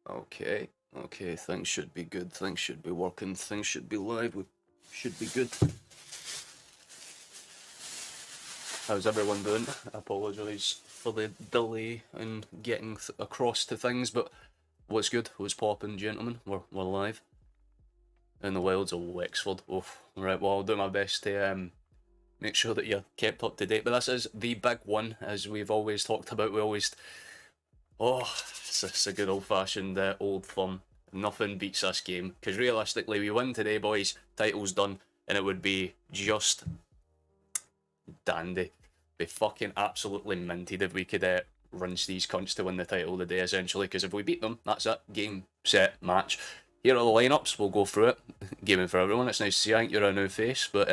Okay, okay, things should be good, things should be working, things should be live, we should be good. How's everyone doing? I apologise for the delay in getting across to things, but what's good? What's popping, gentlemen? We're live. In the wilds of Wexford. Oh, right, well, I'll do my best to make sure that you're kept up to date. But this is the big one, as we've always talked about. We always... Oh, it's a good old-fashioned old firm. Nothing beats this game. Because realistically, we win today, boys. Title's done. And it would be just dandy. Be fucking absolutely minted if we could rinse these cunts to win the title today, essentially. Because if we beat them, that's it. Game, set, match. Here are the lineups. We'll go through it. Gaming for everyone. It's nice to see. I think you're a new face, but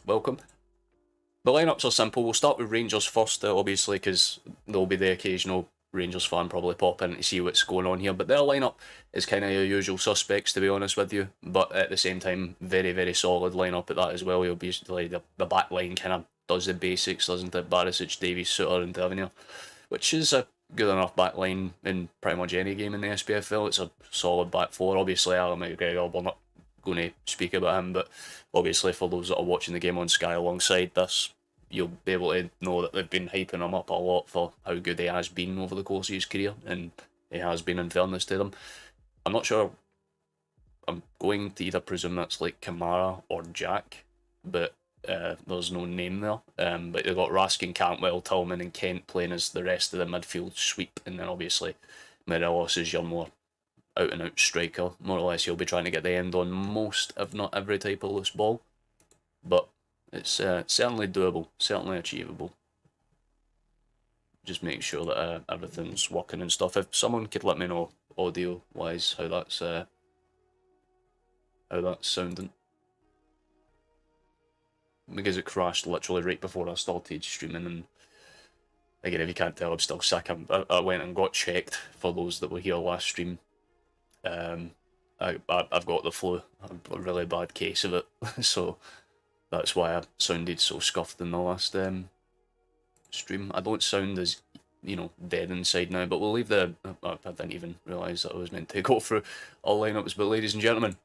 welcome. The lineups are simple. We'll start with Rangers first, obviously, because there'll be the occasional Rangers fan probably pop in to see what's going on here. But their lineup is kind of your usual suspects, to be honest with you. But at the same time, very, very solid lineup at that as well. You'll be like the back line kind of does the basics, doesn't it? Barisic, Davies, Suter, and Tavernier, which is a good enough back line in pretty much any game in the SPFL. It's a solid back four. Obviously, Alan McGregor, we're not going to speak about him, but obviously for those that are watching the game on Sky alongside this, you'll be able to know that they've been hyping him up a lot for how good he has been over the course of his career, and he has been, in fairness to them. I'm not sure. I'm going to either presume that's like Kamara or Jack, but there's no name there. But they've got Raskin, Cantwell, Tillman and Kent playing as the rest of the midfield sweep, and then obviously Morelos is your more out-and-out striker. More or less, he'll be trying to get the end on most, if not every type of loose ball. But it's certainly doable, certainly achievable. Just make sure that everything's working and stuff. If someone could let me know audio-wise how that's sounding. because it crashed literally right before I started streaming. And again, if you can't tell, I'm still sick. I went and got checked for those that were here last stream. I've got the flu, a really bad case of it, so that's why I sounded so scuffed in the last stream. I don't sound as, dead inside now, but we'll leave the... I didn't even realise that I was meant to go through all lineups, but ladies and gentlemen,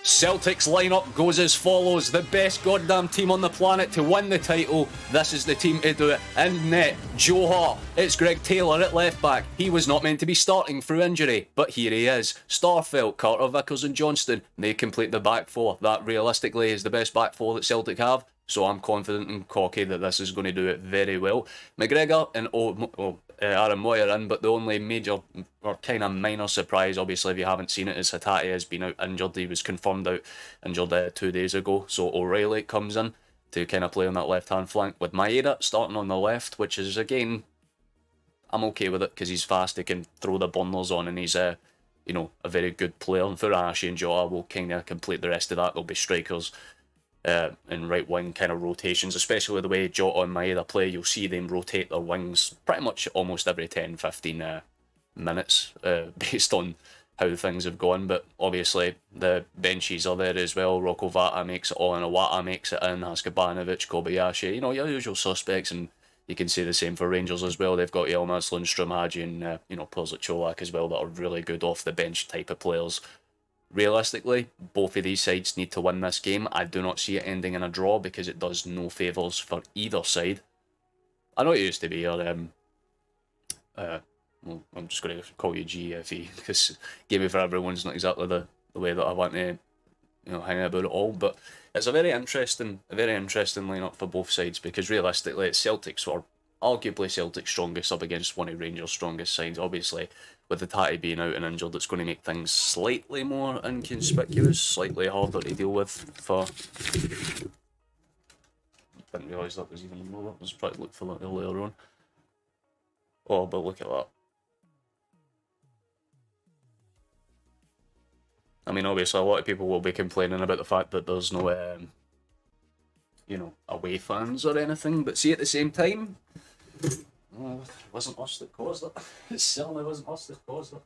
Celtic's lineup goes as follows. The best goddamn team on the planet to win the title. This is the team to do it. In net, Joe Hart. It's Greg Taylor at left back. He was not meant to be starting through injury, but here he is. Starfelt, Carter, Vickers and Johnston. They complete the back four. That realistically is the best back four that Celtic have. So I'm confident and cocky that this is going to do it very well. McGregor and Aaron Moy are in, but the only major or kind of minor surprise, obviously, if you haven't seen it, is Hatate has been out injured. He was confirmed out injured 2 days ago. So O'Reilly comes in to kind of play on that left-hand flank with Maeda starting on the left, which is, again, I'm okay with it because he's fast. He can throw the bundles on and he's, a very good player. And Furuhashi and Jota will kind of complete the rest of that. They'll be strikers. In right wing kind of rotations, especially the way Jota and Maeda play. You'll see them rotate their wings pretty much almost every 10-15 minutes based on how things have gone. But obviously the benches are there as well. Rocco Vata makes it on, Iwata makes it in, Haskabanovic, Kobayashi, your usual suspects. And you can say the same for Rangers as well. They've got Yilmaz, Lundstrom, Hagi and players like Cholak as well that are really good off the bench type of players. Realistically, both of these sides need to win this game. I do not see it ending in a draw because it does no favours for either side. I know it used to be your, well, I'm just going to call you GFE because Game for Everyone's not exactly the way that I want to, hang about it all. But it's a very interesting lineup for both sides because realistically, it's Celtic's or arguably Celtic's strongest up against one of Rangers' strongest sides. Obviously, with the Tati being out and injured, it's going to make things slightly more inconspicuous, slightly harder to deal with for... Didn't realise that was even a move. I was trying to look for that earlier on. Oh, but look at that. I mean, obviously, a lot of people will be complaining about the fact that there's no, away fans or anything, but see, at the same time, well, it wasn't us that caused it. It certainly wasn't us that caused it.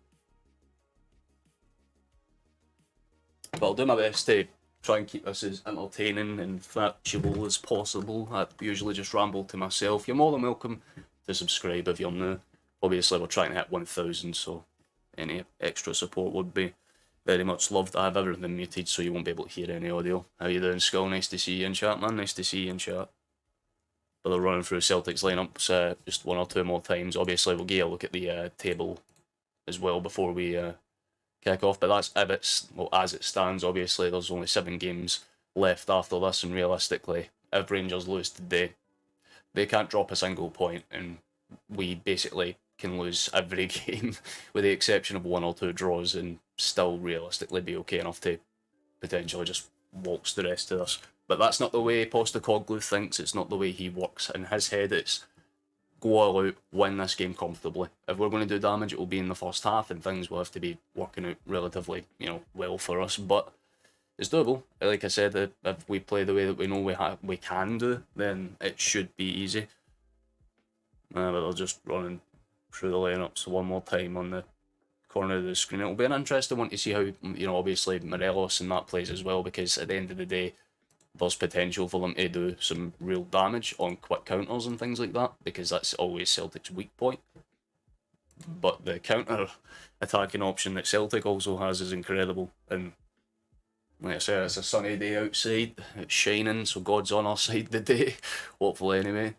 But I'll do my best to try and keep this as entertaining and factual as possible. I usually just ramble to myself. You're more than welcome to subscribe if you're new. Obviously, we're trying to hit 1,000, so any extra support would be very much loved. I have everything muted, so you won't be able to hear any audio. How you doing, Skull? Nice to see you in chat, man. Nice to see you in chat. But they're running through Celtic's lineups just one or two more times. Obviously, we'll get a look at the table as well before we kick off. But that's if it's, well, as it stands, obviously, there's only 7 games left after this. And realistically, if Rangers lose today, they can't drop a single point. And we basically can lose every game with the exception of 1 or 2 draws and still realistically be okay enough to potentially just waltz the rest of this. But that's not the way Postecoglou thinks. It's not the way he works in his head. It's go all out, win this game comfortably. If we're going to do damage, it will be in the first half, and things will have to be working out relatively, well for us. But it's doable. Like I said, if we play the way that we know we can do, then it should be easy. But they're just running through the lineups one more time on the corner of the screen. It'll be an interesting one to see how, obviously Morelos and that plays as well, because at the end of the day, there's potential for them to do some real damage on quick counters and things like that, because that's always Celtic's weak point. But the counter attacking option that Celtic also has is incredible. And like I said, it's a sunny day outside, it's shining, so God's on our side today, hopefully anyway.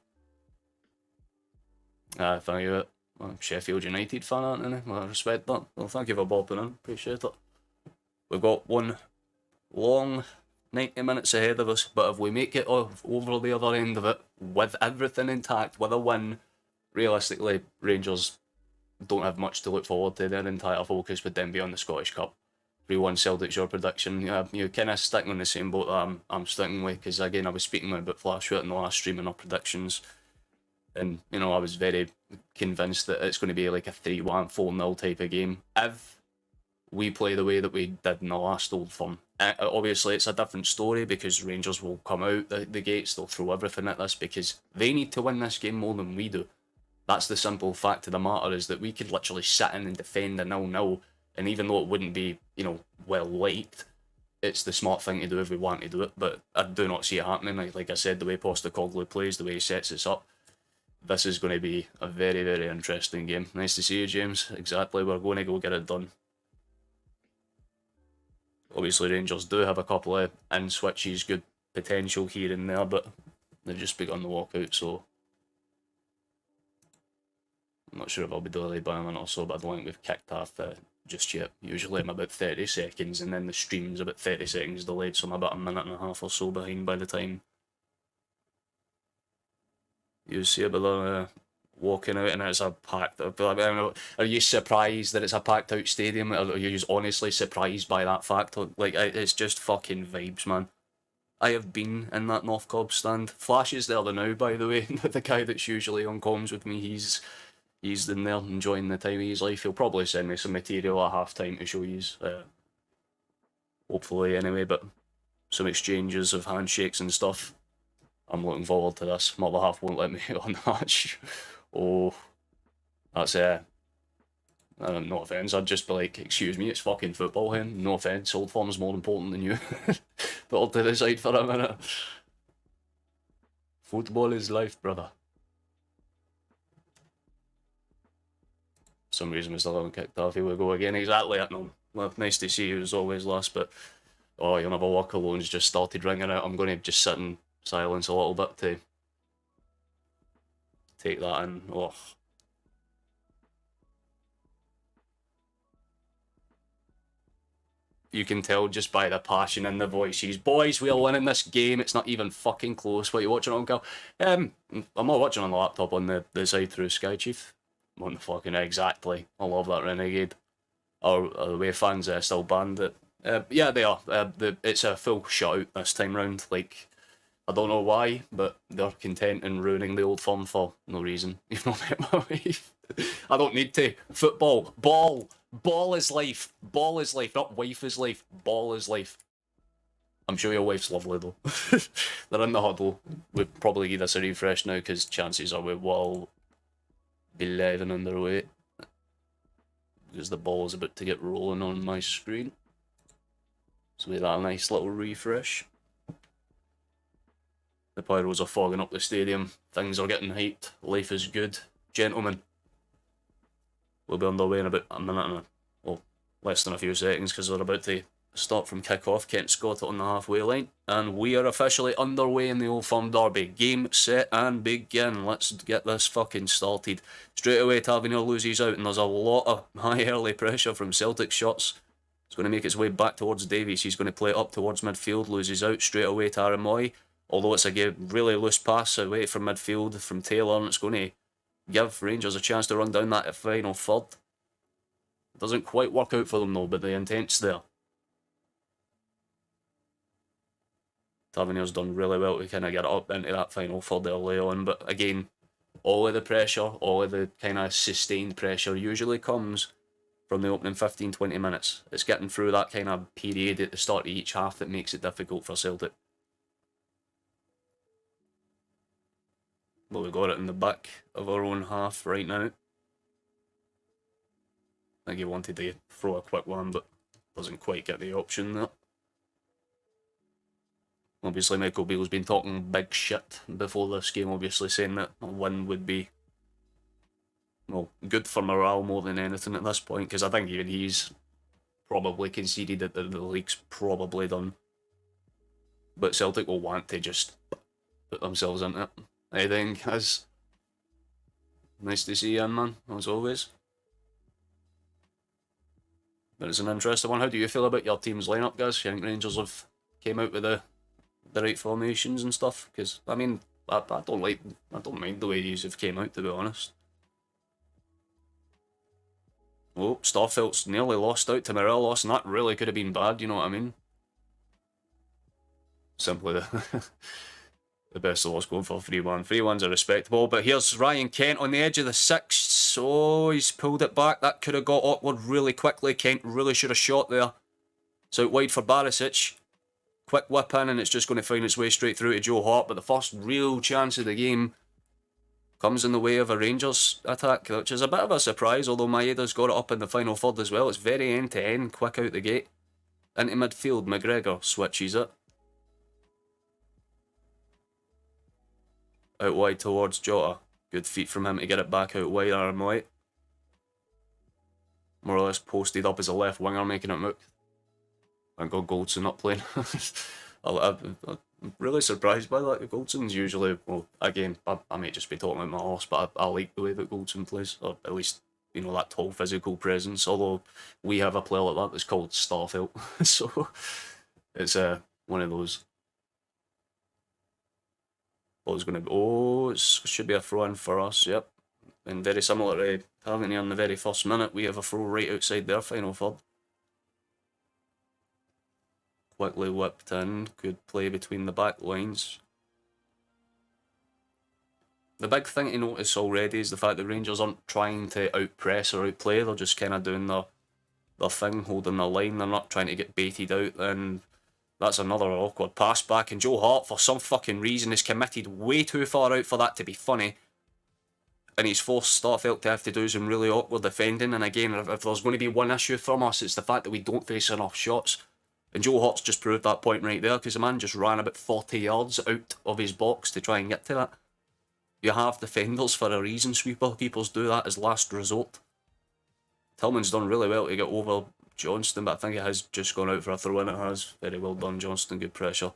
Thank you. I'm a Sheffield United fan, aren't I? Well, I respect that. Well, thank you for bopping in, appreciate it. We've got one long 90 minutes ahead of us, but if we make it over the other end of it with everything intact, with a win, realistically, Rangers don't have much to look forward to. Their entire focus would then be on the Scottish Cup. 3-1 Celtic's your prediction. You're kind of sticking on the same boat that I'm sticking with, because again, I was speaking about Flashfoot in the last stream and our predictions, and I was very convinced that it's going to be like a 3-1, 4-0 type of game. If we play the way that we did in the last Old Firm. Obviously, it's a different story because Rangers will come out the gates, they'll throw everything at this because they need to win this game more than we do. That's the simple fact of the matter, is that we could literally sit in and defend a 0-0, and even though it wouldn't be, well liked, it's the smart thing to do if we want to do it, but I do not see it happening. Like I said, the way Postecoglou plays, the way he sets us up, this is going to be a very, very interesting game. Nice to see you, James. Exactly, we're going to go get it done. Obviously, Rangers do have a couple of in-switches, good potential here and there, but they've just begun the walkout, so I'm not sure if I'll be delayed by a minute or so, but I don't think we've kicked off just yet. Usually I'm about 30 seconds, and then the stream's about 30 seconds delayed, so I'm about a minute and a half or so behind by the time you see about the walking out and it's a packed. I don't know, are you surprised that it's a packed out stadium, or are you honestly surprised by that fact? Like, it's just fucking vibes, man. I have been in that North Cobb stand. Flash is there now, by the way. The guy that's usually on comms with me, he's in there enjoying the time of his life. He'll probably send me some material at half time to show you, hopefully anyway, but some exchanges of handshakes and stuff. I'm looking forward to this. My other half won't let me on the match. Oh, that's no offence, I'd just be like, excuse me, it's fucking football, hen. No offence, Old Firm's more important than you. But I'll to the side for a minute. Football is life, brother. For some reason we still haven't kicked off. Here we go again. Exactly at no. Well, nice to see you as always, lass, but oh, you'll never walk alone's just started ringing out. I'm going to just sit in silence a little bit to take that in. Oh. You can tell just by the passion in the voices. Boys, we are winning this game. It's not even fucking close. What are you watching on, Cal? I'm not watching on the laptop on the side through Sky, Chief. I'm on the fucking, exactly. I love that Renegade. Or the way fans still banned it. Yeah, they are. It's a full shutout this time round. Like, I don't know why, but they're content in ruining the Old Firm for no reason. You've not met my wife. I don't need to. Football. Ball. Ball is life. Ball is life. Not wife is life. Ball is life. I'm sure your wife's lovely though. They're in the huddle. We'll probably give this a refresh now because chances are we will be 11 underway. Because the ball is about to get rolling on my screen. So we had a nice little refresh. The pyros are fogging up the stadium. Things are getting hyped. Life is good. Gentlemen, we'll be underway in about a minute and less than a few seconds because we're about to start from kick-off. Kent Scott on the halfway line. And we are officially underway in the Old Firm derby. Game, set and begin. Let's get this fucking started. Straight away, Tavernier loses out and there's a lot of high early pressure from Celtic shots. It's going to make its way back towards Davies. He's going to play it up towards midfield. Loses out straight away to Aramoy. Although it's a really loose pass away from midfield from Taylor, and it's going to give Rangers a chance to run down that final third. It doesn't quite work out for them though, but the intent's there. Tavernier's done really well to kind of get it up into that final third early on, but again, all of the pressure, all of the kind of sustained pressure usually comes from the opening 15-20 minutes. It's getting through that kind of period at the start of each half that makes it difficult for Celtic. Well, we got it in the back of our own half right now. I think he wanted to throw a quick one, but doesn't quite get the option there. Obviously, Michael Beale's been talking big shit before this game, obviously saying that a win would be, well, good for morale more than anything at this point, because I think even he's probably conceded that the league's probably done. But Celtic will want to just put themselves into it. I think it's nice to see you in, man, as always. But it's an interesting one. How do you feel about your team's lineup, guys? You think Rangers have came out with the right formations and stuff? Because I mean, I don't mind the way these have came out, to be honest. Oh, Starfelt's nearly lost out to Morelos, and that really could have been bad. You know what I mean? Simply the best of us going for 3-1. 3-1's are respectable, but here's Ryan Kent on the edge of the 6. Barisic. Oh, he's pulled it back. That could have got awkward really quickly. Kent really should have shot there. It's out wide for Barisic. Quick whip in, and it's just going to find its way straight through to Joe Hart. But the first real chance of the game comes in the way of a Rangers attack, which is a bit of a surprise, although Maeda's got it up in the final third as well. It's very end-to-end, quick out the gate. Into midfield, McGregor switches it. Out wide towards Jota. Good feet from him to get it back out wide, Aaron White. More or less posted up as a left winger, making it move. Thank God Goldson not playing. I'm really surprised by that. Goldson's usually, well, again, I may just be talking about my horse, but I like the way that Goldson plays, or at least, you know, that tall physical presence. Although we have a player like that that's called Starfelt, so it's one of those. Ball's going to be, oh, it should be a throw in for us, yep. And very similar to having here in the very first minute, we have a throw right outside their final third. Quickly whipped in, good play between the back lines. The big thing to notice already is the fact that Rangers aren't trying to outpress or outplay, they're just kind of doing their thing, holding their line, they're not trying to get baited out, and that's another awkward pass back, and Joe Hart, for some fucking reason, is committed way too far out for that to be funny. And he's forced Starfelt to have to do some really awkward defending, and again, if there's going to be one issue from us, it's the fact that we don't face enough shots. And Joe Hart's just proved that point right there, because the man just ran about 40 yards out of his box to try and get to that. You have defenders for a reason, sweeper. Keepers do that as last resort. Tillman's done really well to get over Johnston, but I think it has just gone out for a throw-in. It has. Very well done, Johnston. Good pressure.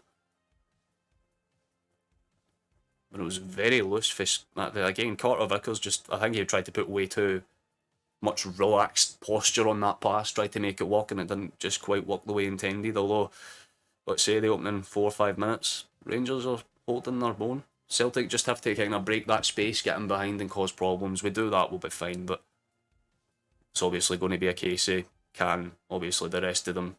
But it was very loose. Again, Carter Vickers just, I think he tried to put way too much relaxed posture on that pass, tried to make it work, and it didn't just quite work the way intended. Although, let's say the opening 4 or 5 minutes, Rangers are holding their bone. Celtic just have to kind of break that space, get in behind and cause problems. We do that, we'll be fine, but it's obviously going to be a case of, can obviously the rest of them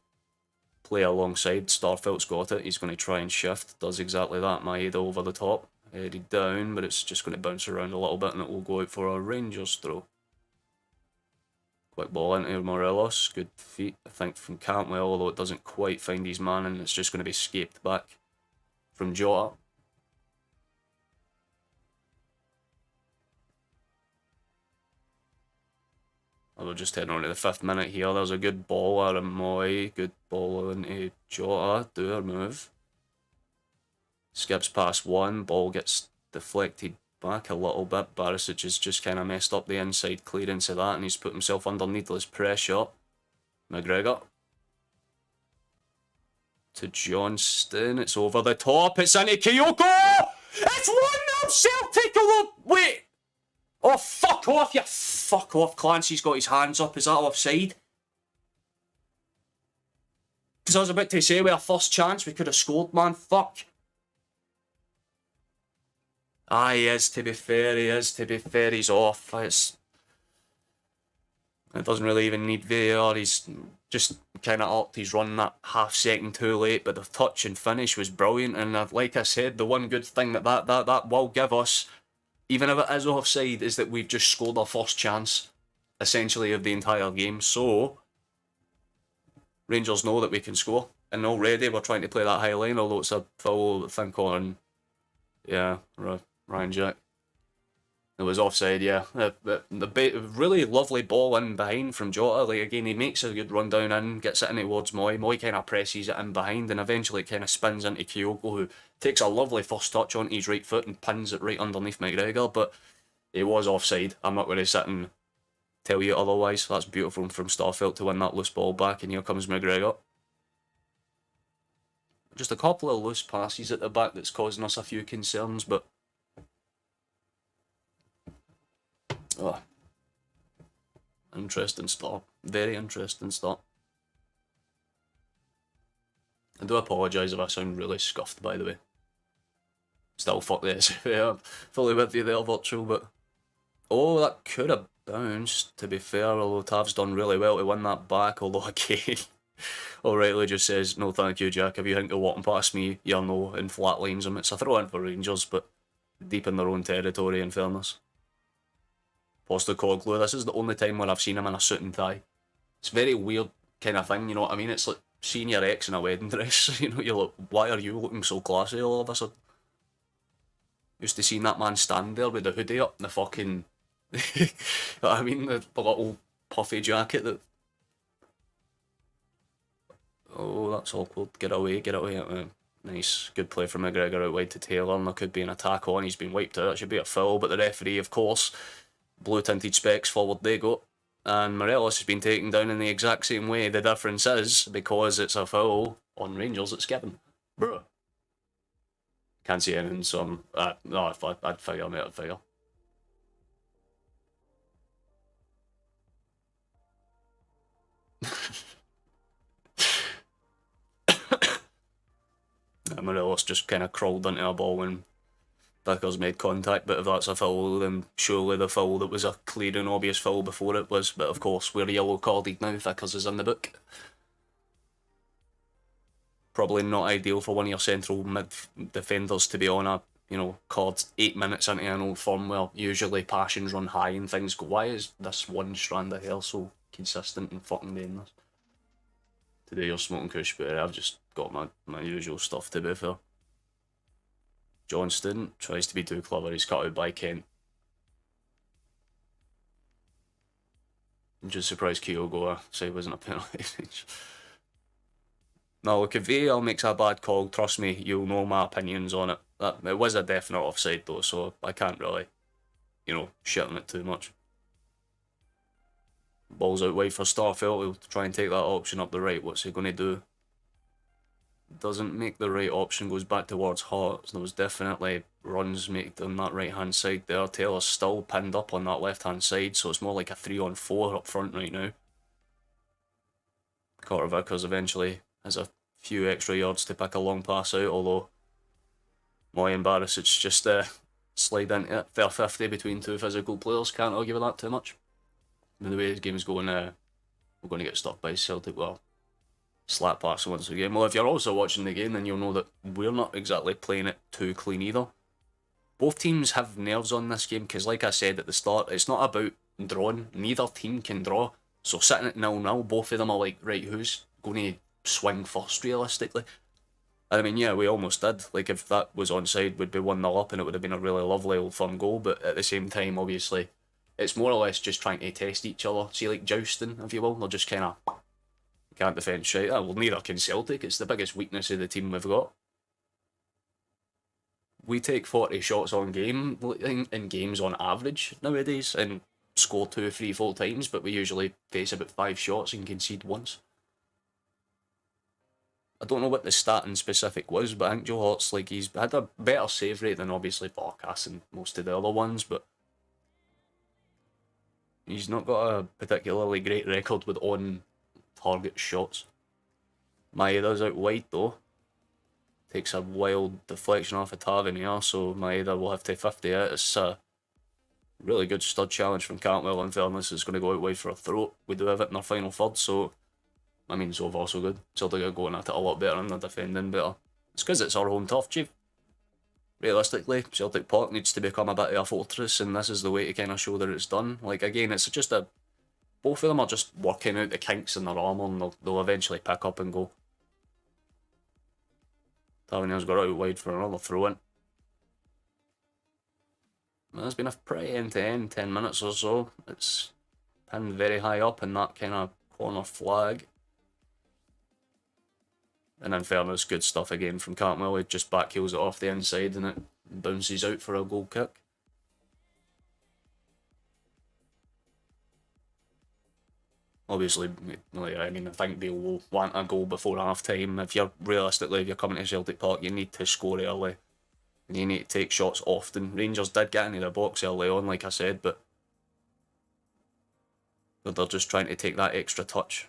play alongside? Starfelt's got it, he's going to try and shift, does exactly that. Maeda over the top, headed down, but it's just going to bounce around a little bit and it will go out for a Rangers throw. Quick ball into Morelos, good feet, I think, from Cantwell, although it doesn't quite find his man, and it's just going to be scaped back from Jota. We're just heading on to the 5th minute here. There's a good ball out of Moy, good ball into Jota, do our move. Skips past one, ball gets deflected back a little bit. Barisic has just kind of messed up the inside clearance of that, and he's put himself under needless pressure. McGregor to Johnston, it's over the top, it's into Kyogo! It's 1-0 Celtic! Although, wait! Oh, fuck off, you fuck off. Clancy's got his hands up, is that offside? Because I was about to say, with our first chance, we could have scored, man, fuck. Ah, he is, to be fair, he's off. It doesn't really even need VAR, he's just kind of upped his run that half second too late, but the touch and finish was brilliant, and like I said, the one good thing that will give us, even if it is offside, is that we've just scored our first chance, essentially, of the entire game, so Rangers know that we can score, and already we're trying to play that high line, although it's a foul, I think, on, yeah, Ryan Jack. It was offside, yeah. The really lovely ball in behind from Jota. Like, again, he makes a good run down in, gets it in towards Moy. Moy kind of presses it in behind, and eventually it kind of spins into Kyogo, who takes a lovely first touch on his right foot and pins it right underneath McGregor. But it was offside. I'm not going to sit and tell you otherwise. That's beautiful from Starfelt to win that loose ball back, and here comes McGregor. Just a couple of loose passes at the back that's causing us a few concerns, but oh, interesting start. Very interesting start. I do apologise if I sound really scuffed, by the way. Still, fuck this. Yeah, fully with you there, Virtual, but oh, that could have bounced, to be fair, although Tav's done really well to win that back, although again, O'Reilly just says, no thank you, Jack, if you think you're walking past me, you're no, and flatlines him. It's a throw in for Rangers, but deep in their own territory, in fairness. Postecoglou, this is the only time where I've seen him in a suit and tie. It's a very weird kind of thing, you know what I mean? It's like seeing your ex in a wedding dress, you know, you're like, why are you looking so classy all of a sudden? Used to seeing that man stand there with the hoodie up and the fucking, you know what I mean, the little puffy jacket that, oh, that's awkward, get away, get away. Nice, good play from McGregor out wide to Taylor, and there could be an attack on, he's been wiped out, it should be a foul, but the referee, of course, blue tinted specs, forward they go. And Morelos has been taken down in the exact same way. The difference is, because it's a foul on Rangers, it's given. Bruh. Can't see anything, so no, I'd figure, mate, I'd figure. Morelos just kind of crawled into a ball when Vickers made contact, but if that's a foul, then surely the foul that was a clear and obvious foul before it was. But of course, we're yellow carded now, Vickers is in the book. Probably not ideal for one of your central mid defenders to be on a, you know, card 8 minutes into an old firm where usually passions run high and things go, why is this one strand of hair so consistent and fucking doing this? Today you're smoking kush, but I've just got my usual stuff, to be fair. Johnston tries to be too clever, he's cut out by Kent. I'm just surprised Kyogo say it wasn't a penalty. No, look, if VAR makes a bad call, trust me, you'll know my opinions on it. It was a definite offside though, so I can't really, you know, shit on it too much. Ball's out wide for Starfelt, he'll try and take that option up the right. What's he going to do? Doesn't make the right option, goes back towards Hart. There was definitely runs made on that right hand side there. Taylor's still pinned up on that left hand side, so it's more like a 3-on-4 up front right now. Carter Vickers eventually has a few extra yards to pick a long pass out, although Moy and Barisic just slide into it. Fair 50 between two physical players, can't argue with that too much. And the way this game's going, we're going to get stuck by Celtic. Well, slap pass once again. Well, if you're also watching the game, then you'll know that we're not exactly playing it too clean either. Both teams have nerves on this game, because like I said at the start, it's not about drawing. Neither team can draw. So sitting at 0-0, both of them are like, right, who's going to swing first realistically? I mean, yeah, we almost did. Like, if that was onside, we'd be 1-0 up and it would have been a really lovely old fun goal. But at the same time, obviously, it's more or less just trying to test each other. See, like jousting, if you will. They're just kind of can't defend shit. Well, neither can Celtic. It's the biggest weakness of the team we've got. We take 40 shots on game in games on average nowadays and score 2, 3, 4 times, but we usually face about 5 shots and concede once. I don't know what the stat in specific was, but I think Joe Hart's like, he's had a better save rate than obviously Barkas and most of the other ones, but he's not got a particularly great record with on-target shots. Maeda's out wide though. Takes a wild deflection off of Tavernier, so Maeda will have to 50 it. It's a really good stud challenge from Cantwell, in fairness. It's going to go out wide for a throat. We do have it in our final third, so I mean, so far so good. Celtic are going at it a lot better and they're defending better. It's because it's our home turf, Chief. Realistically, Celtic Park needs to become a bit of a fortress, and this is the way to kind of show that it's done. Like, again, it's just a... Both of them are just working out the kinks in their armour, and they'll eventually pick up and go. Tavernier's got out wide for another throw-in. It's been a pretty end-to-end 10 minutes or so. It's pinned very high up in that kind of corner flag. And in fairness, good stuff again from Cantwell. He just backheels it off the inside and it bounces out for a goal kick. Obviously, I mean, I think they will want a goal before half-time. If you're coming to Celtic Park, you need to score early. And you need to take shots often. Rangers did get into the box early on, like I said, but they're just trying to take that extra touch.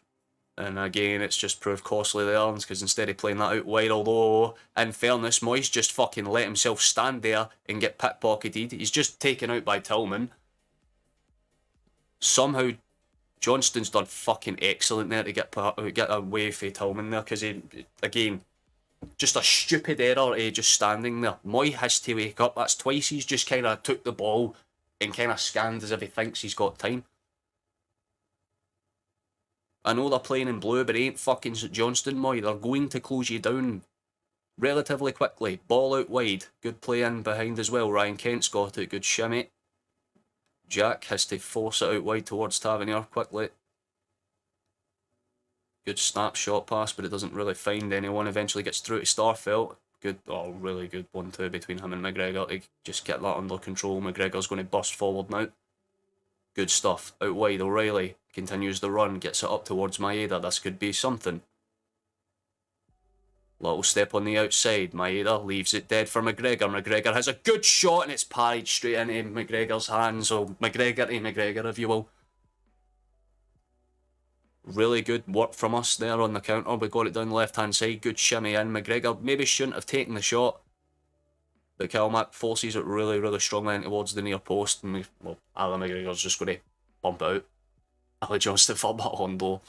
And again, it's just proved costly there, because instead of playing that out wide, although, in fairness, Moyes just fucking let himself stand there and get pickpocketed. He's just taken out by Tillman. Somehow, Johnston's done fucking excellent there to get away from Tillman there, because he, again, just a stupid error, just standing there. Moy has to wake up. That's twice he's just kind of took the ball and kind of scanned as if he thinks he's got time. I know they're playing in blue, but it ain't fucking St Johnstone, Moy. They're going to close you down relatively quickly. Ball out wide. Good play in behind as well. Ryan Kent's got it. Good shimmy. Jack has to force it out wide towards Tavernier quickly. Good snapshot pass, but it doesn't really find anyone. Eventually gets through to Starfelt. Good, oh, really good 1-2 between him and McGregor to just get that under control. McGregor's going to burst forward now. Good stuff. Out wide, O'Reilly continues the run, gets it up towards Maeda. This could be something. Little step on the outside. Maeda leaves it dead for McGregor. McGregor has a good shot and it's parried straight into McGregor's hands. So McGregor to McGregor, if you will. Really good work from us there on the counter. We got it down the left-hand side. Good shimmy in. McGregor maybe shouldn't have taken the shot. But Calmac forces it really, really strongly in towards the near post. And Alan McGregor's just going to bump it out. Ali Johnston for that on though.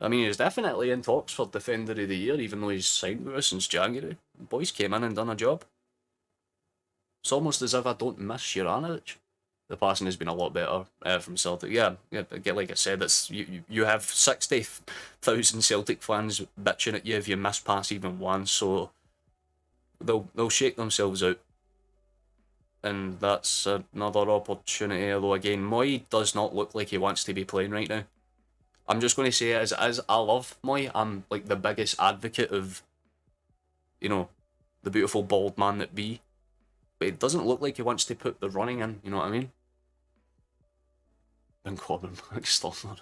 I mean, he's definitely in talks for Defender of the Year, even though he's signed with us since January. The boys came in and done a job. It's almost as if I don't miss Juranovic. The passing has been a lot better from Celtic. Yeah, like I said, it's you have 60,000 Celtic fans bitching at you if you miss pass even once, so they'll shake themselves out. And that's another opportunity, although again, Moy does not look like he wants to be playing right now. I'm just going to say it as I love Moy. I'm like the biggest advocate of, you know, the beautiful bald man that be. But it doesn't look like he wants to put the running in, you know what I mean? And Corbin McStormer.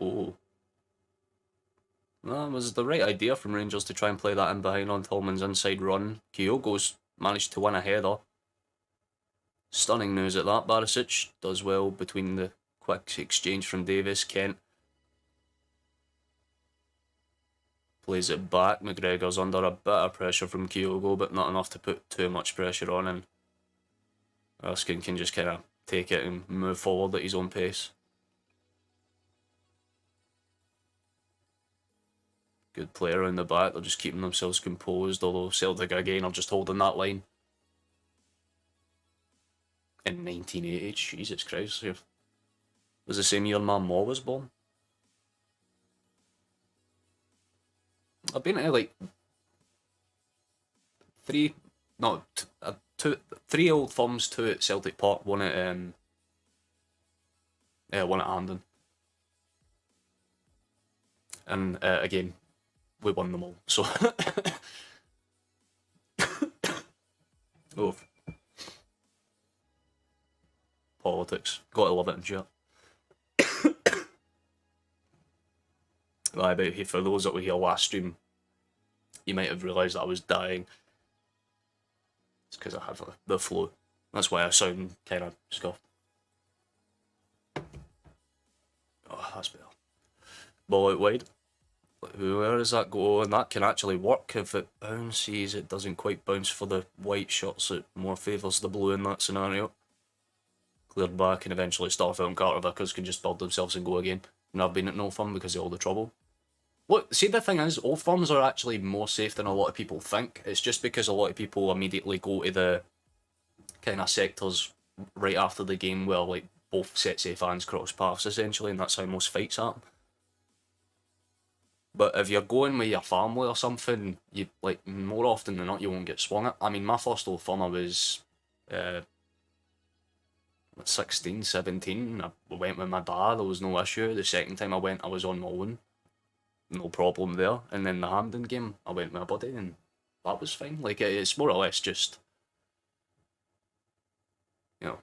Oh. No, it was the right idea from Rangers to try and play that in behind on Tillman's inside run. Kyogo's managed to win a header. Stunning news at that. Barisic does well between the quick exchange from Davis. Kent plays it back. McGregor's under a bit of pressure from Kyogo, but not enough to put too much pressure on, and Erskine can just kind of take it and move forward at his own pace. Good play around the back. They're just keeping themselves composed, although Celtic again are just holding that line. In 1980, Jesus Christ. It was the same year my mom was born. I've been to like three Old Firms, 2 at Celtic Park, one at Hampden. And again, we won them all, so oh, politics. Gotta love it in chat. Aye, but for those that were here last stream, you might have realised that I was dying. It's because I have the flu. That's why I sound kind of scuffed. Oh, that's better. Ball out wide. Where does that go? And that can actually work if it bounces. It doesn't quite bounce for the white shots. It more favours the blue in that scenario. Cleared back, and eventually Starfelt and Carter Vickers can just build themselves and go again. And I've been at no firm because of all the trouble. Look, see, the thing is, Old Firms are actually more safe than a lot of people think. It's just because a lot of people immediately go to the kind of sectors right after the game where like both sets of fans cross paths essentially, and that's how most fights happen. But if you're going with your family or something, you like more often than not you won't get swung at. I mean, my first Old Firm I was 16, 17. I went with my dad, there was no issue. The second time I went, I was on my own. No problem there. And then the Hampden game, I went with my buddy and that was fine. Like, it's more or less just, you know,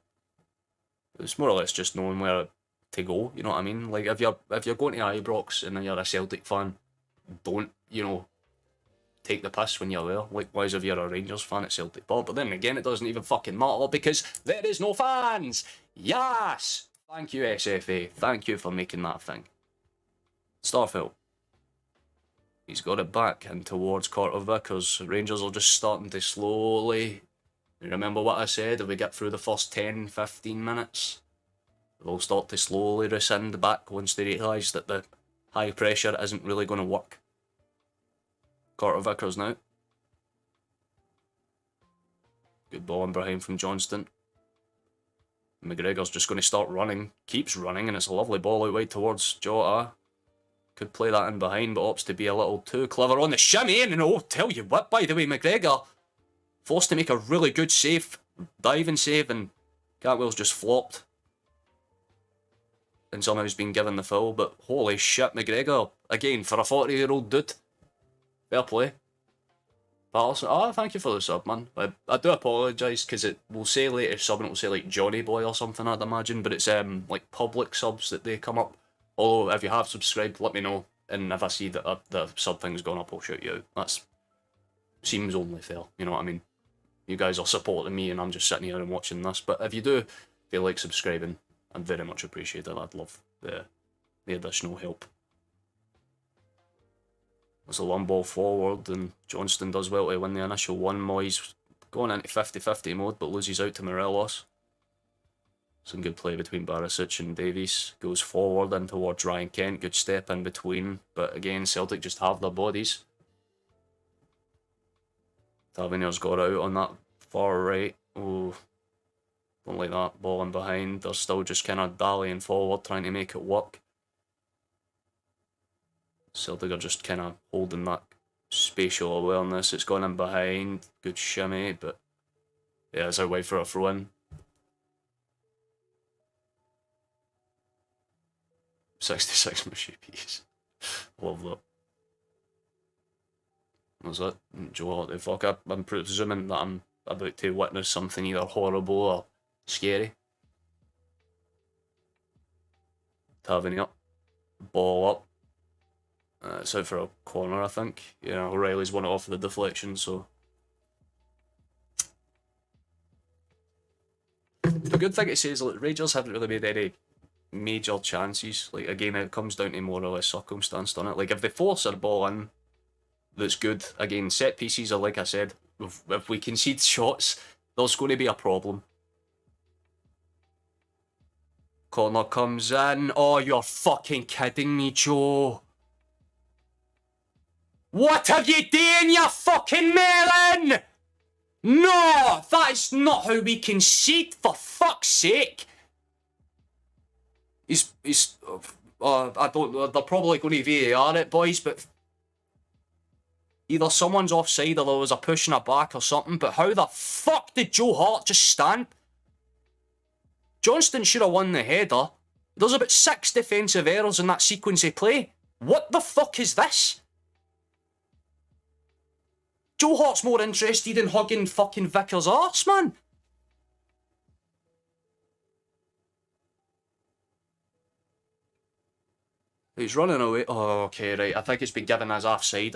it's more or less just knowing where to go, you know what I mean? Like, if you're going to Ibrox and you're a Celtic fan, don't, you know, take the piss when you're there. Likewise, if you're a Rangers fan at Celtic Park. But then again, it doesn't even fucking matter because there is no fans! Yes! Thank you, SFA. Thank you for making that thing. Starfelt. He's got it back and towards Carter Vickers. Rangers are just starting to slowly... Remember what I said? If we get through the first 10, 15 minutes, they'll start to slowly rescind back once they realise that the high pressure isn't really going to work. Carter Vickers now. Good ball in behind from Johnston. McGregor's just going to start running. Keeps running, and it's a lovely ball out wide towards Jota. Could play that in behind, but opts to be a little too clever on the shimmy. And oh, tell you what, by the way, McGregor forced to make a really good save, diving save, and Cantwell's just flopped. And somehow he's been given the foul, but holy shit, McGregor, again, for a 40-year-old dude. Fair play. Patterson, thank you for the sub, man. I do apologise, because it will say later sub, and it will say like Johnny Boy or something, I'd imagine, but it's like public subs that they come up. Although, if you have subscribed, let me know, and if I see that the sub thing's gone up, I'll shout you out. That seems only fair, you know what I mean? You guys are supporting me, and I'm just sitting here and watching this, but if you do feel like subscribing, I'd very much appreciate it. I'd love the additional help. There's a long ball forward, and Johnston does well to win the initial one. Moyes going into 50-50 mode, but loses out to Morelos. Some good play between Barisic and Davies. Goes forward in towards Ryan Kent. Good step in between. But again, Celtic just have their bodies. Tavernier's got out on that far right. Oh, don't like that. Ball in behind. They're still just kind of dallying forward, trying to make it work. Celtic are just kind of holding that spatial awareness. It's gone in behind. Good shimmy, but yeah, it's out wide for a throw in. 66 Machupies. Love that. Was that Joe? The fuck? I'm presuming that I'm about to witness something either horrible or scary. Tavernier. Ball up. It's out for a corner, I think. Yeah, O'Reilly's won it off the deflection, so. The good thing to say is that Rangers haven't really made any major chances. Like, again, it comes down to more or less circumstance, doesn't it? Like, if they force a ball in that's good, again, set pieces are, like I said, if we concede shots, there's going to be a problem. Corner comes in. Oh, you're fucking kidding me, Joe. What have you done, you fucking melon? No, that is not how we concede, for fuck's sake. I don't know, they're probably going to VAR it, boys, but either someone's offside or there was a push in a back or something, but how the fuck did Joe Hart just stand? Johnston should have won the header. There's about 6 defensive errors in that sequence of play. What the fuck is this? Joe Hart's more interested in hugging fucking Vickers' arse, man. He's running away. Oh, okay, right. I think it's been given as offside.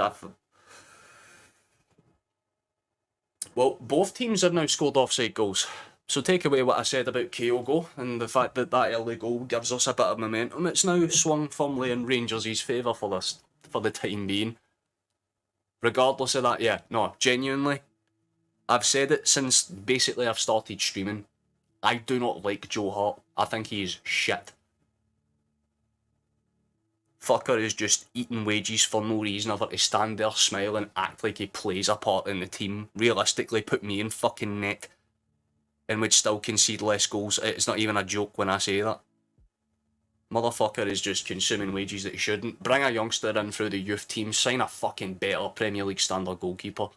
Well, both teams have now scored offside goals. So take away what I said about Kyogo and the fact that that early goal gives us a bit of momentum. It's now swung firmly in Rangers' favour for the time being. Regardless of that, yeah, no, genuinely, I've said it since basically I've started streaming. I do not like Joe Hart. I think he is shit. Fucker is just eating wages for no reason other to stand there, smile and act like he plays a part in the team. Realistically, put me in fucking net and would still concede less goals. It's not even a joke when I say that. Motherfucker is just consuming wages that he shouldn't. Bring a youngster in through the youth team, sign a fucking better Premier League standard goalkeeper.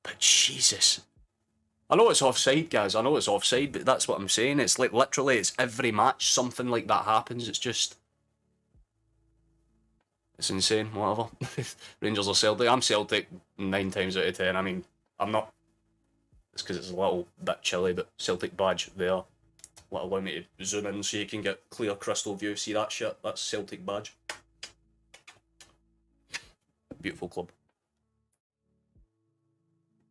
But Jesus. I know it's offside, guys. I know it's offside, but that's what I'm saying. It's like literally, it's every match something like that happens. It's just... It's insane, whatever. Rangers are Celtic. I'm Celtic 9 times out of 10. I mean, I'm not... It's because it's a little bit chilly, but Celtic badge there. Allow me to zoom in so you can get clear crystal view. See that shit? That's Celtic badge. Beautiful club.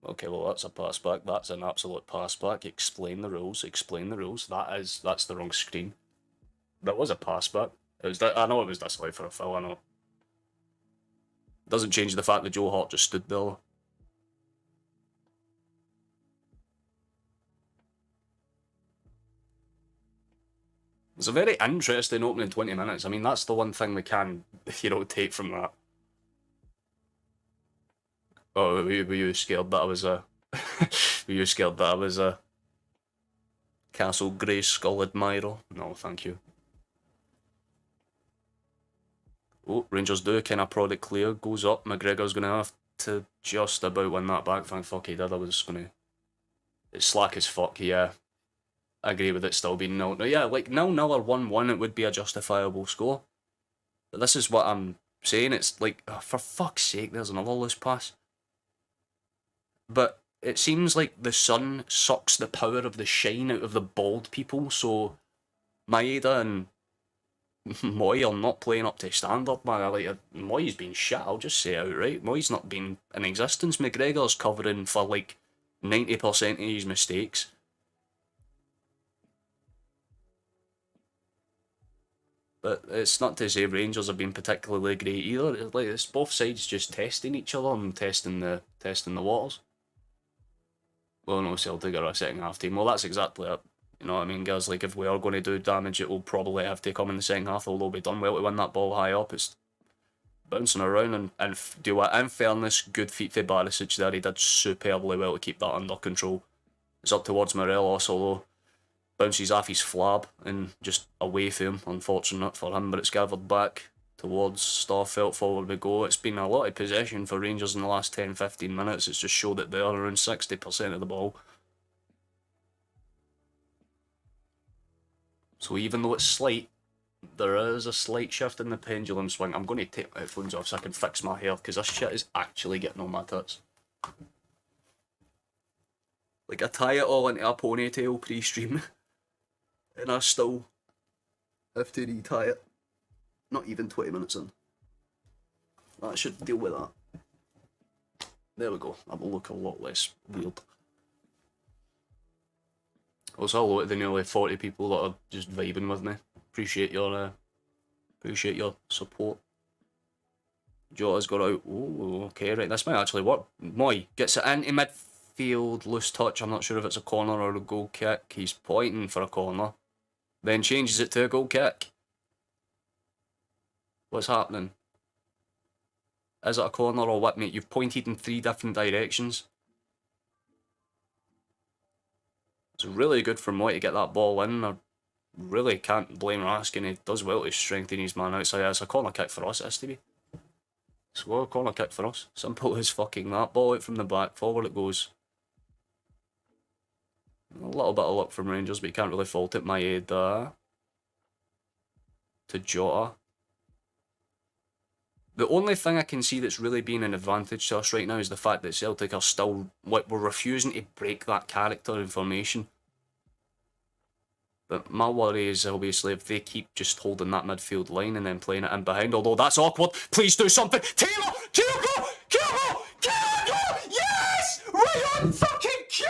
Okay, well that's a pass back. That's an absolute pass back. Explain the rules. Explain the rules. That's the wrong screen. That was a pass back. It was. I know it was this way for a foul. I know. Doesn't change the fact that Joe Hart just stood there. It's a very interesting opening 20 minutes. I mean, that's the one thing we can, take from that. Oh, were you scared that I was a... were you scared that I was a Castle Grey Skull admirer? No, thank you. Oh, Rangers do kind of prod it clear, goes up. McGregor's going to have to just about win that back. Thank fuck he did. I was going to... It's slack as fuck, yeah. I agree with it still being 0. No, yeah, like 0-0 or 1-1, it would be a justifiable score. But this is what I'm saying. It's like, oh, for fuck's sake, there's another loose pass. But it seems like the sun sucks the power of the shine out of the bald people, so Maeda and Moy are not playing up to standard, man. Like, Moy's been shit, I'll just say outright. Moy's not been in existence. McGregor's covering for like 90% of his mistakes. But it's not to say Rangers have been particularly great either. It's like it's both sides just testing each other and testing the waters. Well, no, Celtic are a second half team. Well, that's exactly it. You know what I mean, guys? Like, if we are going to do damage, it will probably have to come in the second half, although we've done well to win that ball high up. It's bouncing around and do what? In fairness, good feet for Barisic there. He did superbly well to keep that under control. It's up towards Morelos, although bounces off his flab and just away from him. Unfortunate for him, but it's gathered back towards Starfelt. Forward we go. It's been a lot of possession for Rangers in the last 10-15 minutes. It's just showed that they are around 60% of the ball. So even though it's slight, there is a slight shift in the pendulum swing. I'm going to take my headphones off so I can fix my hair, because this shit is actually getting on my tits. Like, I tie it all into a ponytail pre-stream, and I still have to retie it. Not even 20 minutes in. That should deal with that. There we go. That will look a lot less weird. Also, hello to the nearly 40 people that are just vibing with me. Appreciate your support. Jota's got out. Oh, okay, right. This might actually work. Moy gets it into midfield, loose touch. I'm not sure if it's a corner or a goal kick. He's pointing for a corner. Then changes it to a goal kick. What's happening? Is it a corner or what, mate? You've pointed in 3 different directions. It's really good for Moy to get that ball in. I really can't blame Raskin. He does well to strengthen his man outside. It's a corner kick for us, it has to be. So a corner kick for us. Simple as fucking that. Ball out from the back. Forward it goes. A little bit of luck from Rangers, but you can't really fault it. Maeda to Jota. The only thing I can see that's really being an advantage to us right now is the fact that Celtic are still, like, we're refusing to break that character in formation. But my worry is obviously if they keep just holding that midfield line and then playing it in behind, although that's awkward. Please do something. Taylor! Kyogo! Kyogo! Kyogo! Yes! Right on fucking cue,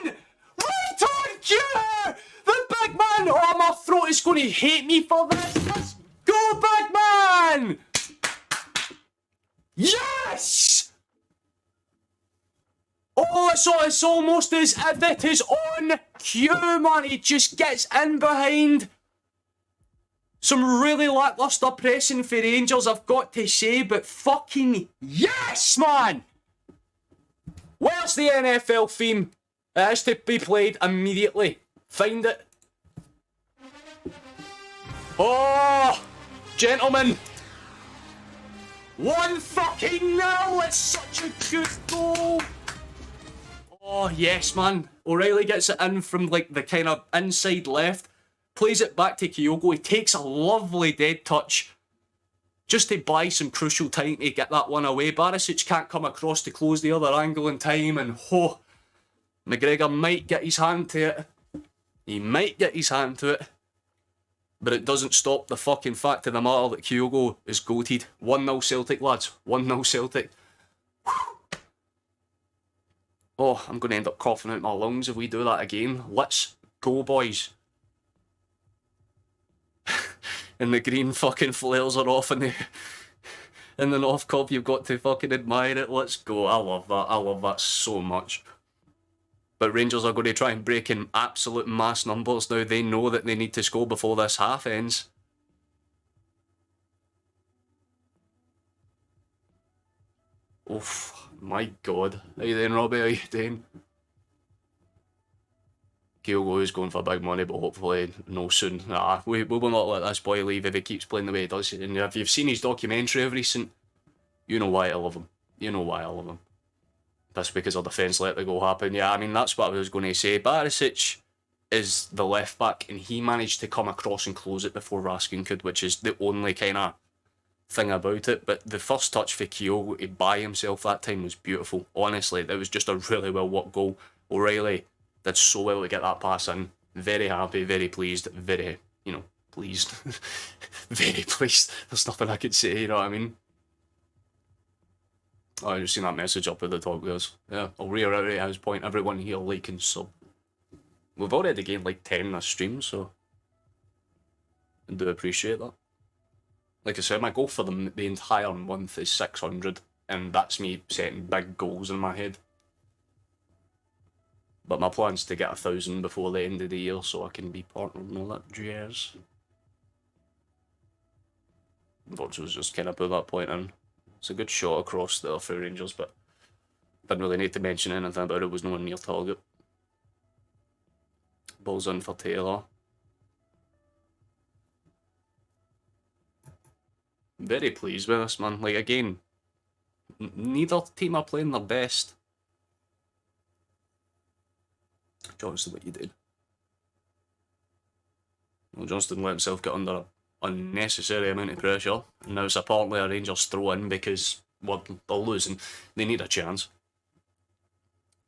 man! Right on cue! The big man! Oh, my throat is going to hate me for this. Let's go, big man! Yes! Oh, it's almost as if it is on cue, man. He just gets in behind. Some really lacklustre pressing for Rangers, I've got to say, but fucking yes, man! Where's the NFL theme? It has to be played immediately. Find it. Oh, gentlemen. 1-0! It's such a good goal! Oh, yes, man. O'Reilly gets it in from, like, the kind of inside left. Plays it back to Kyogo. He takes a lovely dead touch just to buy some crucial time to get that one away. Barisic can't come across to close the other angle in time, and McGregor might get his hand to it. He might get his hand to it. But it doesn't stop the fucking fact of the matter that Kyogo is goated. 1-0 Celtic, lads. 1-0 Celtic. Oh, I'm going to end up coughing out my lungs if we do that again. Let's go, boys. And the green fucking flares are off in the North Cup. You've got to fucking admire it. Let's go. I love that. I love that so much. But Rangers are going to try and break in absolute mass numbers now. They know that they need to score before this half ends. Oof, My God. How you doing, Robbie? How you doing? Kyogo is going for big money, but hopefully no soon. Nah, we will not let this boy leave if he keeps playing the way he does. And if you've seen his documentary of recent, you know why I love him. You know why I love him. That's because our defence let the goal happen. Yeah, I mean, that's what I was going to say. Barisic is the left back, and he managed to come across and close it before Raskin could, which is the only kind of thing about it. But the first touch for Kyogo by himself that time was beautiful. Honestly, it was just a really well worked goal. O'Reilly did so well to get that pass in. Very happy, very pleased, very, pleased. Very pleased. There's nothing I could say, you know what I mean? Oh, I just seen that message up at the top, guys. Yeah, I'll reiterate his point. Everyone here like and sub. We've already gained like 10 this stream, so I do appreciate that. Like I said, my goal for the entire month is 600, and that's me setting big goals in my head. But my plan's to get 1,000 before the end of the year, so I can be partnered and all that jazz. Virtual's just kind of put that point in. It's a good shot across there for Rangers, but didn't really need to mention anything about it. Was nowhere near target. Ball's in for Taylor. Very pleased with this, man. Like, again, neither team are playing their best. Johnston, what you did. Well, Johnston let himself get under an unnecessary amount of pressure, and now it's apparently a Rangers throw in because they're losing. They need a chance.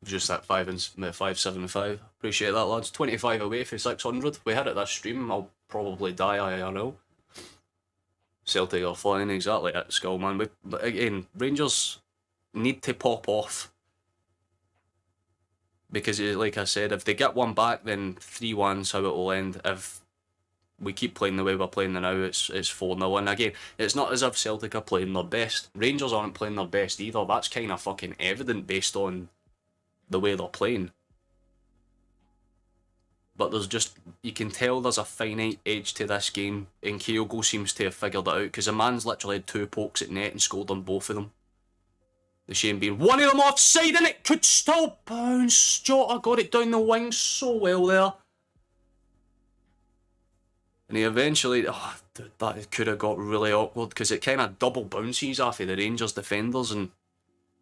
Just that 5-7-5. Appreciate that, lads. 25 away for 600. We had it this stream. I'll probably die IRL. Celtic are flying exactly at Skull, man. But again, Rangers need to pop off. Because, like I said, if they get one back, then 3-1's how it will end. If we keep playing the way we're playing now, it's 4-0. And again, it's not as if Celtic are playing their best. Rangers aren't playing their best either. That's kind of fucking evident based on the way they're playing. But there's just, you can tell there's a finite edge to this game, and Kyogo seems to have figured it out, because a man's literally had 2 pokes at net and scored on both of them. The shame being one of them offside, and it could still bounce. Jota got it down the wing so well there. And he eventually, dude, that could have got really awkward, because it kind of double bounces off of the Rangers defenders, and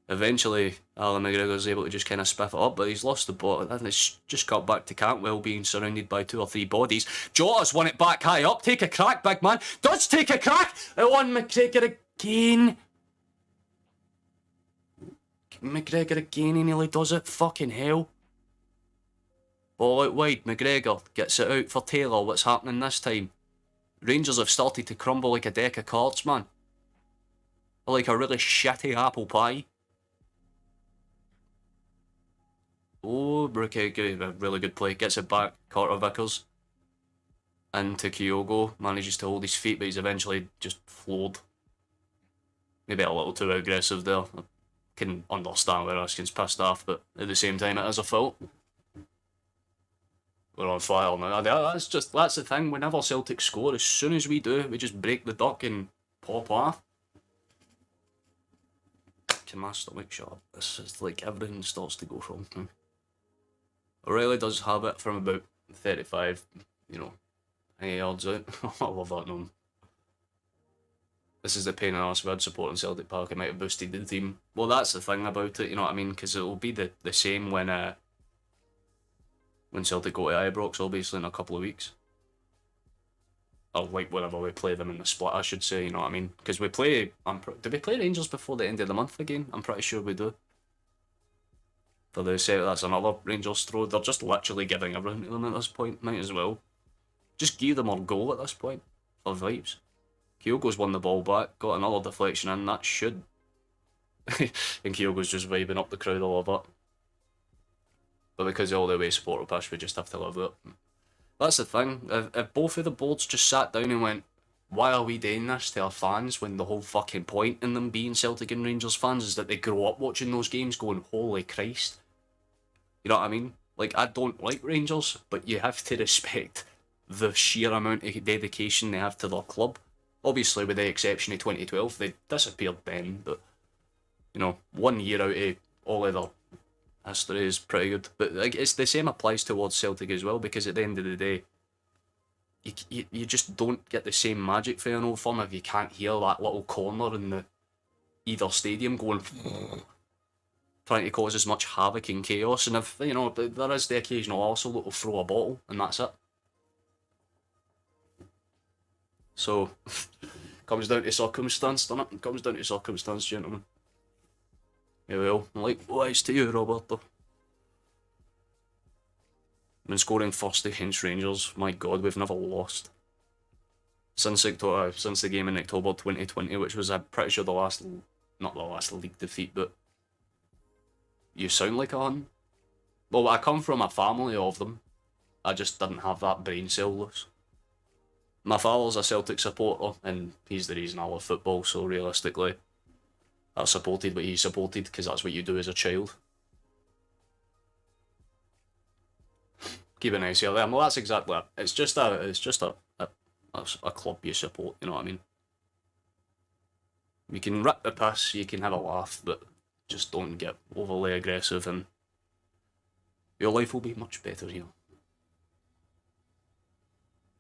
eventually Alan McGregor's able to just kind of spiff it up, but he's lost the ball, and it's just got back to Cantwell being surrounded by 2 or 3 bodies. Jota's won it back high up. Take a crack, big man. Does take a crack. It won McGregor again. McGregor again, he nearly does it. Fucking hell. Ball out wide. McGregor gets it out for Taylor. What's happening this time? Rangers have started to crumble like a deck of cards, man. Like a really shitty apple pie. Oh, Brookie, a really good play. Gets it back. Carter Vickers. Into Kyogo. Manages to hold his feet, but he's eventually just floored. Maybe a little too aggressive there. I can understand where Raskin's pissed off, but at the same time, it is a fault. We're on fire now. That's the thing. Whenever Celtic score, as soon as we do, we just break the duck and pop off. Can my stomach shut up? This is like everything starts to go wrong now. O'Reilly does have it from about 35, yards out. I love that number. This is the pain in the arse we had supporting Celtic Park. It might have boosted the team. Well, that's the thing about it, you know what I mean? Because it will be the same when Celtic go to Ibrox, obviously, in a couple of weeks. Or like whenever we play them in the split, I should say, you know what I mean? Because we play... do we play Rangers before the end of the month again? I'm pretty sure we do. For the set, that's another Rangers throw. They're just literally giving everything to them at this point. Might as well. Just give them our goal at this point. For vibes. Kyogo's won the ball back, got another deflection in, that should. And Kyogo's just vibing up the crowd, I love it. But because of all the way supporter push, we just have to live with it. That's the thing, if both of the boards just sat down and went, why are we doing this to our fans when the whole fucking point in them being Celtic and Rangers fans is that they grow up watching those games going, holy Christ. You know what I mean? Like, I don't like Rangers, but you have to respect the sheer amount of dedication they have to their club. Obviously, with the exception of 2012, they disappeared then, but You know, 1 year out of all other history is pretty good. But like, it's the same applies towards Celtic as well, because at the end of the day, you just don't get the same magic for an Old Firm if you can't hear that little corner in the either stadium going trying to cause as much havoc and chaos. And if, you know, there is the occasional arsehole that will throw a bottle, and that's it. So, comes down to circumstance, doesn't it? Comes down to circumstance, gentlemen. Yeah, well, likewise to you, Roberto. Been scoring first against Rangers. My God, we've never lost since the game in October 2020, which was, I'm pretty sure, not the last league defeat, but you sound like a hun. Well, I come from a family of them. I just didn't have that brain cell loose. My father's a Celtic supporter, and he's the reason I love football, so realistically, I supported what he supported, because that's what you do as a child. Keep it nice here. Well, that's exactly it. It's just a club you support, you know what I mean? You can rip the piss, you can have a laugh, but just don't get overly aggressive, and your life will be much better here.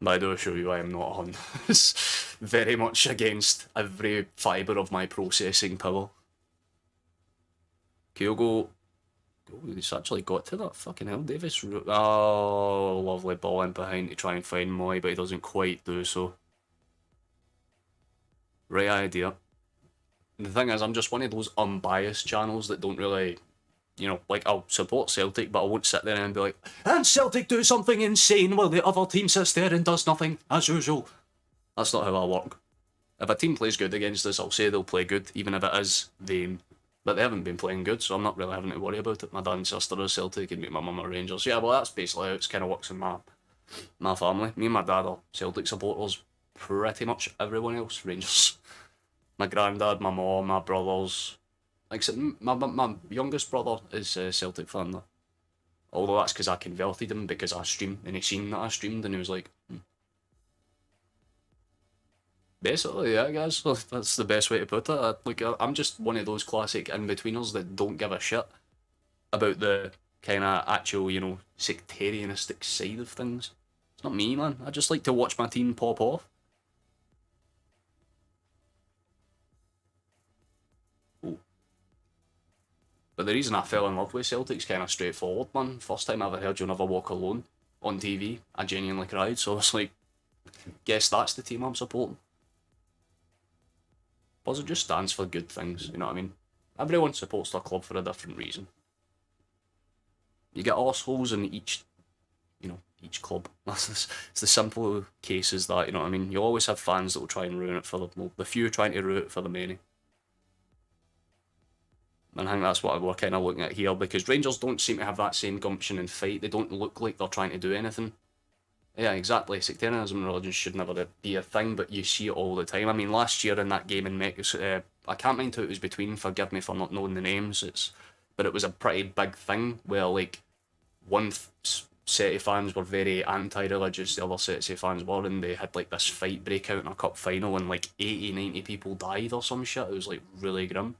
But I do assure you I am not a hun. It's very much against every fibre of my processing power. Kyogo, he's actually got to that, fucking hell, Davis. Oh, lovely ball in behind to try and find Moy, but he doesn't quite do so. Right idea. The thing is, I'm just one of those unbiased channels that don't really, you know, like, I'll support Celtic, but I won't sit there and be like, and Celtic do something insane while the other team sits there and does nothing, as usual. That's not how I work. If a team plays good against us, I'll say they'll play good, even if it is vain. But they haven't been playing good, so I'm not really having to worry about it. My dad and sister are Celtic, and my mum are Rangers. Yeah, well, that's basically how it kind of works in my family. Me and my dad are Celtic supporters. Pretty much everyone else, Rangers. My granddad, my mom, my brothers. Like, my youngest brother is a Celtic fan, though. Although that's because I converted him because I streamed, and he seen that I streamed, and he was like, Basically, yeah, guys, that's the best way to put it. Like, I'm just one of those classic in-betweeners that don't give a shit about the kind of actual, you know, sectarianistic side of things. It's not me, man. I just like to watch my team pop off. Oh. But the reason I fell in love with Celtic's kind of straightforward, man. First time I ever heard You'll Never Walk Alone on TV, I genuinely cried, so it's like, guess that's the team I'm supporting. Plus, it just stands for good things, you know what I mean? Everyone supports their club for a different reason. You get arseholes in each club. It's the simple cases that, you know what I mean? You always have fans that will try and ruin it for the few trying to ruin it for the many. And I think that's what we're kind of looking at here, because Rangers don't seem to have that same gumption and fight. They don't look like they're trying to do anything. Yeah, exactly. Sectarianism and religion should never be a thing, but you see it all the time. I mean, last year in that game in Mexico, I can't mind who it was between, forgive me for not knowing the names, but it was a pretty big thing where, like, one set of fans were very anti-religious, the other set of fans were, and they had, like, this fight break out in a cup final, and, like, 80, 90 people died or some shit. It was, like, really grim.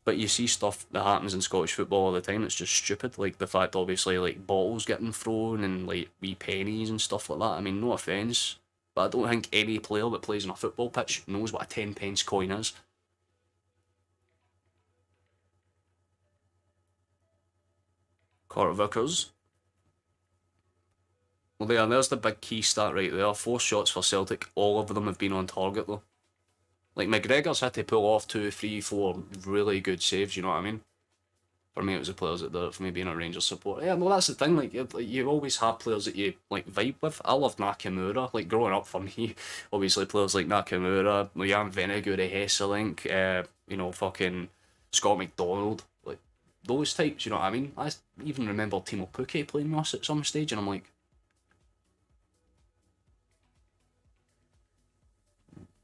But you see stuff that happens in Scottish football all the time that's just stupid, like the fact, obviously, like, bottles getting thrown and, like, wee pennies and stuff like that. I mean, no offence, but I don't think any player that plays on a football pitch knows what a 10p coin is. Carter Vickers. Well, there's the big key stat right there. 4 shots for Celtic, all of them have been on target, though. Like, McGregor's had to pull off 2, 3, 4 really good saves, you know what I mean? For me, it was the players that did it, for me being a Rangers supporter. Yeah, well, that's the thing, like, you always have players that you, like, vibe with. I loved Nakamura, like, growing up for me, obviously players like Nakamura, Jan Vennegoor, Hesselink, you know, fucking Scott McDonald, like, those types, you know what I mean? I even remember Timo Pukki playing with us at some stage, and I'm like,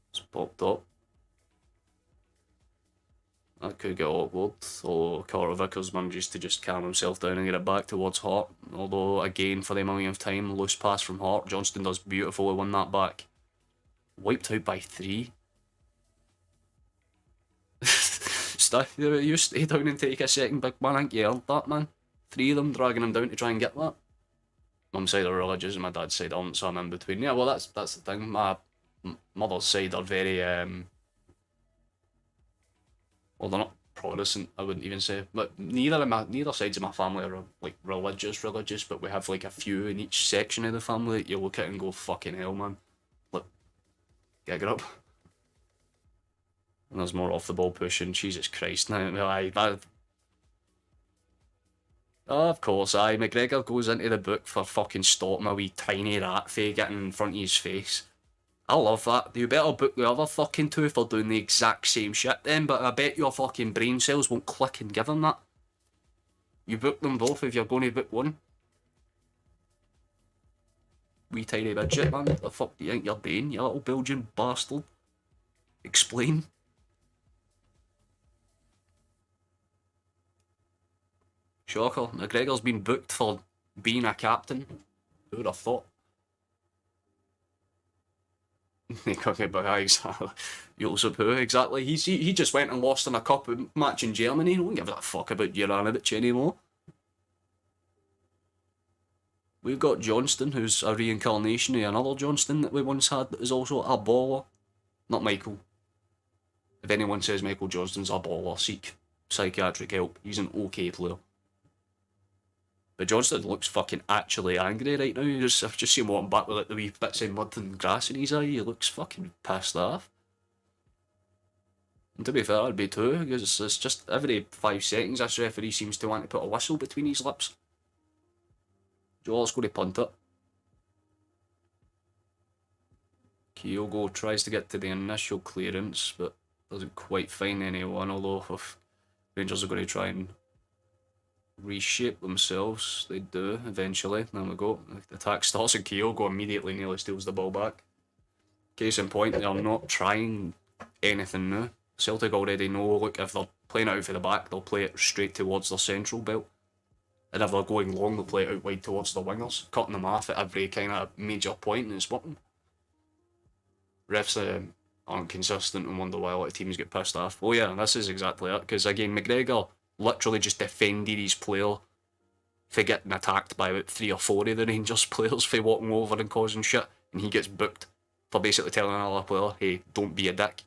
it's popped up. That could get awkward, so Carter Vickers manages to just calm himself down and get it back towards Hart. Although, again, for the millionth time, loose pass from Hart. Johnston does beautifully win that back. Wiped out by 3. Stuff, you stay down and take a second, big man. I think you earned that, man. 3 of them dragging him down to try and get that. Mum's side are religious and my dad's side aren't, so I'm in between. Yeah, well, that's the thing. My mother's side are very, well, they're not Protestant, I wouldn't even say, but neither sides of my family are like religious, but we have like a few in each section of the family that you look at and go, fucking hell, man. Look, get up. And there's more off the ball pushing. Jesus Christ! Now, oh, of course, McGregor goes into the book for fucking stopping a wee tiny rat fae getting in front of his face. I love that. You better book the other fucking two for doing the exact same shit then, but I bet your fucking brain cells won't click and give him that. You book them both if you're going to book one. Wee tiny midget, man. What the fuck do you think you're doing, you little Belgian bastard? Explain. Shocker. McGregor's been booked for being a captain. Who would have thought? Joseph who exactly? He just went and lost in a cup match in Germany. I don't give a fuck about Juranovic anymore. We've got Johnston, who's a reincarnation of another Johnston that we once had that is also a baller. Not Michael. If anyone says Michael Johnston's a baller, seek psychiatric help. He's an okay player. But Johnston looks fucking actually angry right now. I've just seen him walking back with like the wee bits of mud and grass in his eye. He looks fucking pissed off. And to be fair, I'd be too, because it's just every 5 seconds this referee seems to want to put a whistle between his lips. Joel's going to punt it. Kyogo tries to get to the initial clearance, but doesn't quite find anyone, although if Rangers are going to try and reshape themselves, they do eventually. There we go. The attack starts and Kyogo immediately nearly steals the ball back. Case in point, they are not trying anything new. Celtic already know, look, if they're playing out for the back, they'll play it straight towards their central belt. And if they're going long, they'll play it out wide towards the wingers, cutting them off at every kind of major point and it's working. Refs aren't consistent and wonder why a lot of teams get pissed off. Oh yeah, this is exactly it, because again, McGregor literally just defended his player for getting attacked by about 3 or 4 of the Rangers players for walking over and causing shit, and he gets booked for basically telling another player, hey, don't be a dick.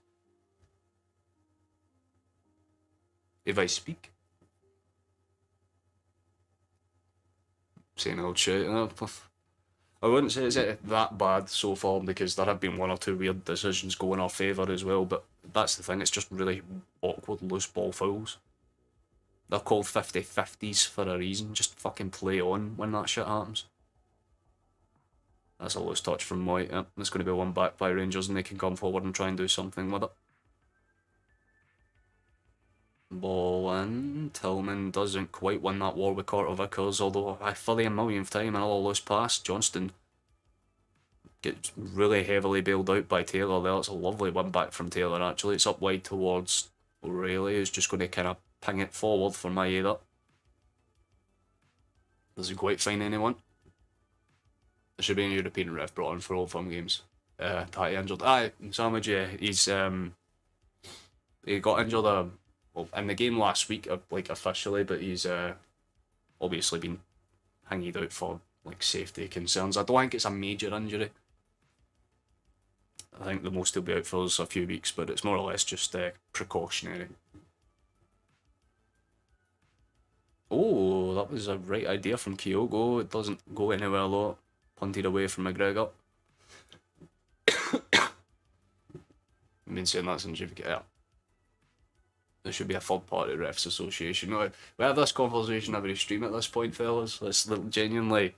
If I speak. Saying old shit. I wouldn't say it's that bad so far, because there have been 1 or 2 weird decisions go in our favour as well, but that's the thing, it's just really awkward loose ball fouls. They're called 50-50s for a reason. Just fucking play on when that shit happens. That's a loose touch from White. Yep. There's going to be one back by Rangers and they can come forward and try and do something with it. Ball in. Tillman doesn't quite win that war with Carter Vickers, although for the 1,000,000th time, another loose pass. Johnston gets really heavily bailed out by Taylor there. It's a lovely one back from Taylor actually. It's up wide towards O'Reilly, who's just going to kind of ping it forward for my either. Doesn't quite find anyone. There should be a European ref brought in for all firm games. Patty injured. Sandwich, yeah, he got injured well, in the game last week, like officially, but he's obviously been hanging out for like safety concerns. I don't think it's a major injury. I think the most he'll be out for is a few weeks, but it's more or less just precautionary. Oh, that was a right idea from Kyogo. It doesn't go anywhere though. Punted away from McGregor. I've been saying that since you've got it. There should be a third party refs association. We have this conversation every stream at this point, fellas. Let's genuinely.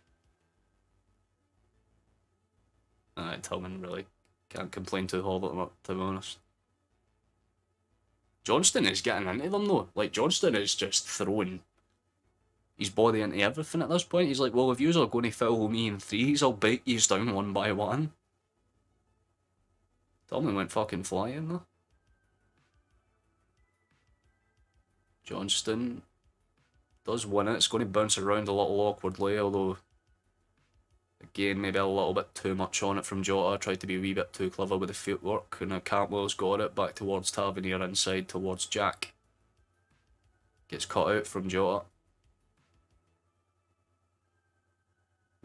Tillman really can't complain too hard about them, to be honest. Johnston is getting into them though. Like, Johnston is just throwing his body into everything at this point. He's like, well, if yous are going to foul me in 3s, I'll bite yous down 1 by 1. Tillman went fucking flying though. Johnston does win it. It's going to bounce around a little awkwardly, although again, maybe a little bit too much on it from Jota. Tried to be a wee bit too clever with the footwork, and Cantwell's got it back towards Tavernier inside towards Jack. Gets cut out from Jota.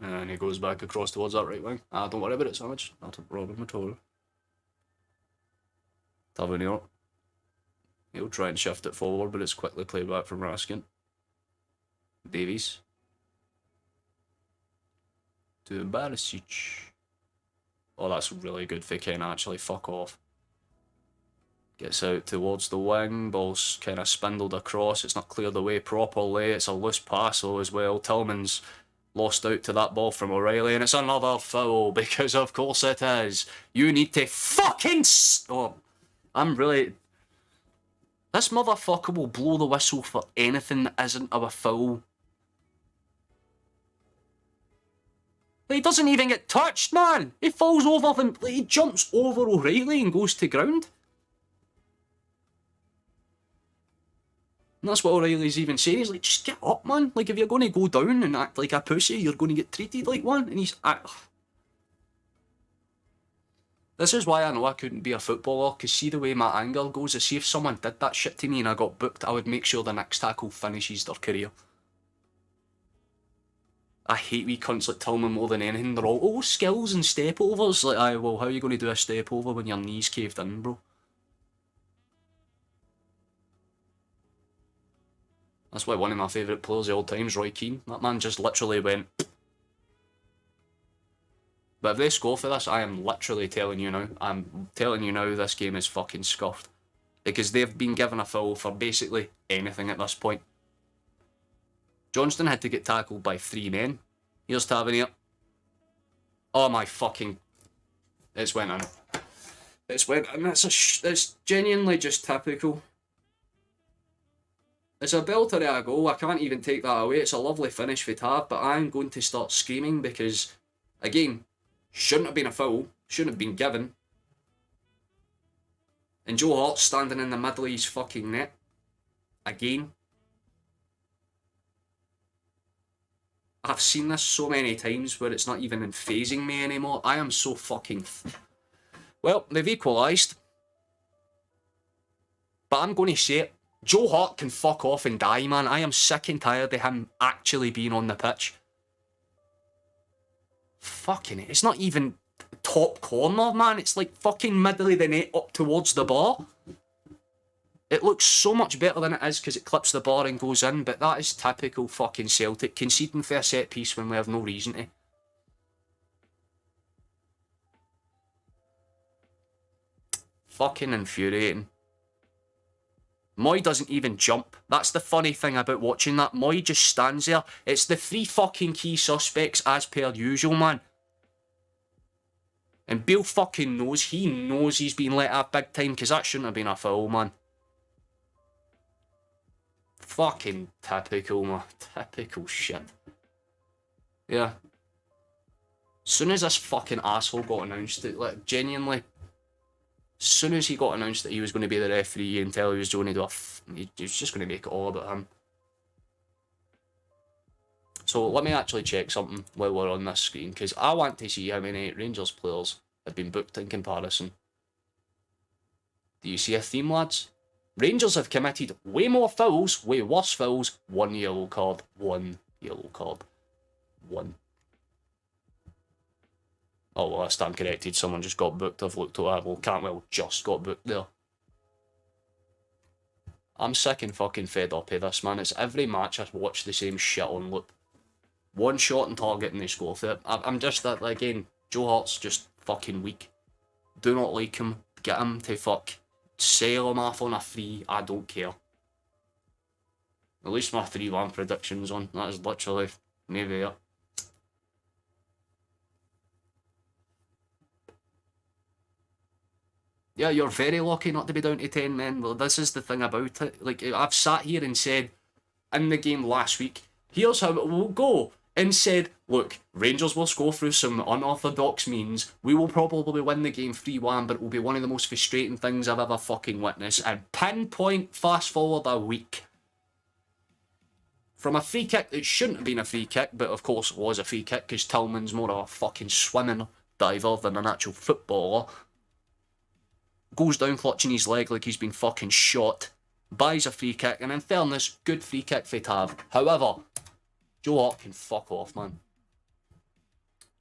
And he goes back across towards that right wing. Don't worry about it so much. Not a problem at all. Tavernier. He'll try and shift it forward, but it's quickly played back from Raskin. Davies. To Barisic. Oh, that's really good for Ken, actually. Fuck off. Gets out towards the wing. Ball's kind of spindled across. It's not cleared away properly. It's a loose pass, though, as well. Tillman's lost out to that ball from O'Reilly, and it's another foul, because of course it is. You need to fucking... Oh, I'm really... This motherfucker will blow the whistle for anything that isn't a foul. He doesn't even get touched, man. He falls over them. He jumps over O'Reilly and goes to ground. And that's what O'Reilly's even saying. He's like, just get up, man. Like, if you're going to go down and act like a pussy, you're going to get treated like one. And he's... This is why I know I couldn't be a footballer, because see the way my anger goes, is see if someone did that shit to me and I got booked, I would make sure the next tackle finishes their career. I hate wee cunts like Tillman more than anything. They're all, oh, skills and step overs. Like, aye, well, how are you going to do a step over when your knee's caved in, bro? That's why one of my favourite players of all time is Roy Keane. That man just literally went... But if they score for this, I am literally telling you now. I'm telling you now this game is fucking scuffed. Because they've been given a foul for basically anything at this point. Johnston had to get tackled by 3 men. Here's Tavernier. Oh my fucking... It's went in. It's went in. It's genuinely just typical. It's a belter of a goal. I can't even take that away. It's a lovely finish for Tav, but I'm going to start screaming because, again, shouldn't have been a foul. Shouldn't have been given. And Joe Hart's standing in the middle of his fucking net. Again. I've seen this so many times where it's not even phasing me anymore. I am so fucking... Well, they've equalised. But I'm going to say it. Joe Hart can fuck off and die, man. I am sick and tired of him actually being on the pitch. Fucking it. It's not even top corner, man. It's like fucking middle of the net up towards the bar. It looks so much better than it is because it clips the bar and goes in, but that is typical fucking Celtic, conceding for a set piece when we have no reason to. Fucking infuriating. Moy doesn't even jump. That's the funny thing about watching that. Moy just stands there. It's the 3 fucking key suspects as per usual, man. And Bale fucking knows. He knows he's been let out big time because that shouldn't have been a foul, man. Fucking typical, man. Typical shit. Yeah. As soon as this fucking asshole got announced, it, like, genuinely... As soon as he got announced that he was going to be the referee, you can tell he was going to do he was just going to make it all about him. So let me actually check something while we're on this screen, because I want to see how many Rangers players have been booked in comparison. Do you see a theme, lads? Rangers have committed way more fouls, way worse fouls, 1 yellow card, 1 yellow card, 1. Oh, well, I stand corrected. Someone just got booked. I've looked at that. Well, Cantwell just got booked there. I'm sick and fucking fed up of this, man. It's every match I watch the same shit on loop. One shot on target and they score for it. I'm just that, again, Joe Hart's just fucking weak. Do not like him. Get him to fuck. Sell him off on a free. I don't care. At least my 3-1 prediction's on. That is literally maybe it. Yeah, you're very lucky not to be down to 10 men. Well, this is the thing about it. Like, I've sat here and said, in the game last week, here's how it will go. And said, look, Rangers will go through some unorthodox means. We will probably win the game 3-1, but it will be one of the most frustrating things I've ever fucking witnessed. And pinpoint, fast forward a week. From a free kick that shouldn't have been a free kick, but of course it was a free kick because Tillman's more of a fucking swimming diver than an actual footballer. Goes down clutching his leg like he's been fucking shot. buys a free kick, and in fairness, good free kick for Tav. However, Joe Hart can fuck off, man.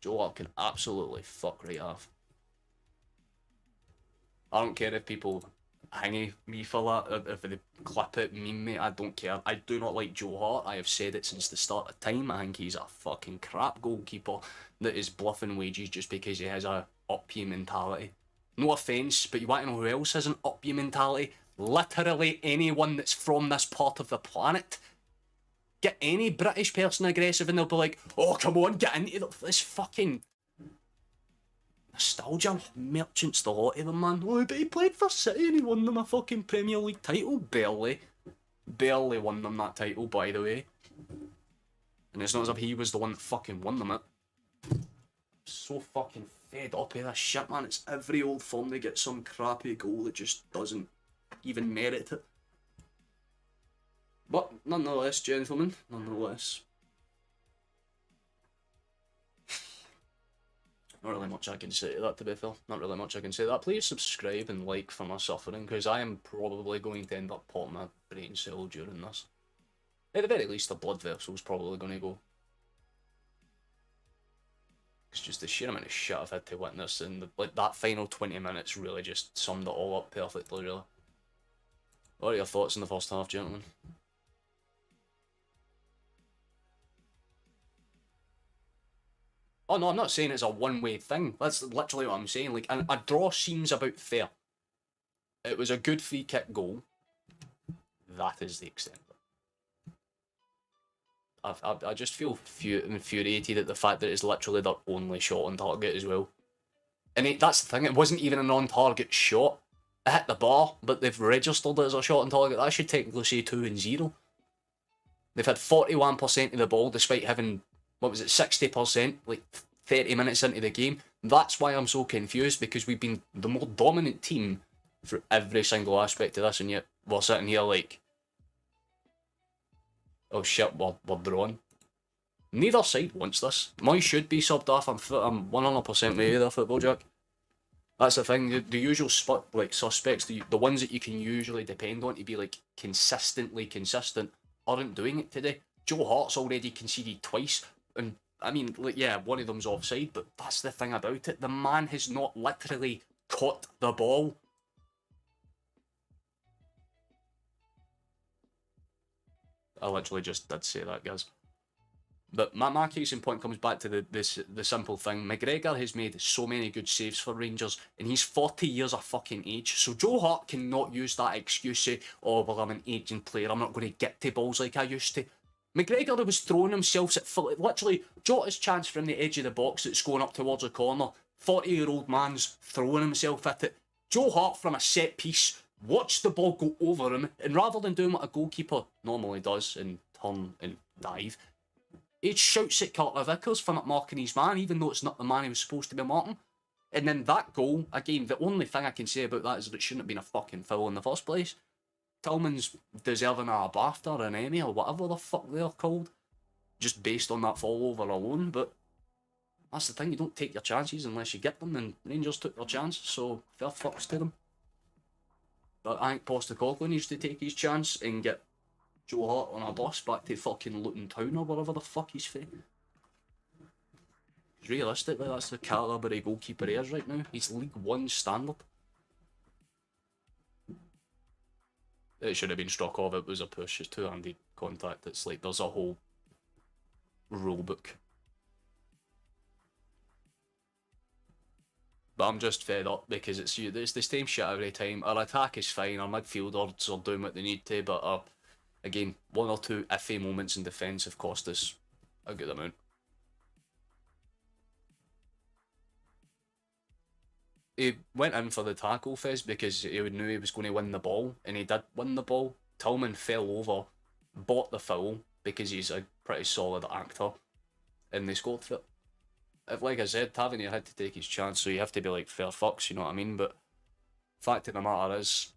Joe Hart can absolutely fuck right off. I don't care if people hang me for that, if they clip it, meme me, I don't care. I do not like Joe Hart. I have said it since the start of time. I think he's a fucking crap goalkeeper that is bluffing wages just because he has a up you mentality. No offence, but you want to know who else has an up you mentality? Literally anyone that's from this part of the planet. Get any British person aggressive and they'll be like, oh, come on, get into this fucking nostalgia merchants, the lot of them, man. Oh, but he played for City and he won them a fucking Premier League title. Barely. Barely won them that title, by the way. And it's not as if he was the one that fucking won them it. So fucking fed up of this shit, man. It's every old firm they get some crappy goal that just doesn't even merit it. But nonetheless, gentlemen, nonetheless. Not really much I can say to that, to be fair. Not really much I can say to that. Please subscribe and like for my suffering, because I am probably going to end up popping my brain cell during this. At the very least, the blood vessel's probably going to go. It's just the sheer amount of shit I've had to witness, and like that final 20 minutes really just summed it all up perfectly, really. What are your thoughts on the first half, gentlemen? Oh no, I'm not saying it's a one-way thing. That's literally what I'm saying. Like, a draw seems about fair. It was a good free kick goal. That is the extent of it. I just feel infuriated at the fact that it's literally their only shot on target as well. And that's the thing, it wasn't even an on-target shot. It hit the bar, but they've registered it as a shot on target. That should technically say 2-0. They've had 41% of the ball despite having, what was it, 60%, like 30 minutes into the game. That's why I'm so confused, because we've been the more dominant team for every single aspect of this, and yet we're sitting here like, oh shit, we're drawn. Neither side wants this. Moy should be subbed off. I'm 100% with you there, Football Jack. That's the thing. The usual suspects, the ones that you can usually depend on to be like consistently consistent, aren't doing it today. Joe Hart's already conceded twice, and I mean, like, yeah, one of them's offside, but that's the thing about it. The man has not literally caught the ball. I literally just did say that, guys. But my case in point comes back to the simple thing. McGregor has made so many good saves for Rangers, and he's 40 years of fucking age. So Joe Hart cannot use that excuse, say, oh, well, I'm an aging player, I'm not going to get to balls like I used to. McGregor was throwing himself at full, literally, Jota's chance from the edge of the box that's going up towards the corner. 40-year-old man's throwing himself at it. Joe Hart from a set piece watched the ball go over him, and rather than doing what a goalkeeper normally does and turn and dive, he shouts at Carter Vickers for not marking his man, even though it's not the man he was supposed to be marking. And then that goal, again, the only thing I can say about that is that it shouldn't have been a fucking foul in the first place. Tillman's deserving of a BAFTA or an Emmy or whatever the fuck they're called, just based on that fall over alone. But that's the thing, you don't take your chances unless you get them, and Rangers took their chance, so fair fucks to them. But I think Postecoglou needs to take his chance and get Joe Hart on a bus back to fucking Luton Town or wherever the fuck he's from. Realistically, that's the calibre of goalkeeper he is right now. He's League One standard. It should have been struck off. It was a push. It's two-handed contact. It's like there's a whole rule book. But I'm just fed up because it's the same shit every time. Our attack is fine. Our midfielders are doing what they need to, but again, one or two iffy moments in defence have cost us a good amount. He went in for the tackle, Fizz, because he knew he was going to win the ball, and he did win the ball. Tillman fell over, bought the foul, because he's a pretty solid actor, and they scored for it. If, like I said, Tavernier had to take his chance, so you have to be like, fair fucks, you know what I mean? But fact of the matter is,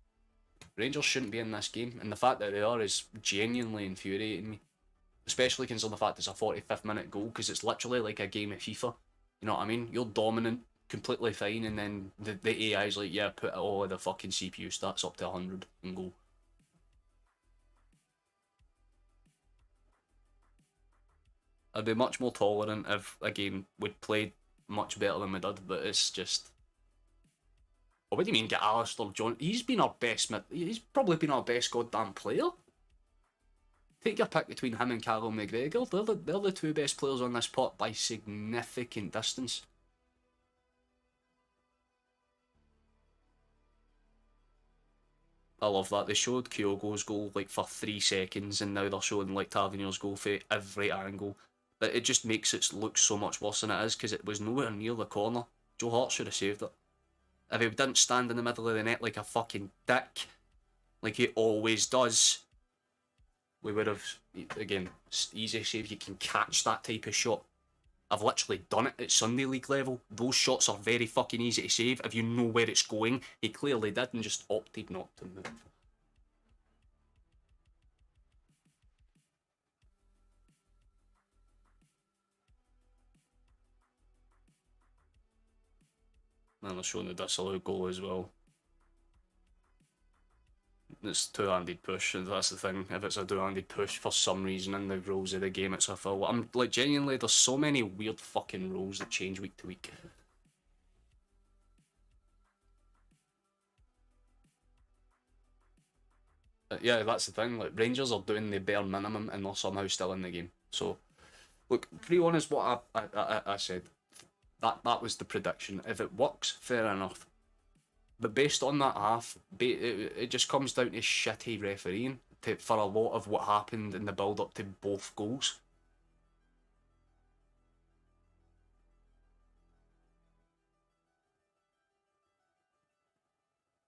Rangers shouldn't be in this game, and the fact that they are is genuinely infuriating me. Especially considering the fact it's a 45th minute goal, because it's literally like a game of FIFA. You know what I mean? You're dominant, completely fine, and then the AI's like, yeah, put all of the fucking CPU stats up to 100 and go. I'd be much more tolerant if, again, we'd played much better than we did, but it's just... Oh, what do you mean get Alistair John? He's been our best he's probably been our best goddamn player. Take your pick between him and Callum McGregor. They're the two best players on this pot by significant distance. I love that. They showed Kyogo's goal like for 3 seconds, and now they're showing like Tavernier's goal for every angle. But it just makes it look so much worse than it is because it was nowhere near the corner. Joe Hart should have saved it. If he didn't stand in the middle of the net like a fucking dick, like he always does, we would have, again, easy save. You can catch that type of shot. I've literally done it at Sunday League level. Those shots are very fucking easy to save if you know where it's going. He clearly did and just opted not to move. And they're showing the disallowed goal as well. It's two-handed push, and that's the thing. If it's a two-handed push, for some reason in the rules of the game, it's a foul. I'm like, genuinely, there's so many weird fucking rules that change week to week. Yeah, that's the thing. Like, Rangers are doing the bare minimum, and they're somehow still in the game. So, look, 3-1 is what I said. That was the prediction. If it works, fair enough. But based on that half, it just comes down to shitty refereeing for a lot of what happened in the build-up to both goals.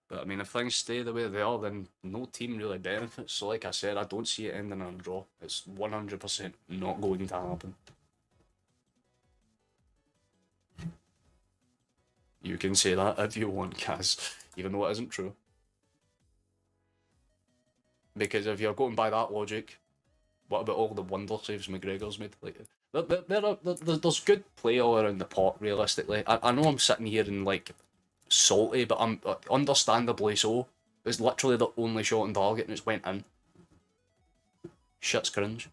But I mean, if things stay the way they are, then no team really benefits. So like I said, I don't see it ending in a draw. It's 100% not going to happen. You can say that if you want, Kaz, even though it isn't true. Because if you're going by that logic, what about all the wonder saves McGregor's made? Like, there's good play all around the pot, realistically. I know I'm sitting here and, like, salty, but I'm understandably so. It's literally the only shot on target and it's went in. Shit's cringe.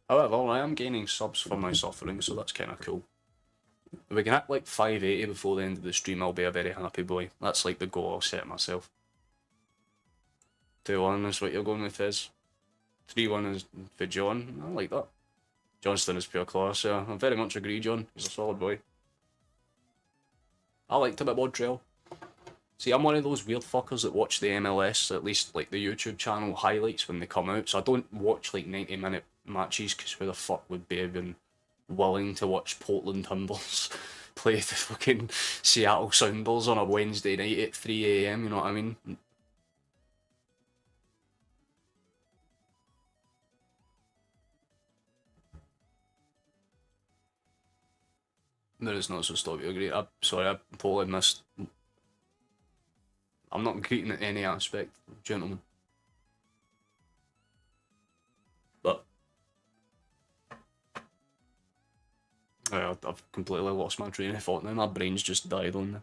However, I am gaining subs for my suffering, so that's kind of cool. If we can hit like 580 before the end of the stream, I'll be a very happy boy. That's like the goal I'll set myself. 2-1 is what you're going with, Fizz. 3-1 is for John. I like that. Johnston is pure class, yeah. I very much agree, John. He's a solid boy. I liked him at Montreal. See, I'm one of those weird fuckers that watch the MLS, at least like the YouTube channel highlights when they come out, so I don't watch like 90-minute matches, because who the fuck would be even willing to watch Portland Timbers play the fucking Seattle Sounders on a Wednesday night at 3 AM, you know what I mean? There is not, so stop you agree. Sorry, I totally missed. I'm not greeting at any aspect, gentlemen. But I've completely lost my train of thought now. My brain's just died on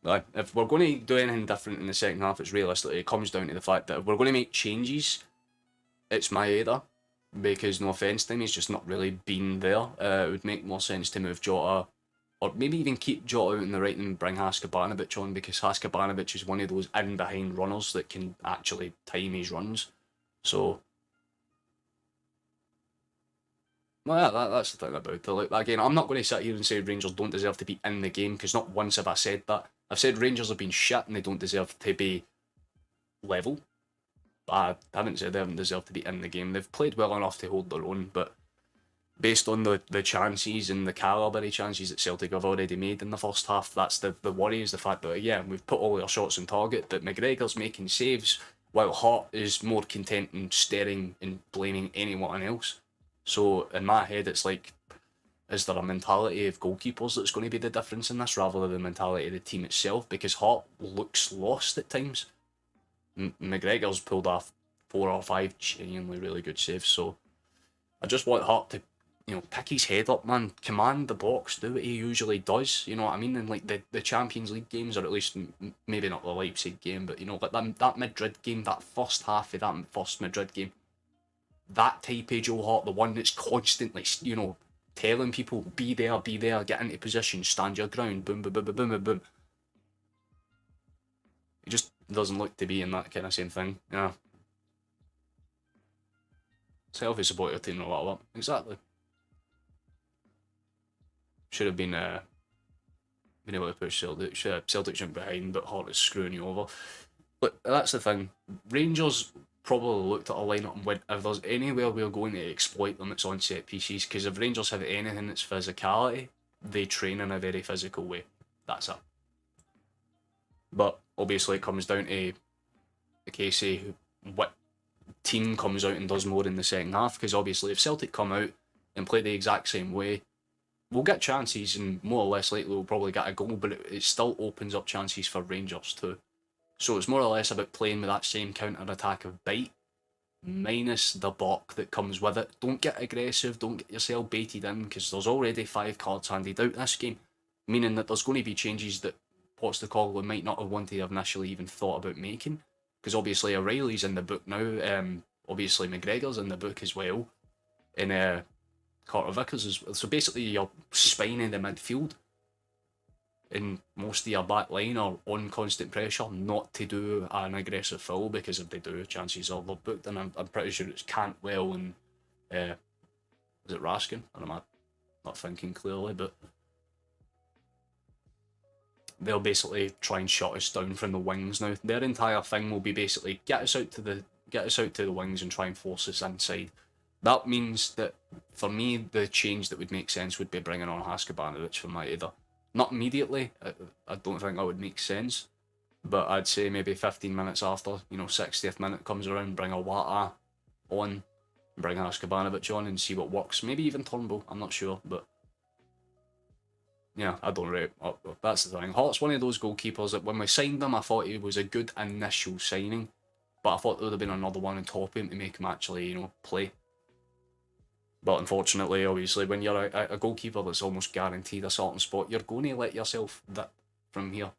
me. If we're going to do anything different in the second half, it's realistically, it comes down to the fact that if we're going to make changes, it's Maeda. Because no offence to him, he's just not really been there. It would make more sense to move Jota, or maybe even keep Jota out in the right and bring Haskabanovic on, because Haskabanovic is one of those in-behind runners that can actually time his runs. So, well, yeah, that's the thing about it. Like, again, I'm not going to sit here and say Rangers don't deserve to be in the game, because not once have I said that. I've said Rangers have been shit and they don't deserve to be level. I haven't said they haven't deserved to be in the game. They've played well enough to hold their own, but based on the chances and the calibre of chances that Celtic have already made in the first half, that's the worry, is the fact that, yeah, we've put all our shots on target, but McGregor's making saves, while Hart is more content in staring and blaming anyone else. So in my head, it's like, is there a mentality of goalkeepers that's going to be the difference in this, rather than the mentality of the team itself? Because Hart looks lost at times. McGregor's pulled off 4 or 5 genuinely really good saves, so I just want Hart to pick his head up, man. Command the box, do what he usually does. You know what I mean? And like the Champions League games, or at least maybe not the Leipzig game, but like that Madrid game, that first half of that first Madrid game, that type of Joe Hart, the one that's constantly, telling people be there, get into position, stand your ground, boom, boom, boom, boom, boom, boom, boom. He just doesn't look to be in that kind of same thing. Yeah. Selfish supporter team or whatever. Exactly. Should have been able to push Celtic. Celtic jumped behind, but Hart is screwing you over. But that's the thing. Rangers probably looked at a lineup and went, if there's anywhere we're going to exploit them, it's on set pieces. Because if Rangers have anything that's physicality, they train in a very physical way. That's it. But obviously, it comes down to the case of what team comes out and does more in the second half. Because obviously, if Celtic come out and play the exact same way, we'll get chances, and more or less likely we'll probably get a goal, but it still opens up chances for Rangers too. So it's more or less about playing with that same counter-attack of bite, minus the balk that comes with it. Don't get aggressive, don't get yourself baited in, because there's already 5 cards handed out this game, meaning that there's going to be changes that Postecoglou might not have wanted to have initially even thought about making, because obviously O'Reilly's in the book now, obviously McGregor's in the book as well, and Carter Vickers is, so basically your spine in the midfield and most of your back line are on constant pressure not to do an aggressive foul, because if they do, chances are they're booked, and I'm pretty sure it's Cantwell and is it Raskin? I'm not thinking clearly, but they'll basically try and shut us down from the wings now. Their entire thing will be basically get us out to the wings and try and force us inside. That means that, for me, the change that would make sense would be bringing on Haskabanovic for my either. Not immediately, I don't think that would make sense, but I'd say maybe 15 minutes after, 60th minute comes around, bring a Wata on, bring Haskabanovic on and see what works. Maybe even Turnbull, I'm not sure, but yeah, I don't rate. That's the thing. Hart's one of those goalkeepers that when we signed him, I thought he was a good initial signing, but I thought there would have been another one on top of him to make him actually, play. But unfortunately, obviously, when you're a goalkeeper that's almost guaranteed a certain spot, you're going to let yourself dip from here.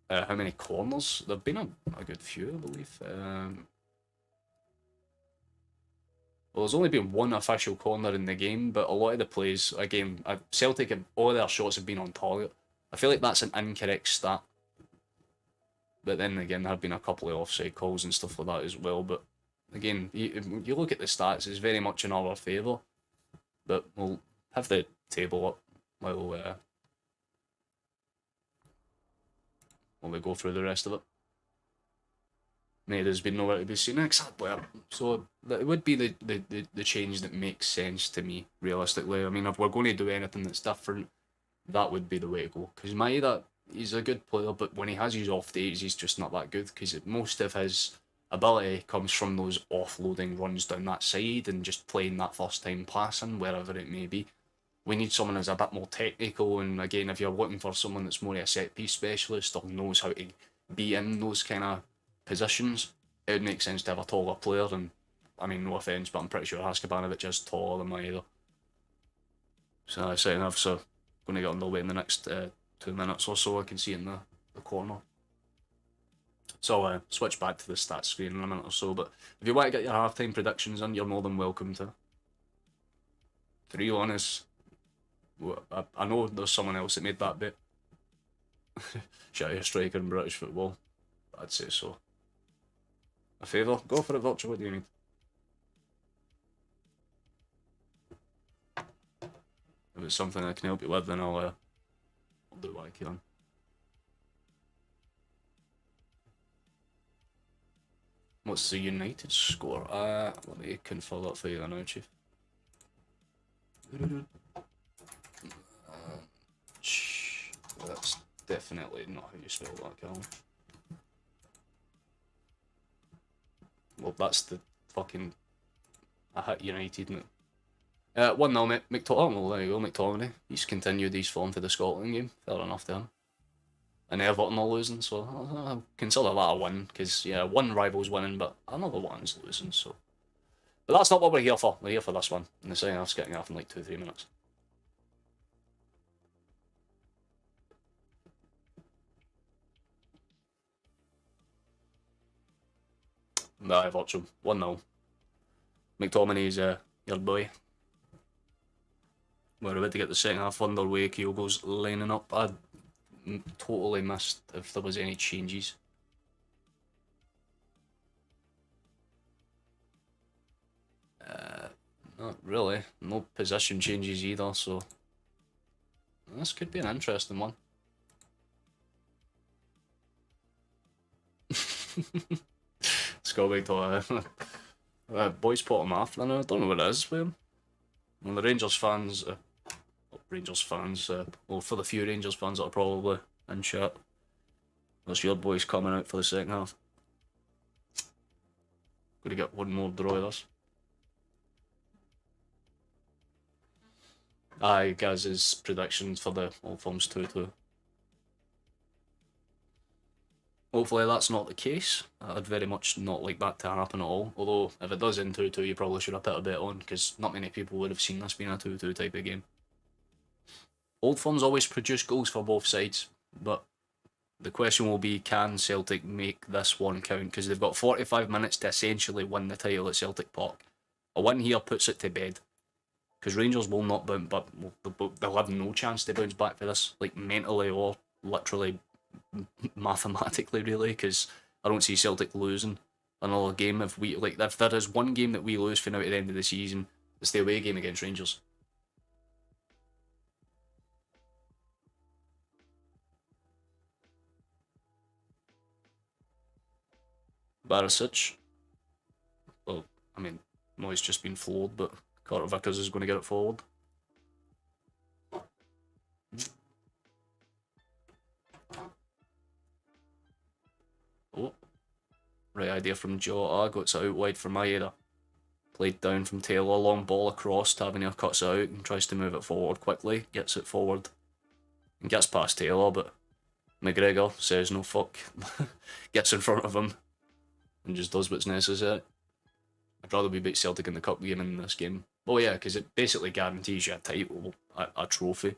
How many corners? There have been a good few, I believe. Well, there's only been one official corner in the game, but a lot of the plays, again, Celtic, all their shots have been on target. I feel like that's an incorrect stat. But then again, there have been a couple of offside calls and stuff like that as well, but again, you look at the stats, it's very much in our favour. But we'll have the table up while we go through the rest of it. There's been nowhere to be seen exactly. So it would be the change that makes sense to me, realistically. I mean, if we're going to do anything that's different, that would be the way to go. Because Maeda, he's a good player, but when he has his off days, he's just not that good, because most of his ability comes from those offloading runs down that side and just playing that first time passing, wherever it may be. We need someone who's a bit more technical, and again, if you're looking for someone that's more a set piece specialist or knows how to be in those kind of positions, it would make sense to have a taller player. And I mean, no offence, but I'm pretty sure Haskabanovic is taller than Maeda. So I say enough, so going to get underway in the next 2 minutes or so. I can see in the corner. So I'll switch back to the stats screen in a minute or so, but if you want to get your halftime predictions in, you're more than welcome to. 3-1 is... I know there's someone else that made that bet. Shittiest striker in British football. I'd say so. A favour? Go for it, Virtual. What do you need? If it's something I can help you with, then I'll do what I can. What's the United score? Let me confirm that for you now, Chief. That's definitely not how you spell that, Callum. Well, that's the fucking... I hit United, mate. 1-0, mate. McTominay. Well, there you go, McTominay. He's continued his form for the Scotland game. Fair enough to him. And Everton are losing, so I consider that a win, because, yeah, one rival's winning, but another one's losing, so... But that's not what we're here for. We're here for this one. And the second half's getting off in like 2-3 minutes. Nah, I've watched him. 1-0. McTominay's your boy. We're about to get the second half underway. Kyogo's lining up. I totally missed if there was any changes. Not really. No position changes either, so this could be an interesting one. Let's go back to boys put him off. I don't know what it is with him. Well, the Rangers fans, well, for the few Rangers fans that are probably in chat, that's your boys coming out for the second half. Gonna get one more draw of this. Aye, Gaz's predictions for the All Firms 2-2. Hopefully that's not the case. I'd very much not like that to happen at all. Although, if it does end 2-2, you probably should have put a bet on, because not many people would have seen this being a 2-2 type of game. Old Firms always produce goals for both sides, but the question will be, can Celtic make this one count? Because they've got 45 minutes to essentially win the title at Celtic Park. A win here puts it to bed. Because Rangers will not bounce, but they'll have no chance to bounce back for this, like mentally or literally mathematically, really. Because I don't see Celtic losing another game. If there is one game that we lose for now at the end of the season, it's the away game against Rangers. Barisic. Well, I mean, no, he's just been floored, but Carter Vickers is going to get it forward. Oh, right idea from Jota. Got it out wide for Maeda. Played down from Taylor. Long ball across. Tavernier cuts it out and tries to move it forward quickly. Gets it forward and gets past Taylor, but McGregor says no fuck. Gets in front of him and just does what's necessary. I'd rather we beat Celtic in the cup game than this game. Oh yeah, because it basically guarantees you a title, a trophy.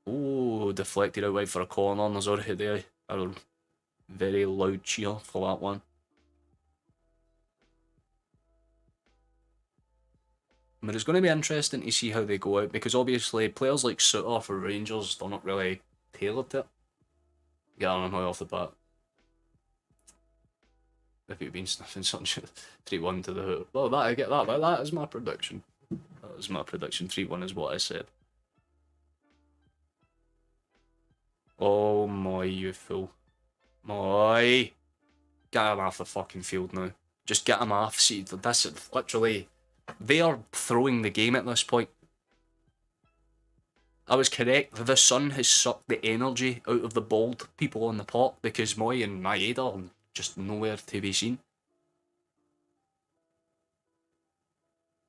Oh, deflected out wide for a corner, and there's already there a very loud cheer for that one. I mean, it's going to be interesting to see how they go out, because obviously players like Suter for Rangers, they're not really tailored to it. Get on him off the bat. If you've been sniffing such 3-1 to the hoop. Well, I get that, but that is my prediction. That is my prediction. 3-1 is what I said. Oh my, you fool. My. Get him off the fucking field now. Just get him off. See, this is literally... They are throwing the game at this point. I was correct. The sun has sucked the energy out of the bald people on the pot, because Moy and Maeda are just nowhere to be seen.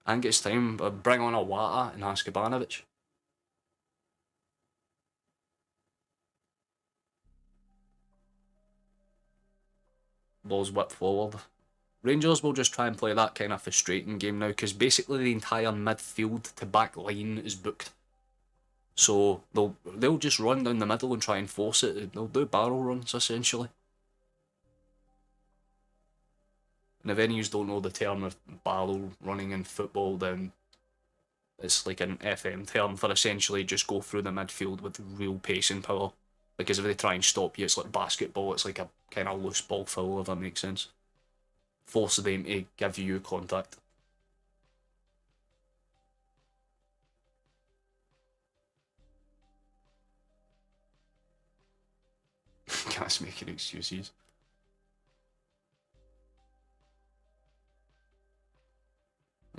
I think it's time to bring on Awata and Haskabanovic. Ball's whipped forward. Rangers will just try and play that kind of frustrating game now, because basically the entire midfield to back line is booked. So they'll just run down the middle and try and force it. They'll do barrel runs, essentially. And if any of you don't know the term of barrel running in football, then it's like an FM term for essentially just go through the midfield with real pace and power. Because if they try and stop you, it's like basketball. It's like a kind of loose ball foul, if that makes sense. Force them to give you contact. Guys making excuses.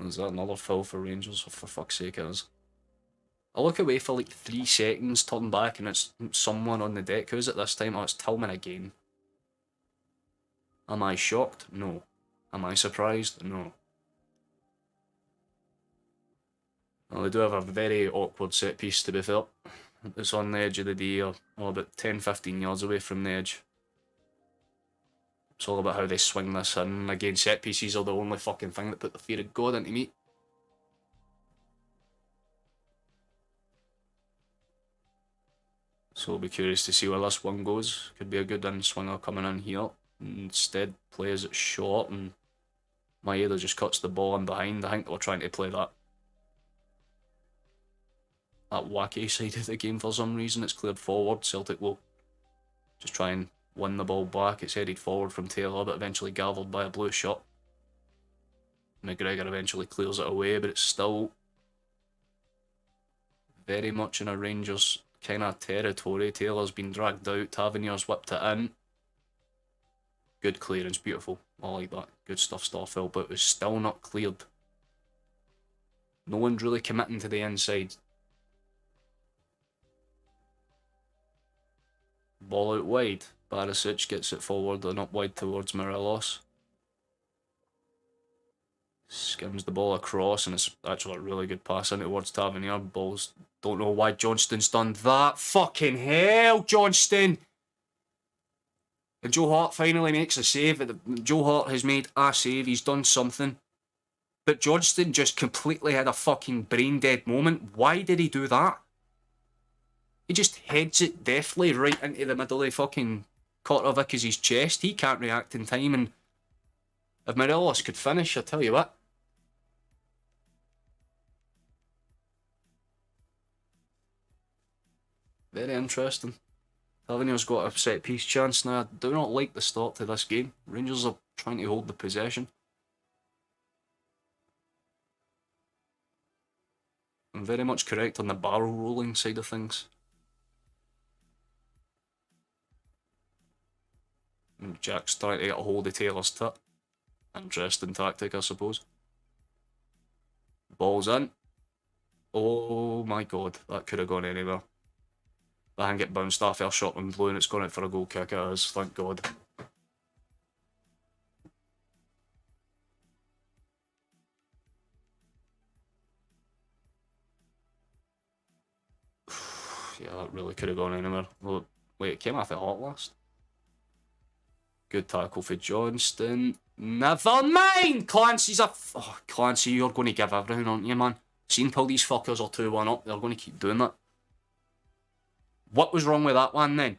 Is that another foul for Rangers? Oh, for fuck's sake, it is. I look away for like 3 seconds, turn back, and it's someone on the deck. Who's it this time? Oh, it's Tillman again. Am I shocked? No. Am I surprised? No. Well, they do have a very awkward set piece, to be fair. It's on the edge of the D, or about 10-15 yards away from the edge. It's all about how they swing this in. Again, set pieces are the only fucking thing that put the fear of God into me. So I'll be curious to see where this one goes. Could be a good in-swinger coming in here. Instead, plays it short, and Maeda just cuts the ball in behind. I think they were trying to play that wacky side of the game for some reason. It's cleared forward. Celtic will just try and win the ball back. It's headed forward from Taylor, but eventually gathered by a blue shot. McGregor eventually clears it away, but it's still very much in a Rangers kind of territory. Taylor's been dragged out. Tavernier's whipped it in. Good clearance, beautiful. I like that. Good stuff, Starfield, but it was still not cleared. No one's really committing to the inside. Ball out wide. Barisic gets it forward and up wide towards Morelos. Skims the ball across, and it's actually a really good pass in towards Tavernier. Balls. Don't know why Johnston's done that. Fucking hell, Johnston! And Joe Hart finally makes a save. Joe Hart has made a save. He's done something. But Johnston just completely had a fucking brain dead moment. Why did he do that? He just heads it deftly right into the middle of fucking Kotovik's chest. He can't react in time, and if Morelos could finish, I tell you what. Very interesting. Tavernier's got a set piece chance now. I do not like the start to this game. Rangers are trying to hold the possession. I'm very much correct on the barrel rolling side of things. And Jack's trying to get a hold of Taylor's tit. Interesting tactic, I suppose. Ball's in. Oh my god, that could have gone anywhere. I think it bounced off our shot and blue, and it's gone out for a goal kick. It is, thank god. Yeah, that really could have gone anywhere. Well, wait, it came off the hot last. Good tackle for Johnston. Never mind! Clancy's a... Oh, Clancy, you're going to give everything, aren't you, man? See until these fuckers are 2-1 up, they're going to keep doing that. What was wrong with that one, then?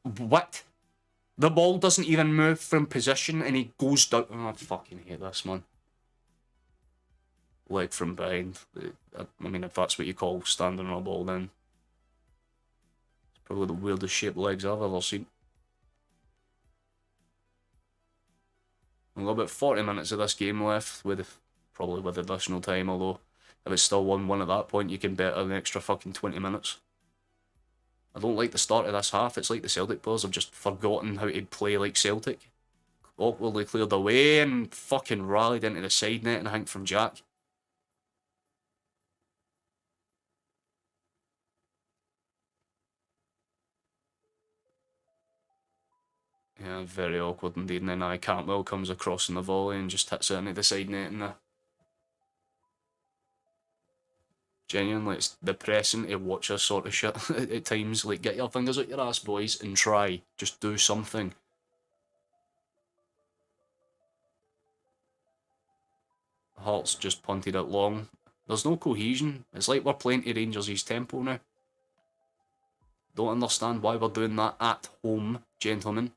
What? The ball doesn't even move from position, and he goes down... Oh, I fucking hate this, man. Leg from behind. I mean, if that's what you call standing on a ball, then... Probably the weirdest shaped legs I've ever seen. We've got about 40 minutes of this game left, probably with additional time, although if it's still 1-1 at that point, you can bet an extra fucking 20 minutes. I don't like the start of this half. It's like the Celtic players have just forgotten how to play like Celtic. Awkwardly cleared away and fucking rallied into the side net, and I think from Jack. Yeah, very awkward indeed. And then Cantwell comes across in the volley and just hits it into the side net. And genuinely, it's depressing to watch this sort of shit at times. Like, get your fingers out your ass, boys, and try. Just do something. Hearts just punted it long. There's no cohesion. It's like we're playing to Rangers' tempo now. Don't understand why we're doing that at home, gentlemen.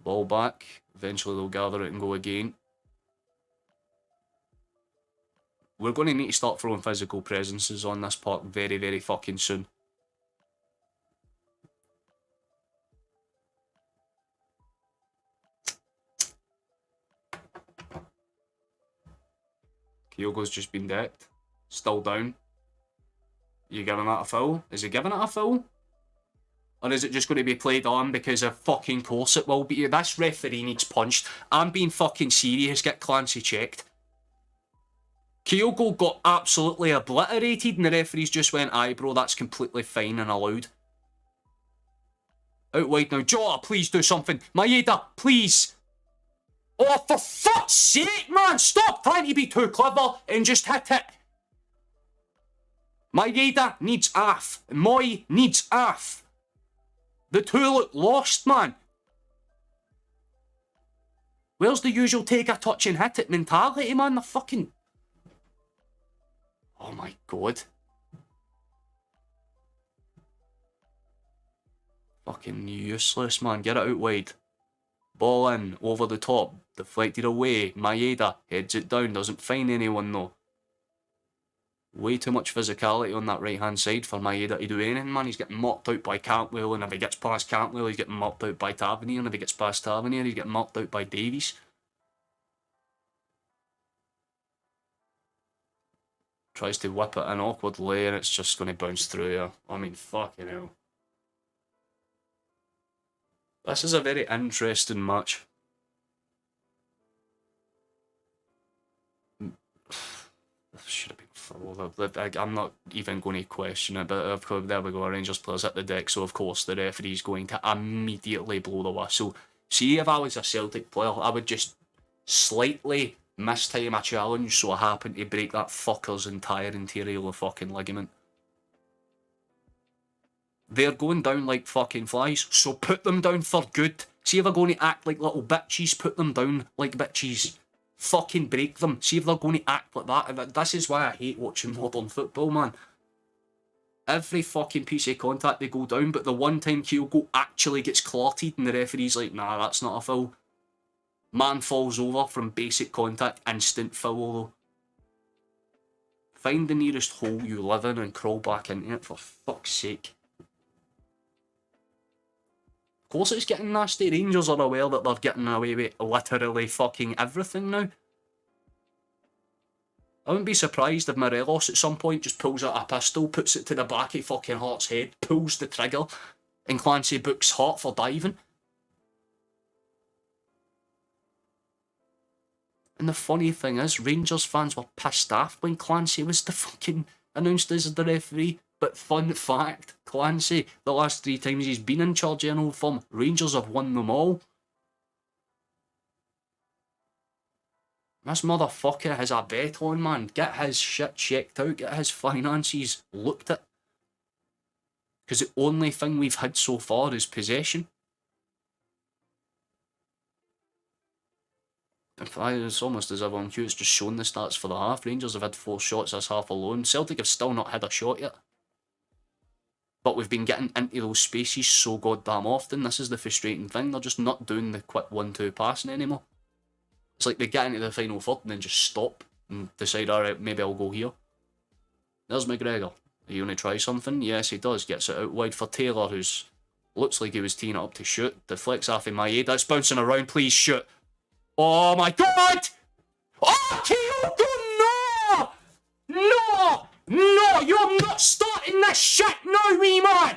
Ball back. Eventually they'll gather it and go again. We're going to need to start throwing physical presences on this park very, very fucking soon. Kyogo's just been decked. Still down. You giving that a foul? Is he giving it a foul? Or is it just going to be played on because of fucking course it will be? This referee needs punched. I'm being fucking serious. Get Clancy checked. Kyogo got absolutely obliterated and the referees just went, aye bro, that's completely fine and allowed. Out wide now. Jota, please do something. Maeda, please. Oh, for fuck's sake, man. Stop trying to be too clever and just hit it. Maeda needs off. Moy needs off. The two look lost, man. Where's the usual take a touch and hit it mentality, man? The fucking... Oh my god. Fucking useless, man. Get it out wide. Ball in, over the top, deflected away. Maeda heads it down, doesn't find anyone though. Way too much physicality on that right hand side for Maeda to do anything, man. He's getting mocked out by Cantwell, and if he gets past Cantwell, he's getting mocked out by Tavernier, and if he gets past Tavernier, he's getting mocked out by Davies. Tries to whip it in awkwardly, and it's just going to bounce through here. I mean, fucking hell. This is a very interesting match. Should have been foul. I'm not even going to question it, but of course, there we go. Rangers players at the deck, so of course the referee's going to immediately blow the whistle. See, if I was a Celtic player, I would just slightly mistime a challenge so I happen to break that fucker's entire interior fucking ligament. They're going down like fucking flies, so put them down for good. See if they're going to act like little bitches, put them down like bitches. Fucking break them. See if they're going to act like that. This is why I hate watching modern football, man. Every fucking piece of contact they go down, but the one time Kyogo actually gets clotted and the referee's like, nah, that's not a foul. Man falls over from basic contact, instant foul though. Find the nearest hole you live in and crawl back into it, for fuck's sake. Of course it's getting nasty. Rangers are aware that they're getting away with literally fucking everything now. I wouldn't be surprised if Morelos at some point just pulls out a pistol, puts it to the back of fucking Hart's head, pulls the trigger, and Clancy books Hart for diving. And the funny thing is, Rangers fans were pissed off when Clancy was the fucking announced as the referee. But fun fact, Clancy, the last 3 times he's been in charge in Old Firm, Rangers have won them all. This motherfucker has a bet on, man. Get his shit checked out, get his finances looked at. Because the only thing we've had so far is possession. In fact, it's almost as if on cue, it's just shown the stats for the half. Rangers have had 4 shots this half alone. Celtic have still not had a shot yet. But we've been getting into those spaces so goddamn often. This is the frustrating thing. They're just not doing the quick 1-2 passing anymore. It's like they get into the final third and then just stop and decide, alright, maybe I'll go here. There's McGregor. Are you going to try something? Yes, he does. Gets it out wide for Taylor, who's looks like he was teeing it up to shoot. Deflects off in Maeda. It's bouncing around. Please shoot. Oh my god! Oh, Kyogo, no! No! No! You're not starting this shit now, wee man!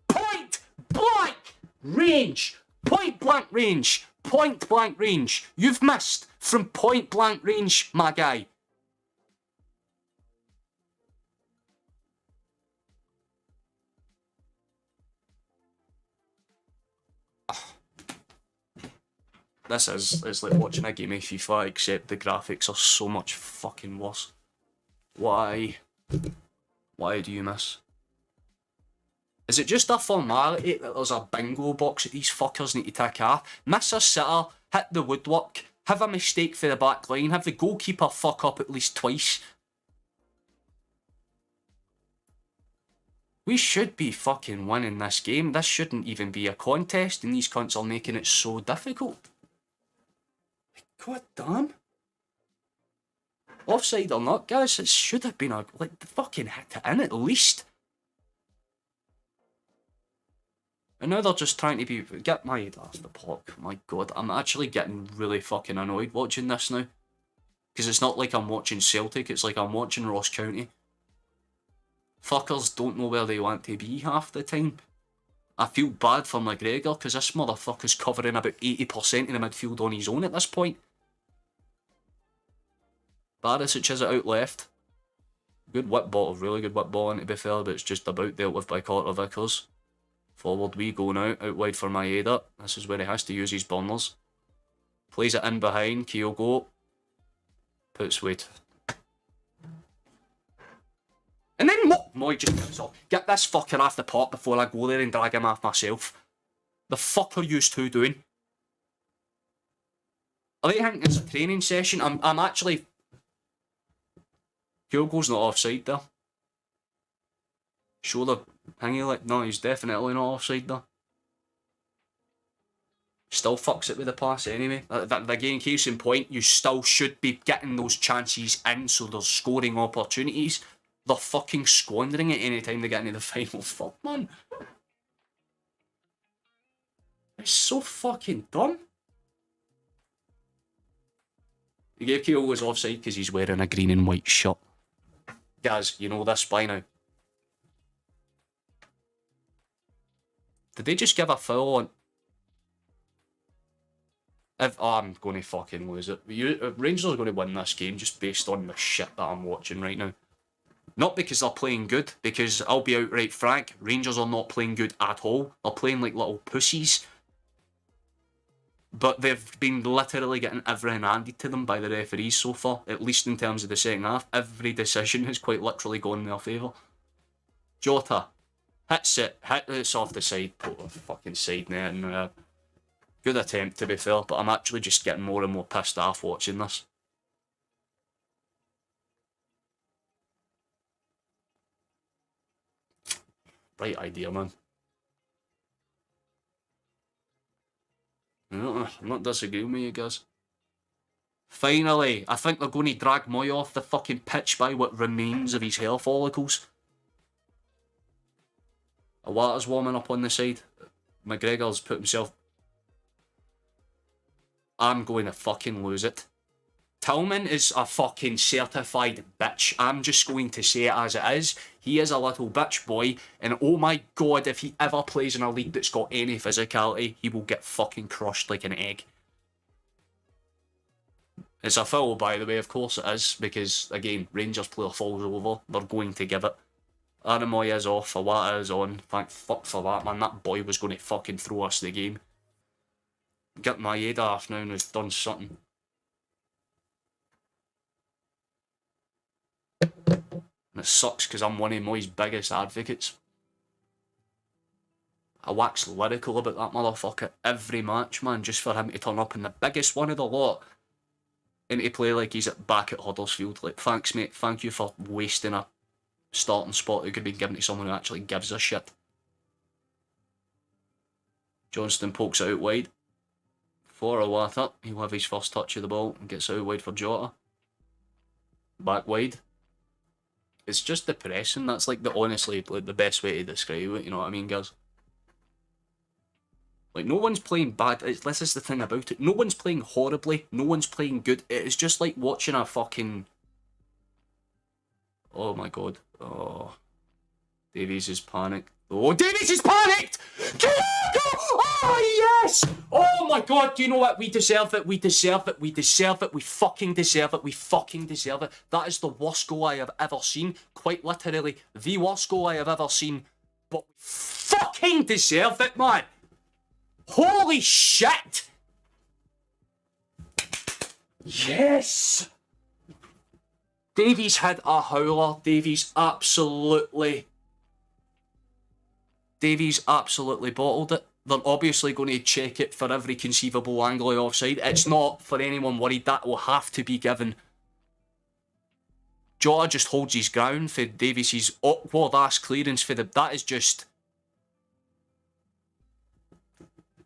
Point blank range! Point blank range! Point blank range! You've missed from point blank range, my guy. This is like watching a game of FIFA, except the graphics are so much fucking worse. Why? Why do you miss? Is it just a formality that there's a bingo box that these fuckers need to tick off? Miss a sitter, hit the woodwork, have a mistake for the back line, have the goalkeeper fuck up at least twice. We should be fucking winning this game. This shouldn't even be a contest, and these cunts are making it so difficult. God damn. Offside or not, guys, it should have been a, like, fucking hit it in at least. And now they're just trying to be, get my ass the puck. My god, I'm actually getting really fucking annoyed watching this now. Because it's not like I'm watching Celtic, it's like I'm watching Ross County. Fuckers don't know where they want to be half the time. I feel bad for McGregor, because this motherfucker's covering about 80% of the midfield on his own at this point. Barisic has it out left. Good whip ball, really good whip ball in to be fair, but it's just about dealt with by Carter Vickers. Forward we go now, out wide for Maeda. This is where he has to use his burners. Plays it in behind, Kyogo. Puts weight. Moy just gets off. Get this fucker off the pot before I go there and drag him off myself. The fuck are you two doing? I think it's a training session. I'm actually... Kyogo's not offside there. Show the thingy like... No, he's definitely not offside there. Still fucks it with the pass anyway. Again, case in point, you still should be getting those chances in so there's scoring opportunities. They're fucking squandering it any time they get into the final. Fuck, man. It's so fucking dumb. He gave Kyogo's offside because he's wearing a green and white shirt. Guys, you know this by now. Did they just give a foul on... I'm going to fucking lose it. Rangers are going to win this game just based on the shit that I'm watching right now. Not because they're playing good, because I'll be outright frank, Rangers are not playing good at all. They're playing like little pussies. But they've been literally getting everything handed to them by the referees so far, at least in terms of the second half. Every decision has quite literally gone in their favour. Jota hits it, it's off the side, fucking side net, and good attempt to be fair, but I'm actually just getting more and more pissed off watching this. Right idea, man. I'm not disagreeing with you guys. Finally, I think they're going to drag Moy off the fucking pitch by what remains of his hair follicles. Awata's warming up on the side. McGregor's put himself... I'm going to fucking lose it. Tillman is a fucking certified bitch. I'm just going to say it as it is. He is a little bitch boy, and oh my god, if he ever plays in a league that's got any physicality, he will get fucking crushed like an egg. It's a foul, by the way, of course it is, because, again, Rangers player falls over, they're going to give it. Aramoy is off, Awata is on. Thank fuck for that, man. That boy was going to fucking throw us the game. Get my head off now and he's done something. And it sucks because I'm one of Moy's biggest advocates. I wax lyrical about that motherfucker every match, man, just for him to turn up in the biggest one of the lot and to play like he's back at Huddersfield. Like, thanks, mate. Thank you for wasting a starting spot that could be given to someone who actually gives a shit. Johnston pokes it out wide for Awata. He'll have his first touch of the ball and gets out wide for Jota. Back wide. It's just depressing. That's like honestly like the best way to describe it, you know what I mean, guys? Like, no one's playing bad. This is the thing about it. No one's playing horribly. No one's playing good. It's just like watching a fucking... Oh my god. Oh. Davies is panicked. Oh, Davies is panicked! Oh, yes! Oh my god, do you know what? We deserve it. We deserve it. We deserve it. We fucking deserve it. We fucking deserve it. That is the worst goal I have ever seen. Quite literally, the worst goal I have ever seen. But we fucking deserve it, man! Holy shit! Yes! Davies had a howler. Davies absolutely bottled it. They're obviously going to check it for every conceivable angle of offside. It's not, for anyone worried, that will have to be given. Jota just holds his ground for Davies' awkward ass clearance for the... That is just...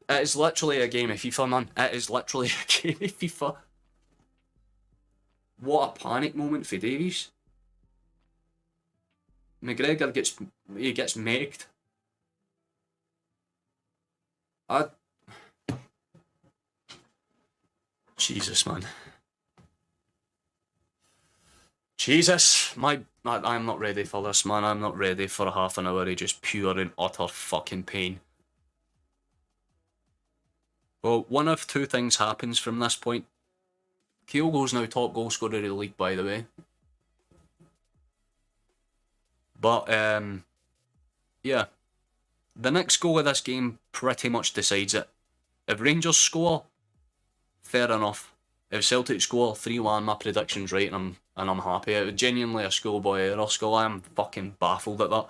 It is literally a game of FIFA, man. It is literally a game of FIFA. What a panic moment for Davies. McGregor gets megged. Jesus, man. Jesus, I'm not ready for this, man. I'm not ready for half an hour of just pure and utter fucking pain. Well, one of two things happens from this point. Kyogo's now top goal scorer of the league, by the way. But, yeah. The next goal of this game pretty much decides it. If Rangers score, fair enough. If Celtic score 3-1, my prediction's right, and I'm happy. It was genuinely a schoolboy error, Skull. I am fucking baffled at that.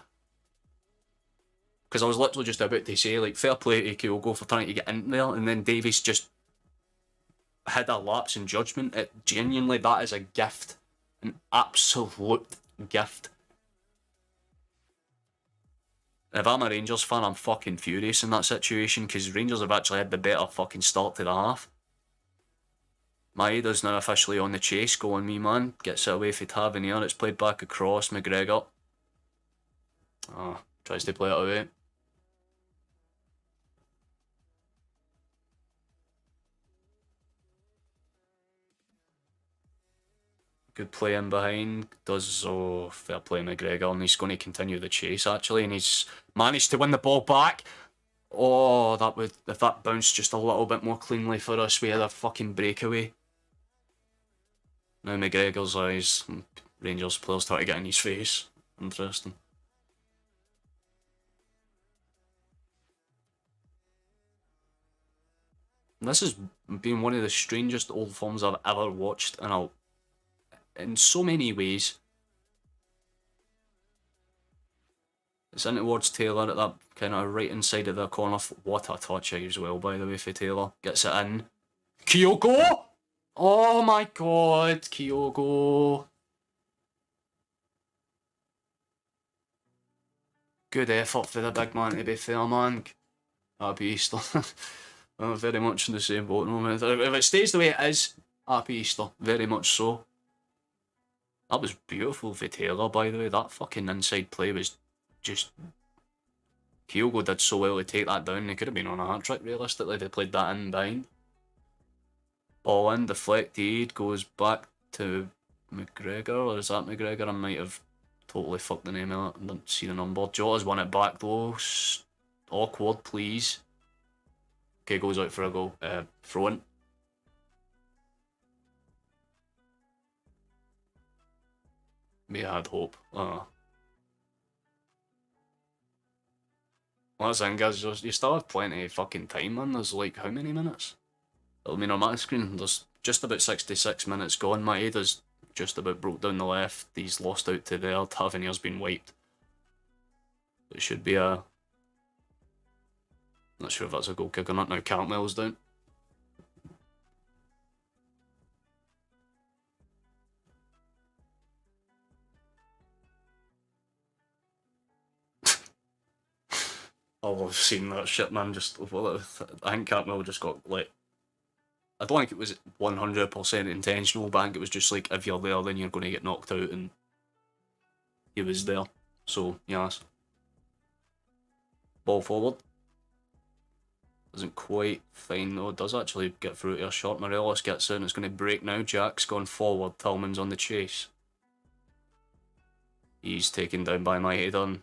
Because I was literally just about to say, like, fair play to Kyogo for trying to get in there, and then Davies just had a lapse in judgment. Genuinely, that is a gift. An absolute gift. If I'm a Rangers fan, I'm fucking furious in that situation, because Rangers have actually had the better fucking start to the half. Maeda's now officially on the chase. Go on me, man. Gets it away for Tavernier. It's played back across. McGregor. Tries to play it away. Good play in behind. Fair play McGregor, and he's going to continue the chase actually, and he's managed to win the ball back. Oh, if that bounced just a little bit more cleanly for us, we had a fucking breakaway. Now McGregor's eyes. Rangers players try to get in his face. Interesting. This has been one of the strangest old forms I've ever watched, and in so many ways. It's in towards Taylor at that kind of right inside of the corner. What a touch as well, by the way, for Taylor. Gets it in. Kyogo! Oh my god, Kyogo. Good effort for the big man, to be fair, man. Happy Easter. I'm very much in the same boat at the moment. If it stays the way it is, happy Easter. Very much so. That was beautiful for Taylor, by the way. That fucking inside play was just... Kyogo did so well to take that down. He could have been on a hat-trick, realistically, if he played that in behind. Ball in, deflected, goes back to McGregor, or is that McGregor? I might have totally fucked the name out. I didn't see the number. Jota's won it back though. Awkward, please. Okay, goes out for a goal. Throw-in. We had hope. Well, that's the thing, guys. You still have plenty of fucking time, man. There's like, how many minutes? I mean, on my screen, there's just about 66 minutes gone. Maeda's just about broke down the left. He's lost out to there. Tavernier's been wiped. It should be a... Not sure if that's a goal kick or not. Now Cantwell's down. Oh, I've seen that shit, man. I think Cantwell just got, like... I don't think it was 100% intentional, but I think it was just like, if you're there, then you're going to get knocked out, and he was there. So, yes. Ball forward. Doesn't quite find though. Does actually get through to a shot. Morelos gets in. It's going to break now. Jack's gone forward. Tillman's on the chase. He's taken down by Maeda, and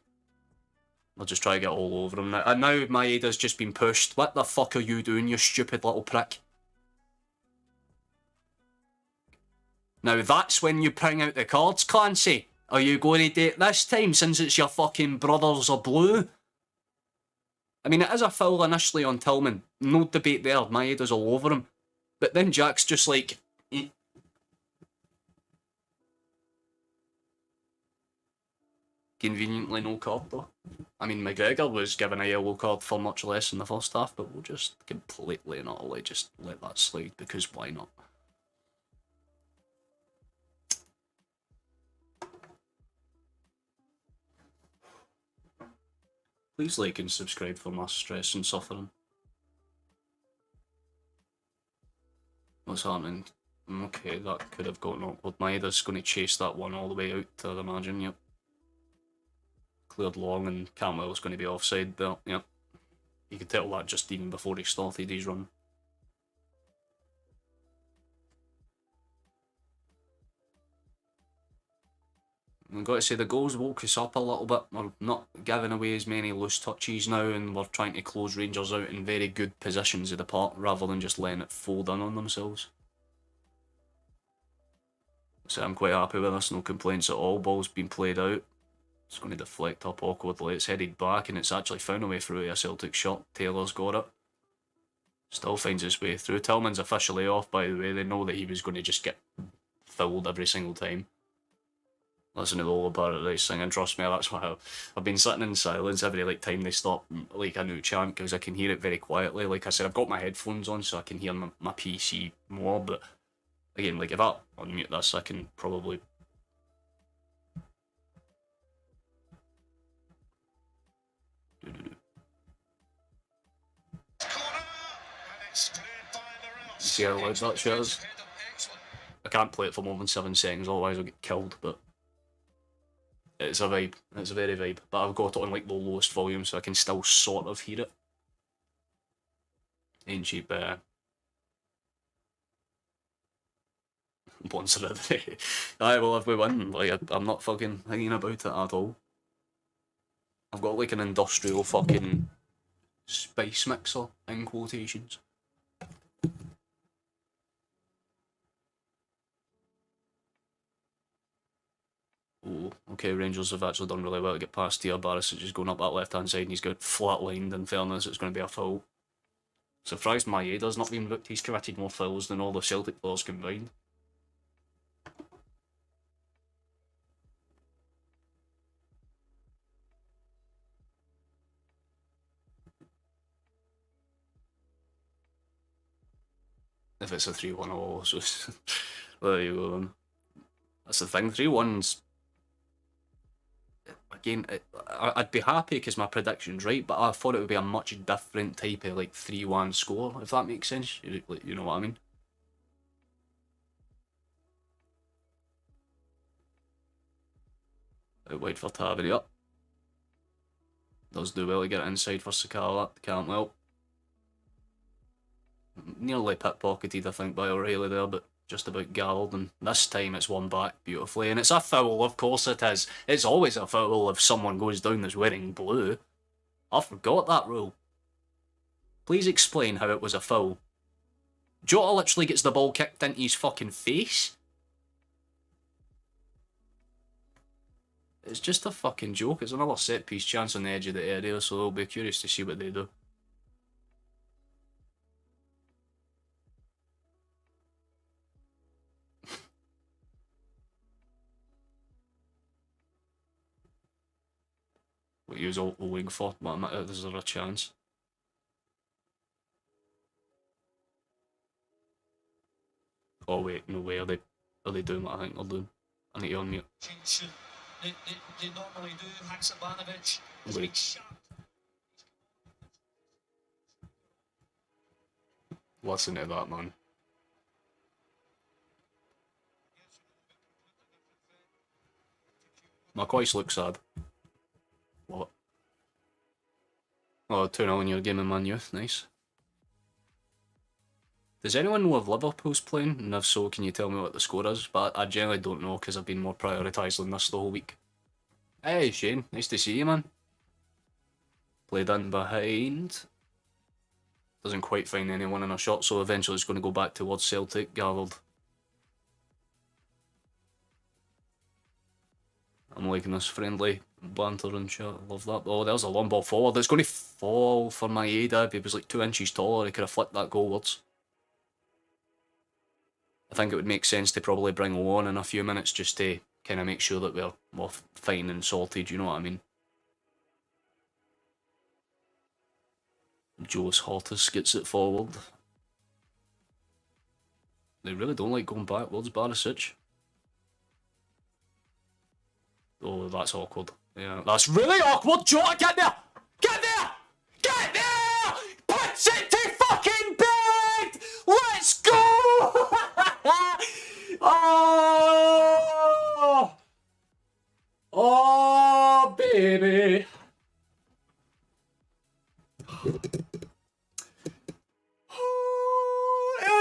I'll just try to get all over him now. And now Maeda's just been pushed. What the fuck are you doing, you stupid little prick? Now that's when you bring out the cards, Clancy. Are you going to date this time, since it's your fucking brothers are blue? I mean, it is a foul initially on Tillman. No debate there. Maeda's all over him. But then Jack's just like... Conveniently no card though. I mean, McGregor was given a yellow card for much less in the first half, but we'll just completely and utterly just let that slide, because why not? Please like and subscribe for my stress and suffering. What's happening? Okay, that could have gotten awkward. Maeda's going to chase that one all the way out, I'd imagine, yep. Cleared long, and Cantwell's going to be offside there, yep. You could tell that just even before he started his run. I've got to say, the goals woke us up a little bit. We're not giving away as many loose touches now, and we're trying to close Rangers out in very good positions of the park, rather than just letting it fold in on themselves. So I'm quite happy with this, no complaints at all. Ball's been played out. It's going to deflect up awkwardly. It's headed back, and it's actually found a way through a Celtic shot. Taylor's got it. Still finds his way through. Tillman's officially off, by the way. They know that he was going to just get fouled every single time. Listen to the whole Paradise singing, trust me, that's why I've been sitting in silence every time they stop like a new chant, because I can hear it very quietly. Like I said, I've got my headphones on so I can hear my PC more, but again, like if I unmute this, I can probably... See how loud that shit is? I can't play it for more than 7 seconds, otherwise I'll get killed, but it's a vibe. It's a very vibe. But I've got it on like the lowest volume so I can still sort of hear it. Ain't cheap, once a day. Aye, well, if we win, like, I'm not fucking hanging about it at all. I've got like an industrial fucking spice mixer, in quotations. Oh, okay, Rangers have actually done really well to get past here. Barisic is going up that left-hand side and he's got flat-lined. In fairness, it's going to be a foul. Surprised Maeda's not been booked. He's committed more fouls than all the Celtic players combined. If it's a 3-1 all, so there you go then. That's the thing, 3-1's... Again, I'd be happy because my prediction's right, but I thought it would be a much different type of like 3-1 score, if that makes sense. You know what I mean? Out wide for Taverny up. Does do well to get it inside for Sakala. Can't well. Nearly pickpocketed, I think, by O'Reilly there, but just about galled, and this time it's won back beautifully, and it's a foul, of course it is. It's always a foul if someone goes down that's wearing blue. I forgot that rule. Please explain how it was a foul. Jota literally gets the ball kicked into his fucking face. It's just a fucking joke. It's another set-piece chance on the edge of the area, so I'll be curious to see what they do. What he was all owing for, is there a chance? Oh wait, no way, are they doing what I think they're doing? I need to unmute. They normally do, Haksabanovic. Wait. Listen to that, man. My voice looks sad. What? Oh, 2-0 in your game in Man U. Nice. Does anyone know if Liverpool's playing? And if so, can you tell me what the score is? But I generally don't know because I've been more prioritised than this the whole week. Hey, Shane. Nice to see you, man. Played in behind. Doesn't quite find anyone in a shot, so eventually it's going to go back towards Celtic. Gathered. I'm liking this friendly banter and shit. Love that. Oh, there's a long ball forward. It's going to fall for Maeda. If he was like 2 inches taller, he could have flicked that goalwards. I think it would make sense to probably bring on in a few minutes just to kind of make sure that we're fine and sorted, you know what I mean? Joe's Hortus gets it forward. They really don't like going backwards, Barisic. Oh, that's awkward. Yeah, that's really awkward. Jota, get there! Get there! Get there! Puts it to fucking bed! Let's go! Oh! Oh, baby!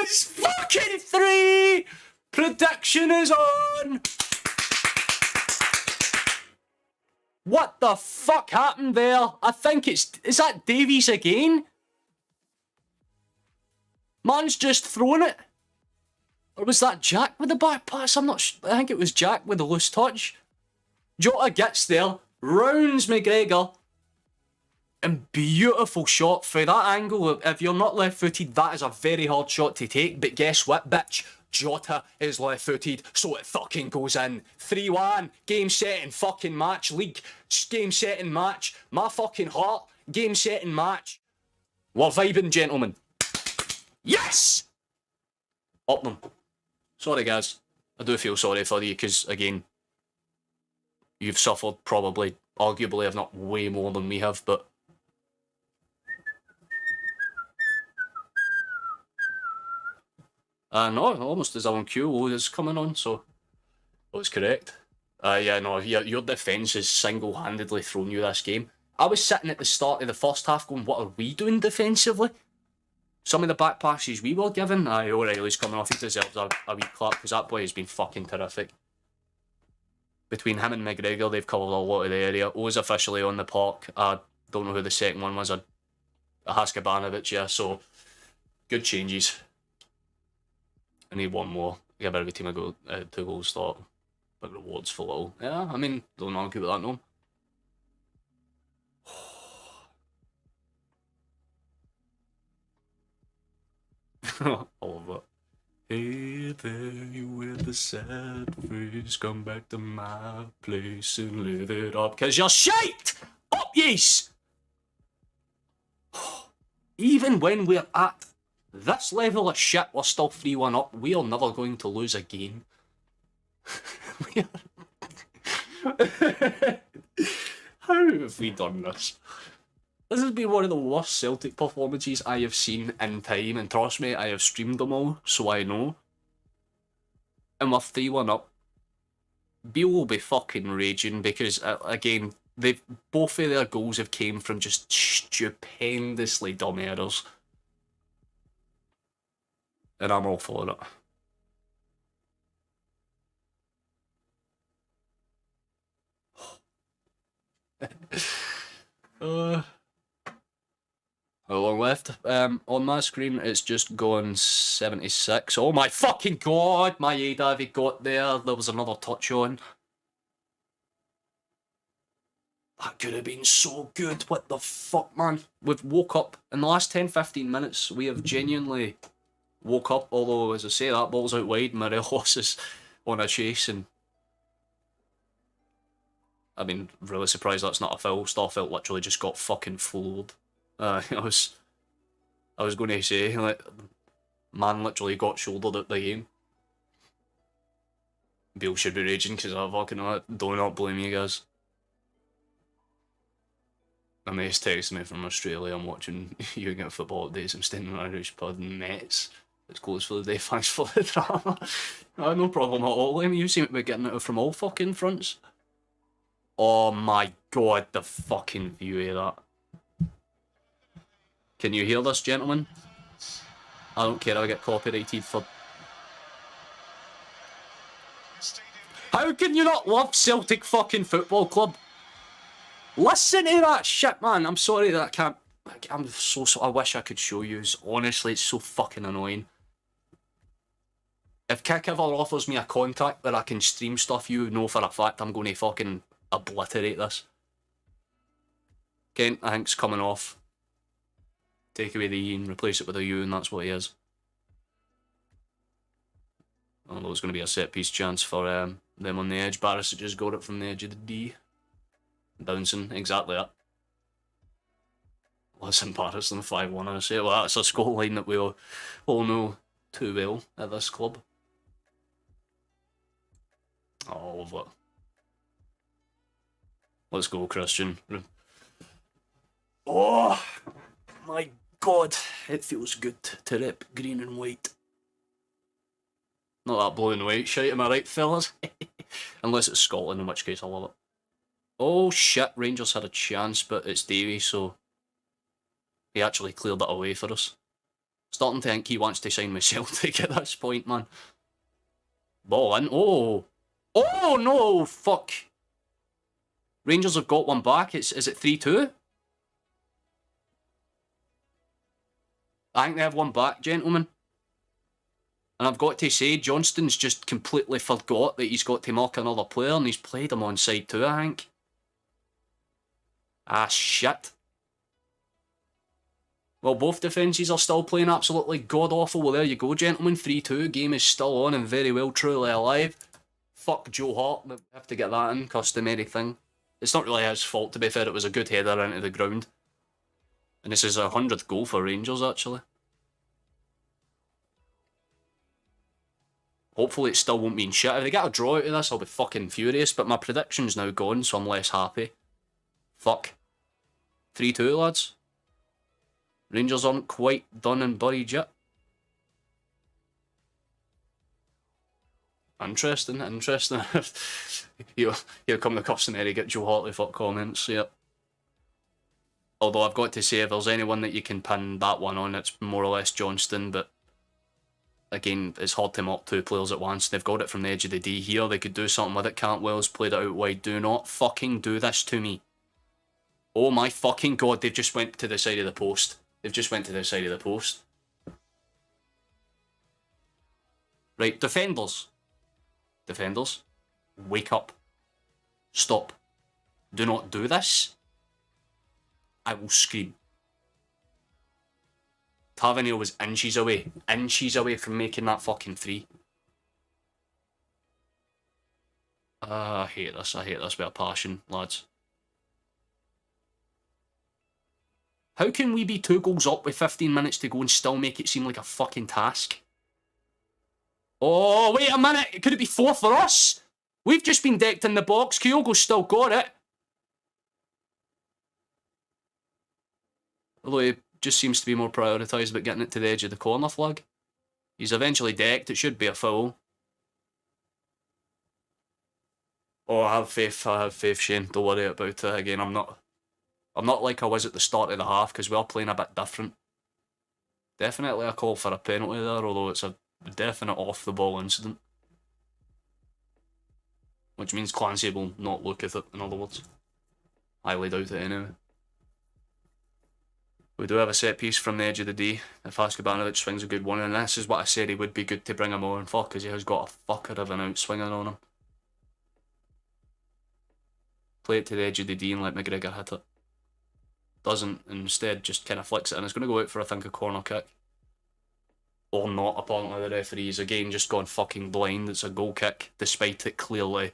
It's fucking 3! Prediction is on! What the fuck happened there? I think is that Davies again? Man's just throwing it. Or was that Jack with the back pass? I'm not sure. I think it was Jack with the loose touch. Jota gets there, rounds McGregor, And beautiful shot for that angle. If you're not left-footed, that is a very hard shot to take. But guess what, bitch? Jota is left-footed, so it fucking goes in. 3-1. Game, set, and fucking match. League. Game, set, and match. My fucking heart. Game, set, and match. We're vibing, gentlemen. Yes! Up them. Sorry, guys. I do feel sorry for you, because, again, you've suffered probably, arguably, if not way more than we have, but... no, almost as on cue is coming on, so that was correct. Yeah, no, your defence has single-handedly thrown you this game. I was sitting at the start of the first half going, what are we doing defensively? Some of the back passes we were given, O'Reilly's coming off, he deserves a wee clap, because that boy has been fucking terrific. Between him and McGregor, they've covered a lot of the area. O's officially on the park. I don't know who the second one was, Haskabanovic, yeah, so good changes. I need one more. Give every team a go, 2 goals start. But rewards for little. Yeah, I mean, don't argue with that, no. I love that. Hey there, you with the sad face, come back to my place and live it up, 'cause you're shite! Up yees! Even when we're at this level of shit, we're still 3-1 up. We are never going to lose a game. How have we done this? This has been one of the worst Celtic performances I have seen in time, and trust me, I have streamed them all, so I know. And we're 3-1 up. Beale will be fucking raging because, again, both of their goals have came from just stupendously dumb errors. And I'm all for it. How long left? On my screen, it's just gone 76. Oh my fucking god! My Adavi got there. There was another touch on. That could have been so good. What the fuck, man? We've woke up. In the last 10-15 minutes, we have genuinely woke up. Although, as I say, that ball's out wide. Morelos is on a chase. And I mean, really surprised that's not a foul. Starfelt literally just got fucking floored. I was going to say, like, man literally got shouldered at the game. Beale should be raging because I fucking do not blame you guys. And he's texting me from Australia. I'm watching you again football updates. I'm staying in Irish pub Nets. It's closed for the day. Thanks for the drama. No problem at all. I mean, you seem to be getting it from all fucking fronts. Oh my god, the fucking view of that. Can you hear this, gentlemen? I don't care, I get copyrighted for... How can you not love Celtic fucking Football Club? Listen to that shit, man. I'm sorry that I can't... I'm so... I wish I could show you. Honestly, it's so fucking annoying. If Kick ever offers me a contact where I can stream stuff, you know for a fact I'm going to fucking obliterate this. Kent, I think's coming off. Take away the E and replace it with a U, and that's what he is. Although it's going to be a set-piece chance for them on the edge. Barris just got it from the edge of the D. Bouncing, exactly that. Less embarrassed than 5-1, I say. Well, that's a scoreline that we all know too well at this club. Oh, love it. Let's go, Christian. Oh, my God. It feels good to rip green and white. Not that blue and white shite, am I right, fellas? Unless it's Scotland, in which case I love it. Oh shit, Rangers had a chance, but it's Davey, so he actually cleared it away for us. Starting to think he wants to sign with Celtic at this point, man. Ball in. Oh! Oh no! Fuck! Rangers have got one back. Is it 3-2? I think they have one back, gentlemen. And I've got to say, Johnston's just completely forgot that he's got to mark another player, and he's played him on side 2, I think. Ah, shit. Well, both defences are still playing absolutely god-awful. Well, there you go, gentlemen. 3-2. Game is still on and very well truly alive. Fuck Joe Hart. We have to get that in. Customary thing. It's not really his fault, to be fair. It was a good header into the ground. And this is a 100th goal for Rangers, actually. Hopefully it still won't mean shit. If they get a draw out of this, I'll be fucking furious. But my prediction's now gone, so I'm less happy. Fuck. 3-2, lads. Rangers aren't quite done and buried yet. Interesting. Here come the customary get Joe Hartley fuck comments, yep. Although I've got to say, if there's anyone that you can pin that one on, it's more or less Johnston, but again, it's hard to mock two players at once. They've got it from the edge of the D here. They could do something with it. Cantwell's played it out wide. Do not fucking do this to me. Oh my fucking god, they've just went to the side of the post. They've just went to the side of the post. Right, defenders. Defenders. Wake up. Stop. Do not do this. I will scream. Tavernier was inches away from making that fucking 3. I hate this with a passion, lads. How can we be 2 goals up with 15 minutes to go and still make it seem like a fucking task? Oh, wait a minute. Could it be 4 for us? We've just been decked in the box. Kyogo's still got it. Although he just seems to be more prioritised about getting it to the edge of the corner flag. He's eventually decked. It should be a foul. Oh, I have faith, Shane. Don't worry about it. Again, I'm not like I was at the start of the half, because we are playing a bit different. Definitely a call for a penalty there, although it's a definite off-the-ball incident. Which means Clancy will not look at it, in other words. Highly doubt it anyway. We do have a set piece from the edge of the D. If Haskabanovic swings a good one, and this is what I said he would be good to bring him on for, because he has got a fucker of an outswinger on him. Play it to the edge of the D and let McGregor hit it. Doesn't, instead just kind of flicks it, and it's going to go out for, I think, a corner kick. Or not, apparently the referee's again just gone fucking blind. It's a goal kick, despite it clearly.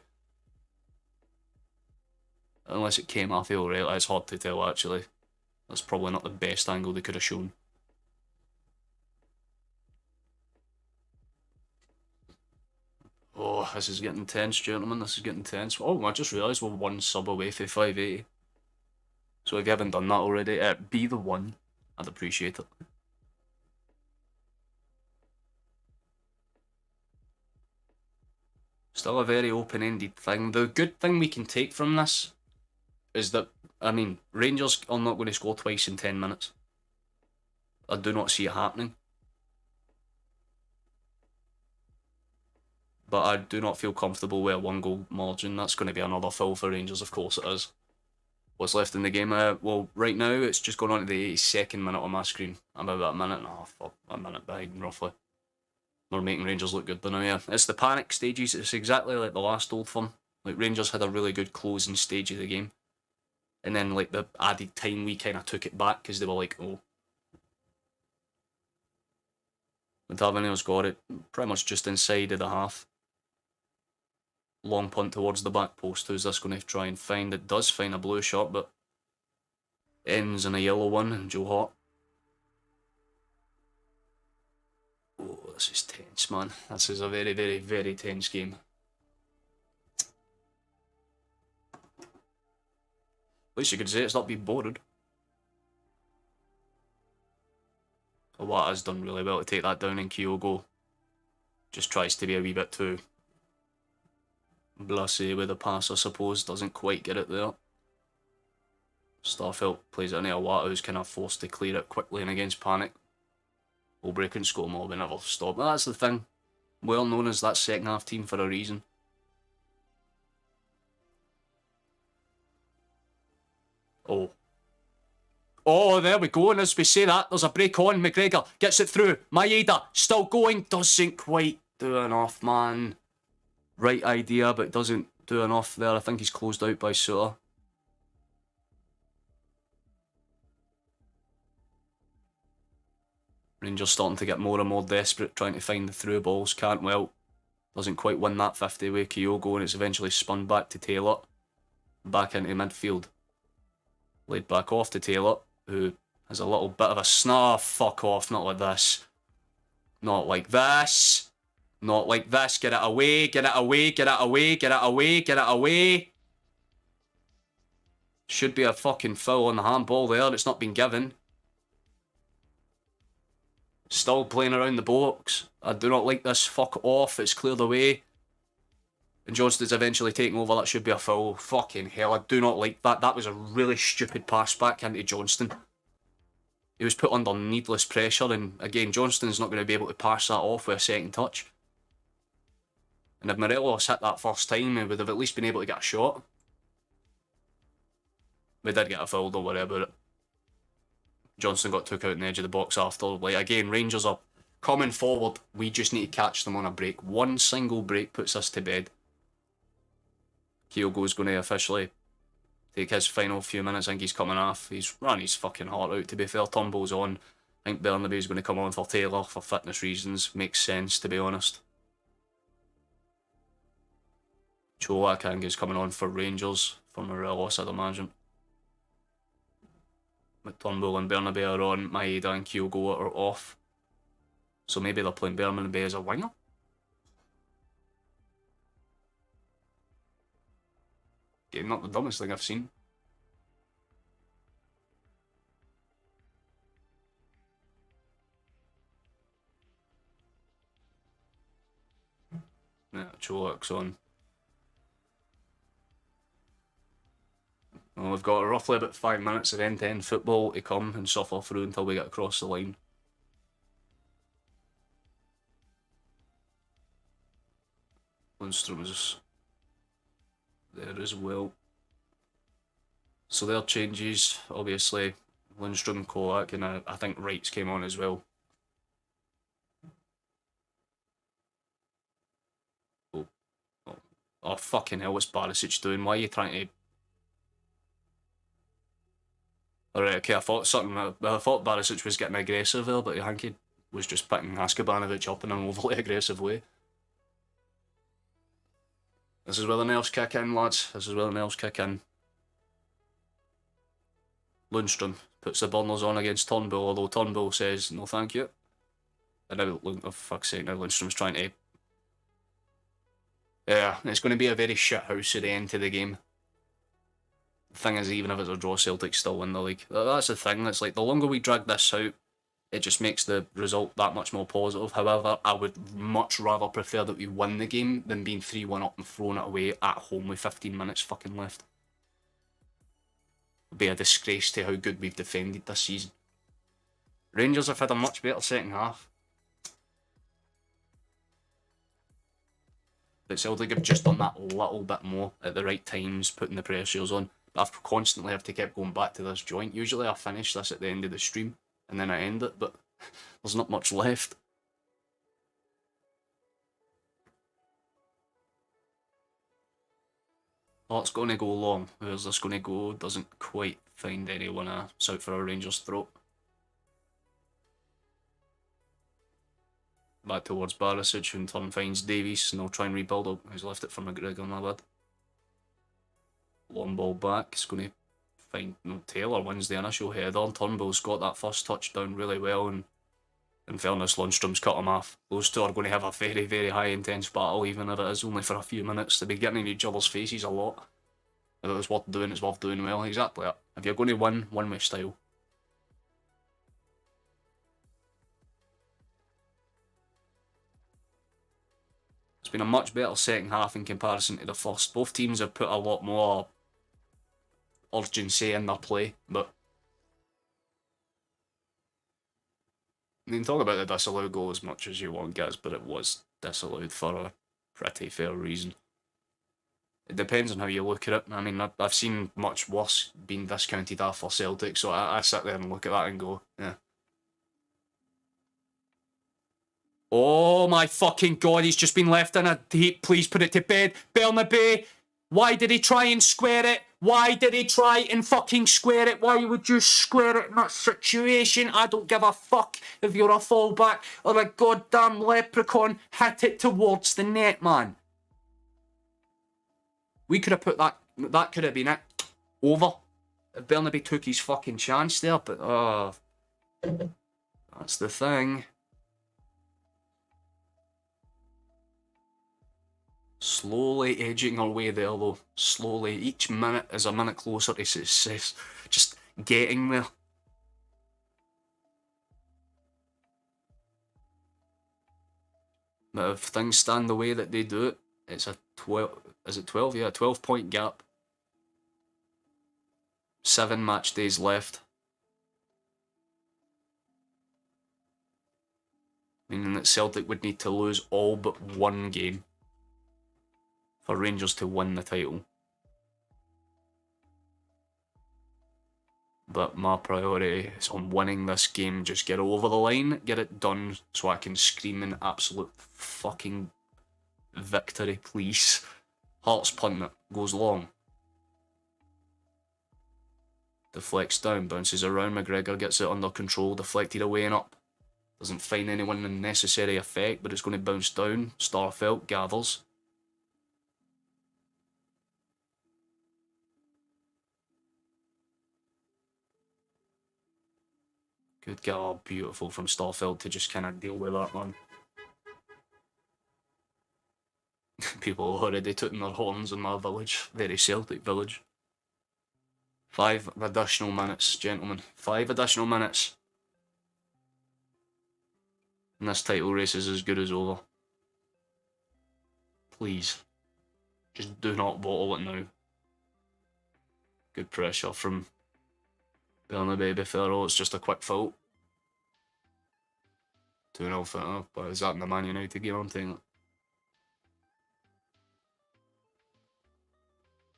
Unless it came off the rail, it's hard to tell actually. That's probably not the best angle they could have shown. Oh, this is getting tense, gentlemen. This is getting tense. Oh, I just realised we're 1 sub away for 580. So if you haven't done that already, be the one. I'd appreciate it. Still a very open-ended thing. The good thing we can take from this is that, I mean, Rangers are not going to score twice in 10 minutes. I do not see it happening. But I do not feel comfortable with a 1-goal margin. That's going to be another foul for Rangers, of course it is. What's left in the game? Well, right now, it's just going on to the 82nd minute on my screen. I'm about a minute behind, roughly. They're making Rangers look good, but now, yeah. It's the panic stages. It's exactly like the last Old Firm. Like, Rangers had a really good closing stage of the game. And then, like, the added time, we kind of took it back, because they were like, oh. But Tavernier's got it pretty much just inside of the half. Long punt towards the back post. Who's this going to try and find? It does find a blue shot, but ends in a yellow one, and Joe Hart. Oh, this is tense, man. This is a very, very, very tense game. At least you could say it's not being bored. What has done really well to take that down, and Kyogo just tries to be a wee bit too blasé with the pass, I suppose. Doesn't quite get it there. Starfelt plays it into Awata, who's kind of forced to clear it quickly and against panic. We'll break and score more, we never stop. But that's the thing. Well known as that second half team for a reason. Oh. Oh, there we go, and as we say that, there's a break on. McGregor gets it through. Maeda still going. Doesn't quite do enough, man. Right idea, but doesn't do enough there. I think he's closed out by Suter. Rangers starting to get more and more desperate, trying to find the through balls. Cantwell doesn't quite win that 50 with Kyogo, and it's eventually spun back to Taylor. Back into midfield. Laid back off to Taylor, who has a little bit of a snarf. Fuck off, not like this. Not like this. Not like this. Get it away, get it away, get it away, get it away, get it away. Should be a fucking foul on the handball there. It's not been given. Still playing around the box. I do not like this. Fuck off. It's cleared away. And Johnston's eventually taking over. That should be a foul. Fucking hell. I do not like that. That was a really stupid pass back into Johnston. He was put under needless pressure. And again, Johnston's not going to be able to pass that off with a second touch. And if Morelos hit that first time, he would have at least been able to get a shot. We did get a foul, don't worry about it. Johnston got took out in the edge of the box after. Like, again, Rangers are coming forward. We just need to catch them on a break. One single break puts us to bed. Kyogo's going to officially take his final few minutes. I think he's coming off. He's run his fucking heart out, to be fair. Turnbull's on. I think Bernabe's going to come on for Taylor for fitness reasons. Makes sense, to be honest. Cholak, I think, is coming on for Rangers. For Morelos, I'd imagine. Turnbull and Bernabe are on. Maeda and Kyogo are off. So maybe they're playing Bernabe as a winger? Yeah, not the dumbest thing I've seen. Yeah, Cholak's on. Well, we've got roughly about 5 minutes of end-to-end football to come and suffer through until we get across the line. Lundstrom's there as well. So their changes, obviously, Lundstrom, Cholak, and I think Wrights came on as well. Oh fucking hell, what's Barisic doing? Why are you trying to... Alright, okay, I thought Barisic was getting aggressive there, but I think he was just picking Haskabanovic up in an overly aggressive way. This is where the nerves kick in, lads. This is where the nerves kick in. Lundstrom puts the burners on against Turnbull, although Turnbull says, no thank you. And now, oh fuck's sake, now Lundstrom's trying to... Yeah, it's going to be a very shit house at the end of the game. The thing is, even if it's a draw, Celtic still win the league. That's the thing. It's like, the longer we drag this out, it just makes the result that much more positive. However, I would much rather prefer that we win the game than being 3-1 up and throwing it away at home with 15 minutes fucking left. It'd be a disgrace to how good we've defended this season. Rangers have had a much better second half. But Celtic have just done that little bit more at the right times, putting the pressures on. I've constantly have to keep going back to this joint. Usually I finish this at the end of the stream and then I end it, but there's not much left. Oh, it's going to go long. Where's this going to go? Doesn't quite find anyone. It's out for a Rangers throat. Back towards Barisic, who in turn finds Davies, and they'll try and rebuild up. He's left it for McGregor, my bad. Long ball back. It's going to find... No, Taylor wins the initial header. Turnbull's got that first touchdown really well, and in fairness, Lundstrom's cut him off. Those two are going to have a very, very high intense battle, even if it is only for a few minutes. They'll be getting in each other's faces a lot. If it was worth doing, it's worth doing well. Exactly that. If you're going to win with style. It's been a much better second half in comparison to the first. Both teams have put a lot more urgency in their play, but you can talk about the disallowed goal as much as you want, guys, but it was disallowed for a pretty fair reason. It depends on how you look at it. I mean, I've seen much worse being discounted off for Celtic, so I sit there and look at that and go, yeah. Oh my fucking god, he's just been left in a heap. Please put it to bed. Bernabe! Why did he try and square it? Why did he try and fucking square it? Why would you square it in that situation? I don't give a fuck if you're a fullback or a goddamn leprechaun. Hit it towards the net, man. We could have put that... That could have been it. Over. If Bernabe took his fucking chance there, but... that's the thing. Slowly edging our way there, though. Slowly. Each minute is a minute closer to success. Just getting there. But if things stand the way that they do it, it's a 12... Is it 12? Yeah, a 12-point gap. 7 match days left. Meaning that Celtic would need to lose all but one game for Rangers to win the title. But my priority is on winning this game. Just get over the line, get it done, so I can scream in absolute fucking victory, please. Hearts punting it, goes long. Deflects down, bounces around, McGregor gets it under control, deflected away and up. Doesn't find anyone in necessary effect, but it's going to bounce down. Starfelt gathers. Good God, beautiful from Starfelt to just kind of deal with that one. People already took their horns in my village. Very Celtic village. 5 additional minutes, gentlemen. 5 additional minutes. And this title race is as good as over. Please. Just do not bottle it now. Good pressure from Bernabe Ferro. It's just a quick fault. 2-0 for but is that in the Man United game? I'm taking it.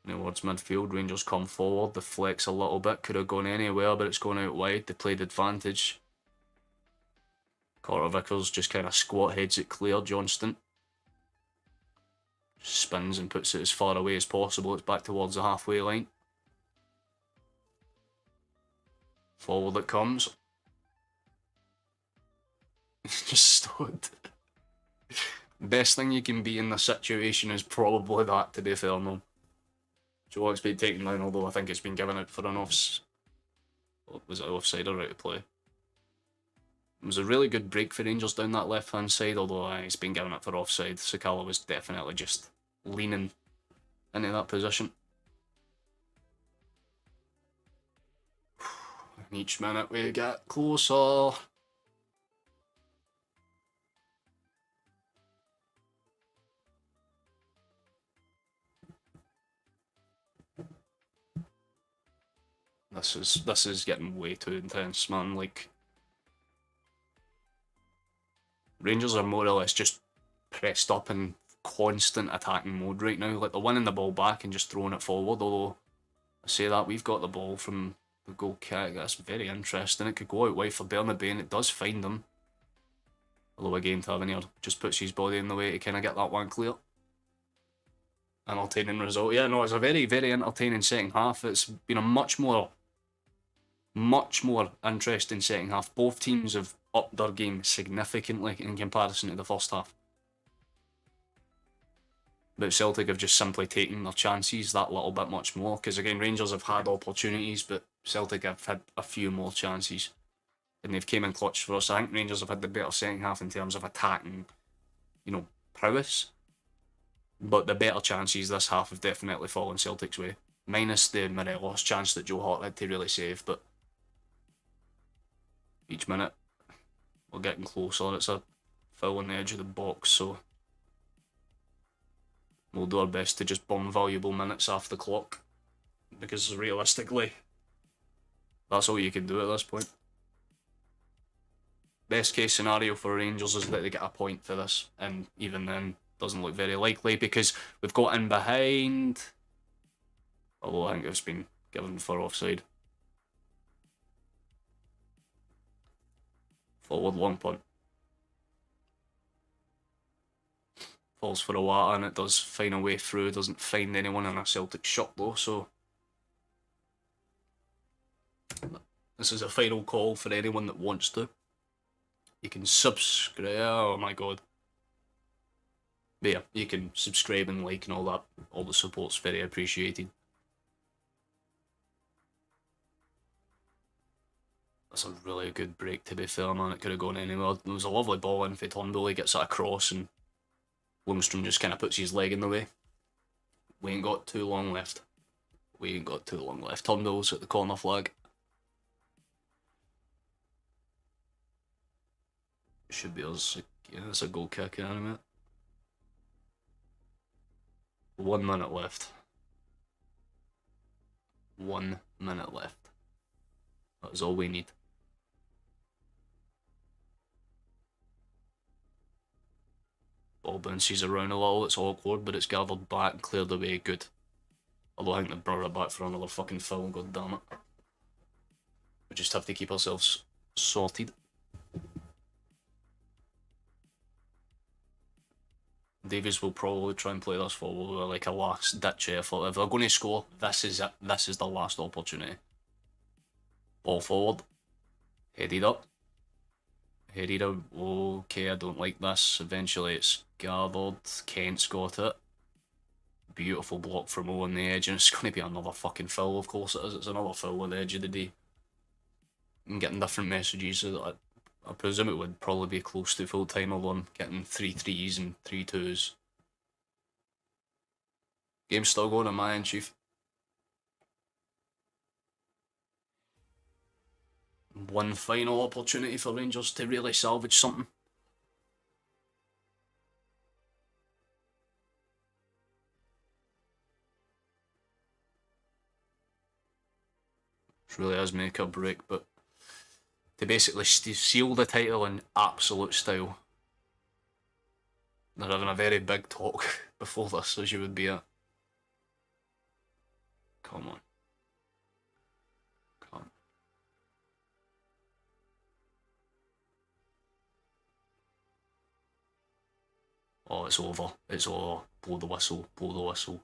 Towards midfield, Rangers come forward, deflects a little bit, could have gone anywhere, but it's going out wide. They played advantage. Carter Vickers just kind of squat heads it clear. Johnston spins and puts it as far away as possible. It's back towards the halfway line. Forward it comes. Just stood. Best thing you can be in this situation is probably that, to be fair, no. Joe Ox been taken down, although I think it's been given out for an was it offside or right to play? It was a really good break for Rangers down that left-hand side, although it's been given it for offside. Sakala was definitely just leaning into that position. And each minute we get closer. This is getting way too intense, man. Like, Rangers are more or less just pressed up in constant attacking mode right now. Like, they're winning the ball back and just throwing it forward, although I say that we've got the ball from the goal kick. That's very interesting. It could go out wide for Bernabe and it does find him. Although again, Tavernier just puts his body in the way to kind of get that one clear. Entertaining result. Yeah, no, it's a very, very entertaining second half. It's been a much more interesting second half. Both teams have upped their game significantly in comparison to the first half. But Celtic have just simply taken their chances that little bit much more. Because again, Rangers have had opportunities, but Celtic have had a few more chances. And they've came in clutch for us. I think Rangers have had the better second half in terms of attacking, prowess. But the better chances this half have definitely fallen Celtic's way. Minus the Morelos chance that Joe Hart had to really save, but each minute we're getting closer. It's a foul on the edge of the box, so we'll do our best to just burn valuable minutes off the clock, because realistically, that's all you can do at this point. Best case scenario for Rangers is that they get a point for this, and even then, doesn't look very likely because we've got in behind. Although I think it's been given for offside. Forward long punt. falls for a water and it does find a way through, doesn't find anyone in a Celtic shot though, so this is a final call for anyone that wants to. You can subscribe, oh my god. But yeah, you can subscribe and like and all that, all the support's very appreciated. That's a really good break, to be fair, man. It could have gone anywhere. There was a lovely ball in for Turnbull. He gets it across and Lundstrom just kind of puts his leg in the way. We ain't got too long left. We ain't got too long left. Turnbull's at the corner flag. Should be us. Yeah, it's a goal kick in a minute. 1 minute left. 1 minute left. That's all we need. Ball bounces around a little, it's awkward, but it's gathered back and cleared away, good. Although I think they brought it back for another fucking foul, god damn it. We just have to keep ourselves sorted. Davies will probably try and play this forward with like a last ditch effort. If they're going to score, this is it. This is the last opportunity. Ball forward. Headed up. Headed up. Okay, I don't like this. Eventually it's gathered. Kent's got it. Beautiful block from Mo on the edge, and it's going to be another fucking foul, of course it is. It's another foul on the edge of the day. I'm getting different messages. I presume it would probably be close to full time alone, getting 3 3s and 3 2s. Game's still going on my end, Chief. One final opportunity for Rangers to really salvage something. It really is make or break, but to basically seal the title in absolute style. They're having a very big talk before this, as you would be at. Come on. Come on. Oh, it's over. It's over. Blow the whistle. Blow the whistle.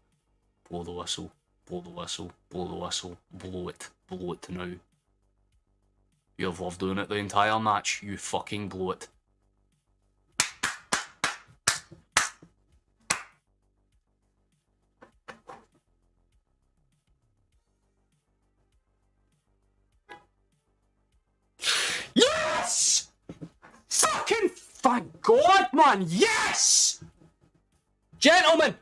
Blow the whistle. Blow the whistle. Blow the whistle. Blow it. Blow it now. You've loved doing it the entire match. You fucking blow it. Yes! Fucking thank God, man! Yes! Gentlemen!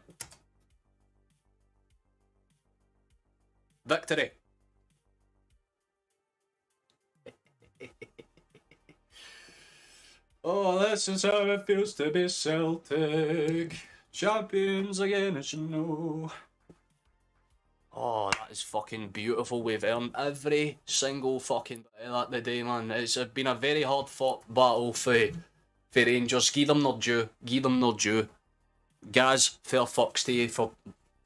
Victory. Oh, this is how it feels to be Celtic. Champions again, as you know. Oh, that is fucking beautiful. We've earned every single fucking bit of that today, man. It's been a very hard fought battle for Rangers. Give them their due. Give them their due. Gaz, fair fucks to you for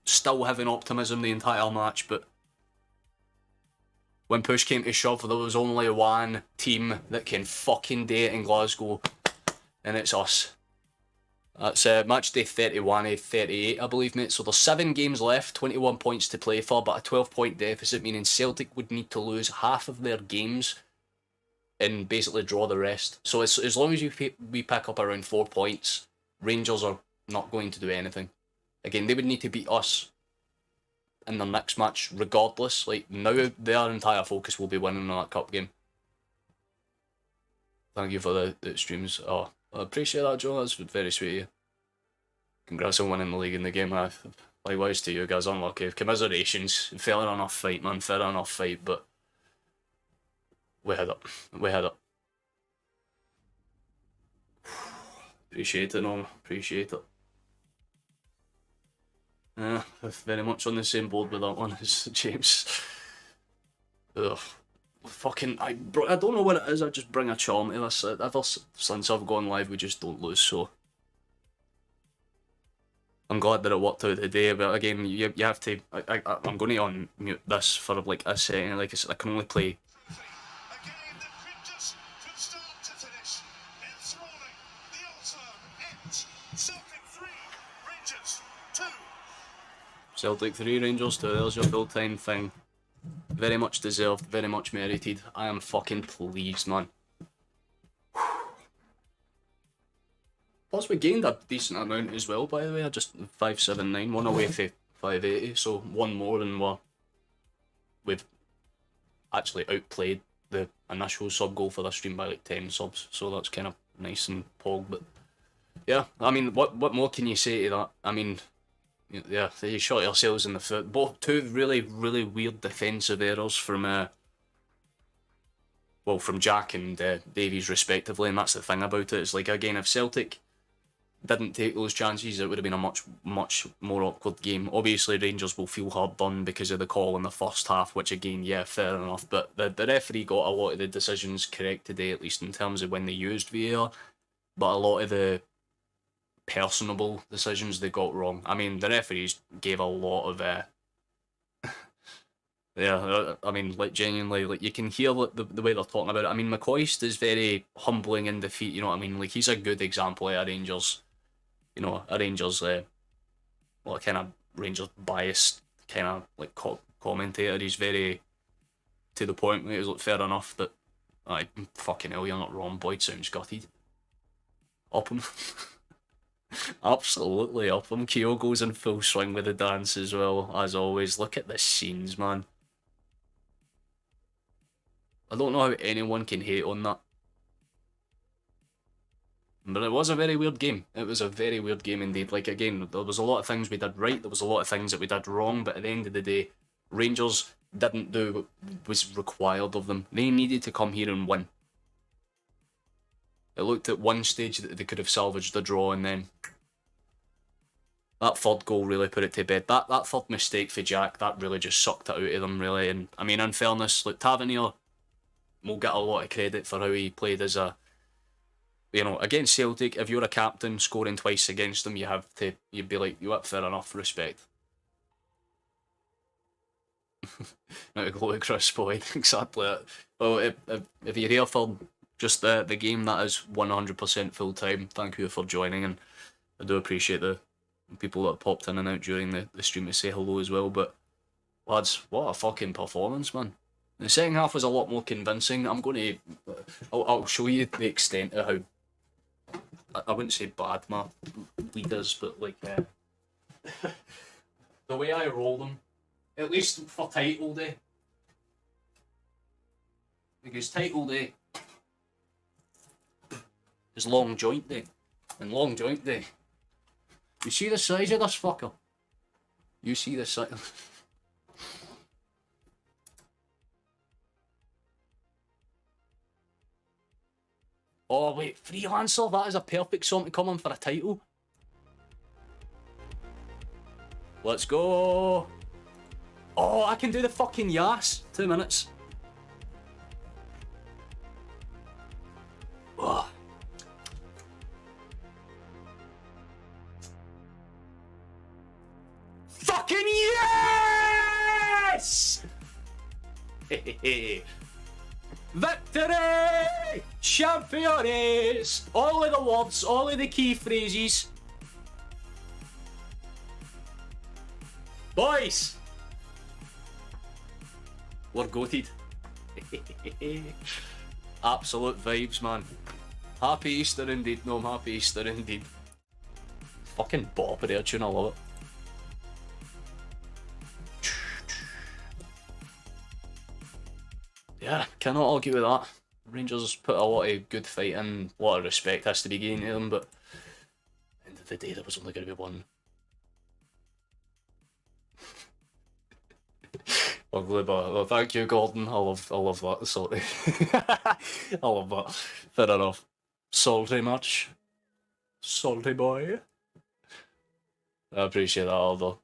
still having optimism the entire match, but when push came to shove, there was only one team that can fucking do it in Glasgow, and it's us. That's match day 31 of 38, I believe, mate. So there's 7 games left, 21 points to play for, but a 12-point deficit, meaning Celtic would need to lose half of their games and basically draw the rest. So as long as we pick up around 4 points, Rangers are not going to do anything. Again, they would need to beat us in their next match regardless. Like, now their entire focus will be winning that cup game. Thank you for the streams. Oh, I appreciate that, Joe. That's very sweet of you. Congrats on winning the league in the game. Likewise to you guys. Unlucky. Commiserations. Fair enough fight, man. Fair enough fight, but we had up. We had up. Appreciate it, no. Appreciate it. Yeah, very much on the same board with that one as James. Ugh. Fucking, I don't know what it is, I just bring a charm to this. Ever since I've gone live, we just don't lose, so I'm glad that it worked out today, but again, you have to, I'm going to unmute this for like a second. Like I said, I can only play. Celtic 3, Rangers 2, there's your full-time thing. Very much deserved, very much merited. I am fucking pleased, man. Plus, we gained a decent amount as well, by the way. I just 579, one away for 580, so one more than we've actually outplayed the initial sub goal for this stream by like 10 subs, so that's kind of nice and pog. But yeah, I mean, what more can you say to that? I mean, yeah, you shot yourselves in the foot. Both two really weird defensive errors from from Jack and Davies respectively, and that's the thing about it. It's like, again, if Celtic didn't take those chances, it would have been a much more awkward game. Obviously, Rangers will feel hard done because of the call in the first half, which again, yeah, fair enough. But the referee got a lot of the decisions correct today, at least in terms of when they used VAR. But a lot of the personable decisions they got wrong. I mean, the referees gave a lot of yeah, I mean, like, genuinely, like, you can hear the way they're talking about it. I mean, McCoist is very humbling in defeat, you know what I mean? Like, he's a good example of a Rangers, you know, a Rangers, kind of Rangers biased kind of, like, commentator. He's very to the point. He's like, fair enough, but, fucking hell, you're not wrong. Boyd sounds gutted. Up him. Absolutely up him. Kyogo's in full swing with the dance as well, as always. Look at the scenes, man. I don't know how anyone can hate on that. But it was a very weird game. It was a very weird game indeed. Like, again, there was a lot of things we did right, there was a lot of things that we did wrong, but at the end of the day, Rangers didn't do what was required of them. They needed to come here and win. It looked at one stage that they could have salvaged the draw, and then that third goal really put it to bed. That third mistake for Jack, that really just sucked it out of them, really. And I mean, in fairness, like, Tavernier will get a lot of credit for how he played as a, you know, against Celtic. If you're a captain scoring twice against them, you'd be like, you up, fair enough, respect. Now to go to Chris Boyd, exactly. Well, if you're here for just the game, that is 100% full time. Thank you for joining, and I do appreciate the people that popped in and out during the stream to say hello as well. But lads, what a fucking performance, man. The second half was a lot more convincing. I'll show you the extent of how, I wouldn't say bad my lead is, but like the way I roll them, at least for title day. Because title day is long joint day. And long joint day, you see the size of this fucker? You see the size. Oh wait, Freelancer, that is a perfect song to come on for a title. Let's go. Oh, I can do the fucking yas. 2 minutes. Oh. Fucking yes! Victory! Champions! All of the words, all of the key phrases. Boys! We're goated. Absolute vibes, man. Happy Easter indeed. No, happy Easter indeed. Fucking bop there, tune, I love it. Yeah, cannot argue with that. Rangers put a lot of good fight in, a lot of respect has to be gained to them, but at the end of the day, there was only going to be one. Ugly, but well, thank you, Gordon. I love that. Sorry, I love that. Fair enough. Salty much, salty boy. I appreciate that, although.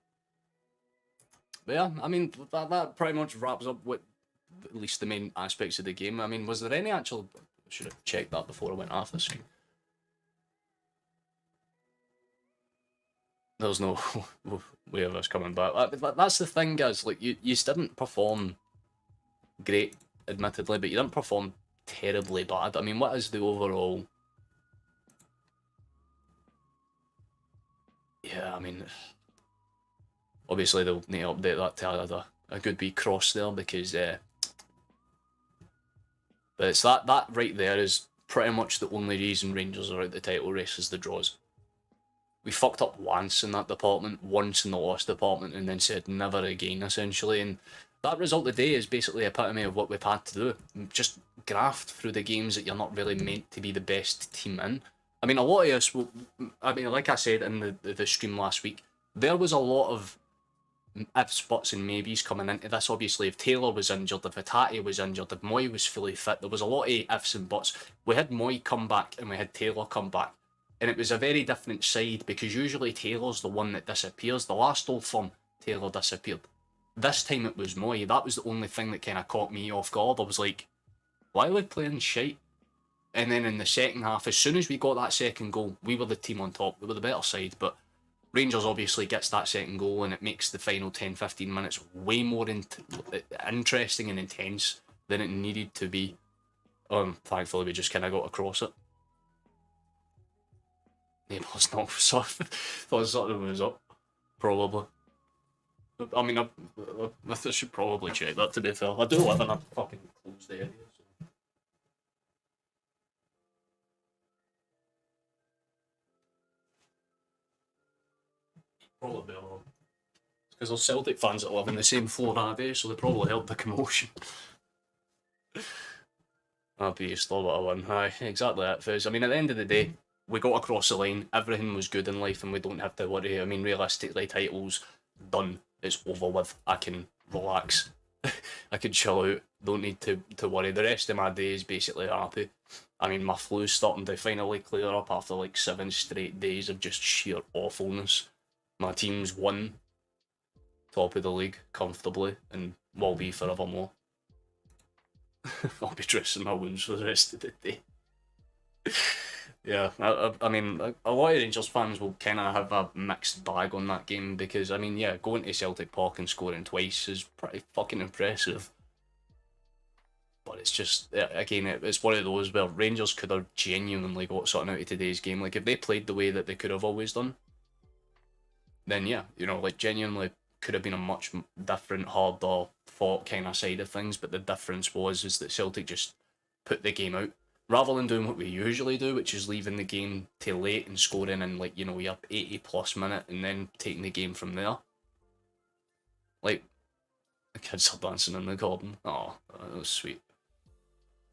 But yeah, I mean that pretty much wraps up with at least the main aspects of the game. I mean, was there any actual? I should have checked that before I went off the screen. There's no way of us coming back. That's the thing, guys. Like, you didn't perform great, admittedly, but you didn't perform terribly bad. I mean, what is the overall? Yeah, I mean, Obviously, they'll need to update that to add a good wee cross there because, but it's that right there is pretty much the only reason Rangers are out the title race is the draws. We fucked up once in that department, once in the loss department, and then said never again, essentially. And that result today is basically a epitome of what we've had to do. Just graft through the games that you're not really meant to be the best team in. I mean, a lot of us will, I mean, like I said in the stream last week, there was a lot of ifs, buts and maybes coming into this. Obviously, if Taylor was injured, if Hatate was injured, if Moy was fully fit, there was a lot of ifs and buts. We had Moy come back and we had Taylor come back. And it was a very different side because usually Taylor's the one that disappears. The last Old Firm, Taylor disappeared. This time it was Moy. That was the only thing that kind of caught me off guard. I was like, why are we playing shite? And then in the second half, as soon as we got that second goal, we were the team on top. We were the better side. But Rangers obviously gets that second goal and it makes the final 10-15 minutes way more interesting and intense than it needed to be. Thankfully, we just kind of got across it. Neighbours not thought something was up. Probably. I mean, I should probably check that, to be fair. I do live in a fucking closed area. So. Probably are. Because there's Celtic fans that live in the same floor nowadays, so they probably heard the commotion. I'll be used to what I won. Aye, exactly that, Fizz. I mean, at the end of the day, we got across the line, everything was good in life and we don't have to worry. I mean, realistically, title's done, it's over with, I can relax, I can chill out, don't need to worry. The rest of my day is basically happy. I mean, my flu's starting to finally clear up after like 7 straight days of just sheer awfulness. My team's won, top of the league, comfortably, and will be forevermore. I'll be dressing my wounds for the rest of the day. Yeah, I mean, a lot of Rangers fans will kind of have a mixed bag on that game because, I mean, yeah, going to Celtic Park and scoring twice is pretty fucking impressive. But it's just, again, it's one of those where Rangers could have genuinely got something out of today's game. Like, if they played the way that they could have always done, then yeah, you know, like, genuinely could have been a much different, harder fought kind of side of things. But the difference is that Celtic just put the game out. Rather than doing what we usually do, which is leaving the game till late and scoring in, like, you know, your 80 plus minute and then taking the game from there. Like, the kids are dancing in the garden. Oh, that was sweet.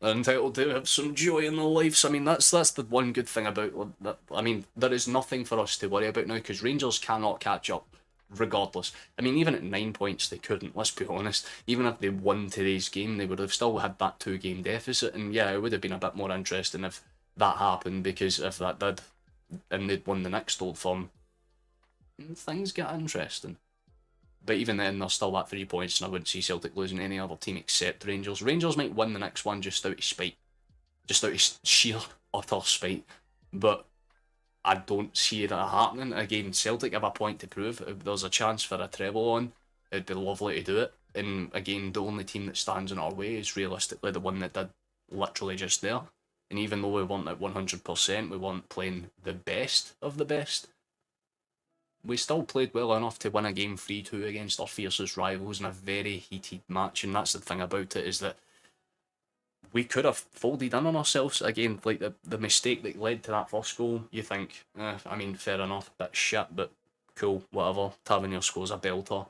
They're entitled to have some joy in their lives. I mean, that's the one good thing about that. I mean, there is nothing for us to worry about now because Rangers cannot catch up. Regardless, I mean, even at 9 points, they couldn't. Let's be honest. Even if they won today's game, they would have still had that 2-game deficit. And yeah, it would have been a bit more interesting if that happened, because if that did, and they'd won the next Old Firm, things get interesting. But even then, there's still that 3 points, and I wouldn't see Celtic losing any other team except Rangers. Rangers might win the next one just out of spite, just out of sheer utter spite. But I don't see that happening. Again, Celtic have a point to prove. If there's a chance for a treble on, it'd be lovely to do it. And again, the only team that stands in our way is realistically the one that did literally just there. And even though we weren't at 100%, we weren't playing the best of the best, we still played well enough to win a game 3-2 against our fiercest rivals in a very heated match. And that's the thing about it, is that we could have folded in on ourselves. Again, like the mistake that led to that first goal, you think, I mean, fair enough, bit shit, but cool, whatever. Tavernier scores a belter.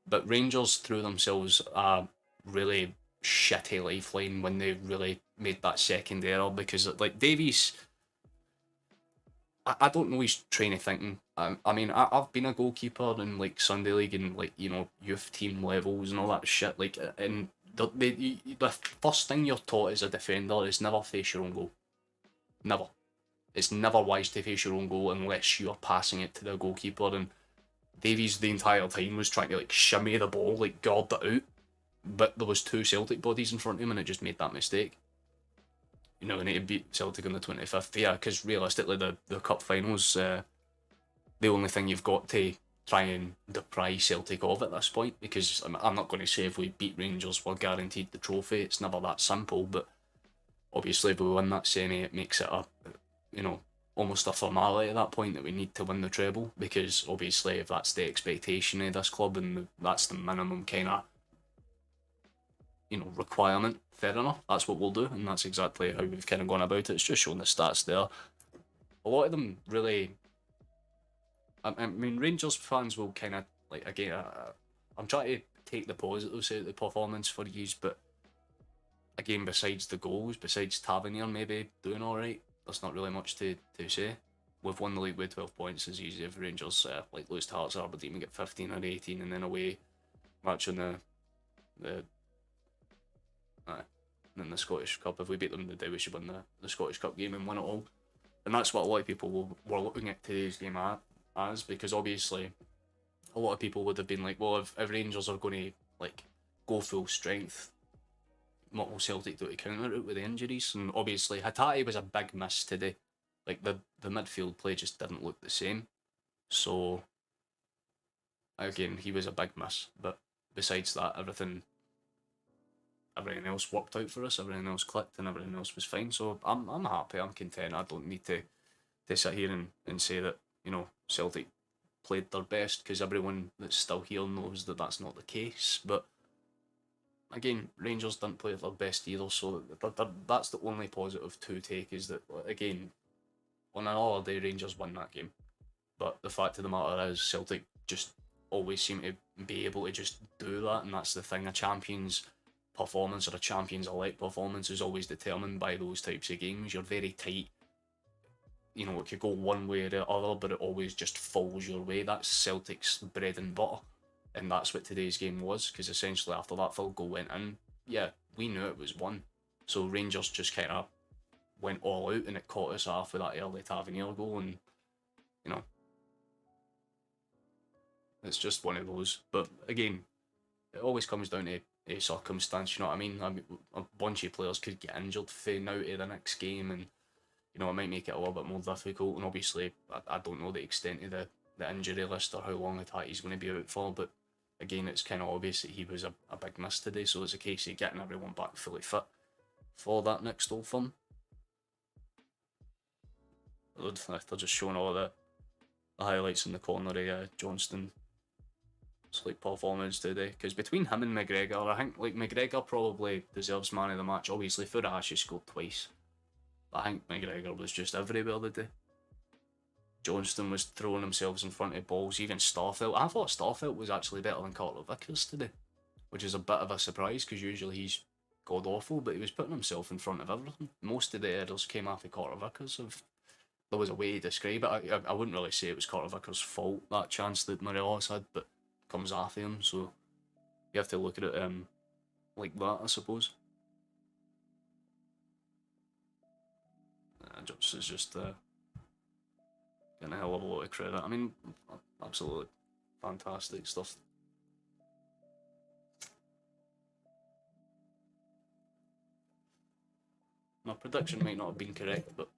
But Rangers threw themselves a really shitty lifeline when they really made that second error, because, like, Davies, I don't know his train of thinking. I mean, I've been a goalkeeper in, like, Sunday League and, like, you know, youth team levels and all that shit, like, and the first thing you're taught as a defender is never face your own goal. Never. It's never wise to face your own goal unless you're passing it to the goalkeeper. And Davies the entire time was trying to, like, shimmy the ball, like, guard it out. But there was 2 Celtic bodies in front of him and it just made that mistake. You know, and it beat Celtic on the 25th. Yeah, because realistically the cup finals, the only thing you've got to try and deprive Celtic of at this point, because I'm not going to say if we beat Rangers we're guaranteed the trophy. It's never that simple, but obviously if we win that semi, it makes it a, you know, almost a formality at that point that we need to win the treble, because obviously if that's the expectation of this club and that's the minimum kind of, you know, requirement, fair enough, that's what we'll do, and that's exactly how we've kind of gone about it. It's just showing the stats there. A lot of them really, I mean, Rangers fans will kind of, like, again, I'm trying to take the positives out of the performance for you, but again, besides the goals, besides Tavernier maybe doing alright, there's not really much to say. We've won the league with 12 points as easy if Rangers like lose to Hearts or Aberdeen, we get 15 or 18, and then away match on the and then the Scottish Cup. If we beat them the day, we should win the Scottish Cup game and win it all. And that's what a lot of people were looking at today's game as, because obviously a lot of people would have been like, well, if Rangers are going to like go full strength, what will Celtic do to counter it with the injuries? And obviously Hatate was a big miss today. Like the midfield play just didn't look the same. So again, he was a big miss. But besides that, everything else worked out for us. Everything else clicked, and everything else was fine. So I'm happy. I'm content. I don't need to sit here and say that, you know, Celtic played their best, because everyone that's still here knows that that's not the case. But again, Rangers didn't play at their best either, so that's the only positive to take, is that, again, on another day, Rangers won that game. But the fact of the matter is, Celtic just always seem to be able to just do that, and that's the thing. A champion's performance, or a champion's elite performance, is always determined by those types of games. You're very tight. You know, it could go one way or the other, but it always just falls your way. That's Celtic's bread and butter. And that's what today's game was, because essentially after that field goal went in, yeah, we knew it was won. So Rangers just kind of went all out, and it caught us off with that early Tavernier goal, and, you know, it's just one of those. But again, it always comes down to a circumstance, you know what I mean? A bunch of players could get injured for now to the next game, and, you know, it might make it a little bit more difficult. And obviously, I don't know the extent of the injury list or how long Hatate's going to be out for, but again, it's kind of obvious that he was a big miss today, so it's a case of getting everyone back fully fit for that next Old Firm. They're just showing all the highlights in the corner of Johnston's like performance today, because between him and McGregor, I think like McGregor probably deserves man of the match. Obviously, Furuhashi scored twice, but I think McGregor was just everywhere today. Johnston was throwing himself in front of balls, even Starfelt. I thought Starfelt was actually better than Carter Vickers today, which is a bit of a surprise, because usually he's god awful, but he was putting himself in front of everything. Most of the errors came after Carter Vickers. If there was a way to describe it, I wouldn't really say it was Carter Vickers' fault, that chance that Morelos had, but comes after him, so you have to look at it like that, I suppose. Johnston's just getting a hell of a lot of credit. I mean, absolutely fantastic stuff. My prediction might not have been correct, but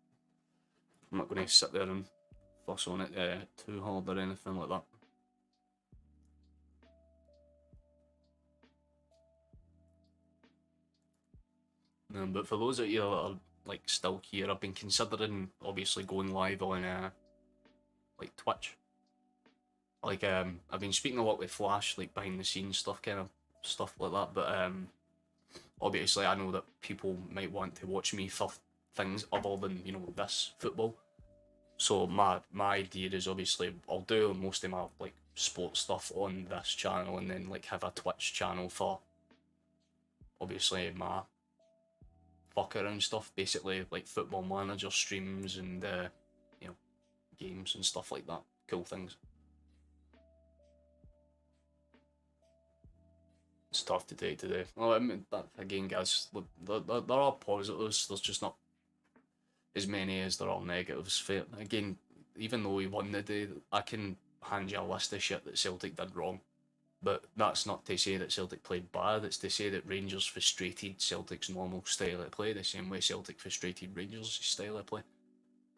I'm not going to sit there and fuss on it too hard or anything like that. But for those of you that are like still here, I've been considering obviously going live on like Twitch. Like I've been speaking a lot with Flash, like behind the scenes stuff, kind of stuff like that. But obviously I know that people might want to watch me for things other than, you know, this football. So my idea is, obviously I'll do most of my like sports stuff on this channel, and then like have a Twitch channel for obviously my fuck around stuff, basically like Football Manager streams and you know, games and stuff like that, cool things. It's tough to take today. Well, I mean, that, again, guys, there are positives. There's just not as many as there are negatives. Again, even though we won the day, I can hand you a list of shit that Celtic did wrong. But that's not to say that Celtic played bad, it's to say that Rangers frustrated Celtic's normal style of play, the same way Celtic frustrated Rangers' style of play.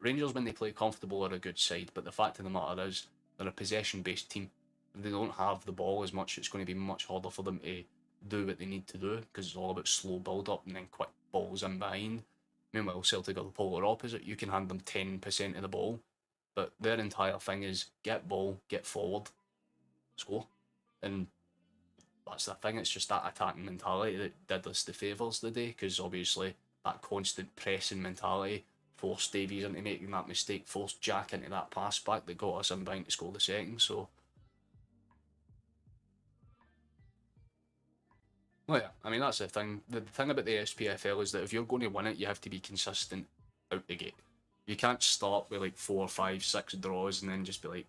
Rangers, when they play comfortable, are a good side, but the fact of the matter is, they're a possession-based team. If they don't have the ball as much, it's going to be much harder for them to do what they need to do, because it's all about slow build-up and then quick balls in behind. Meanwhile, Celtic are the polar opposite. You can hand them 10% of the ball, but their entire thing is get ball, get forward, score. And that's the thing, it's just that attacking mentality that did us the favours today, because obviously that constant pressing mentality forced Davies into making that mistake, forced Jack into that pass back that got us in behind to score the second. So, well, yeah, I mean, that's the thing. The thing about the SPFL is that if you're going to win it, you have to be consistent out the gate. You can't start with like 4, 5, 6 draws and then just be like,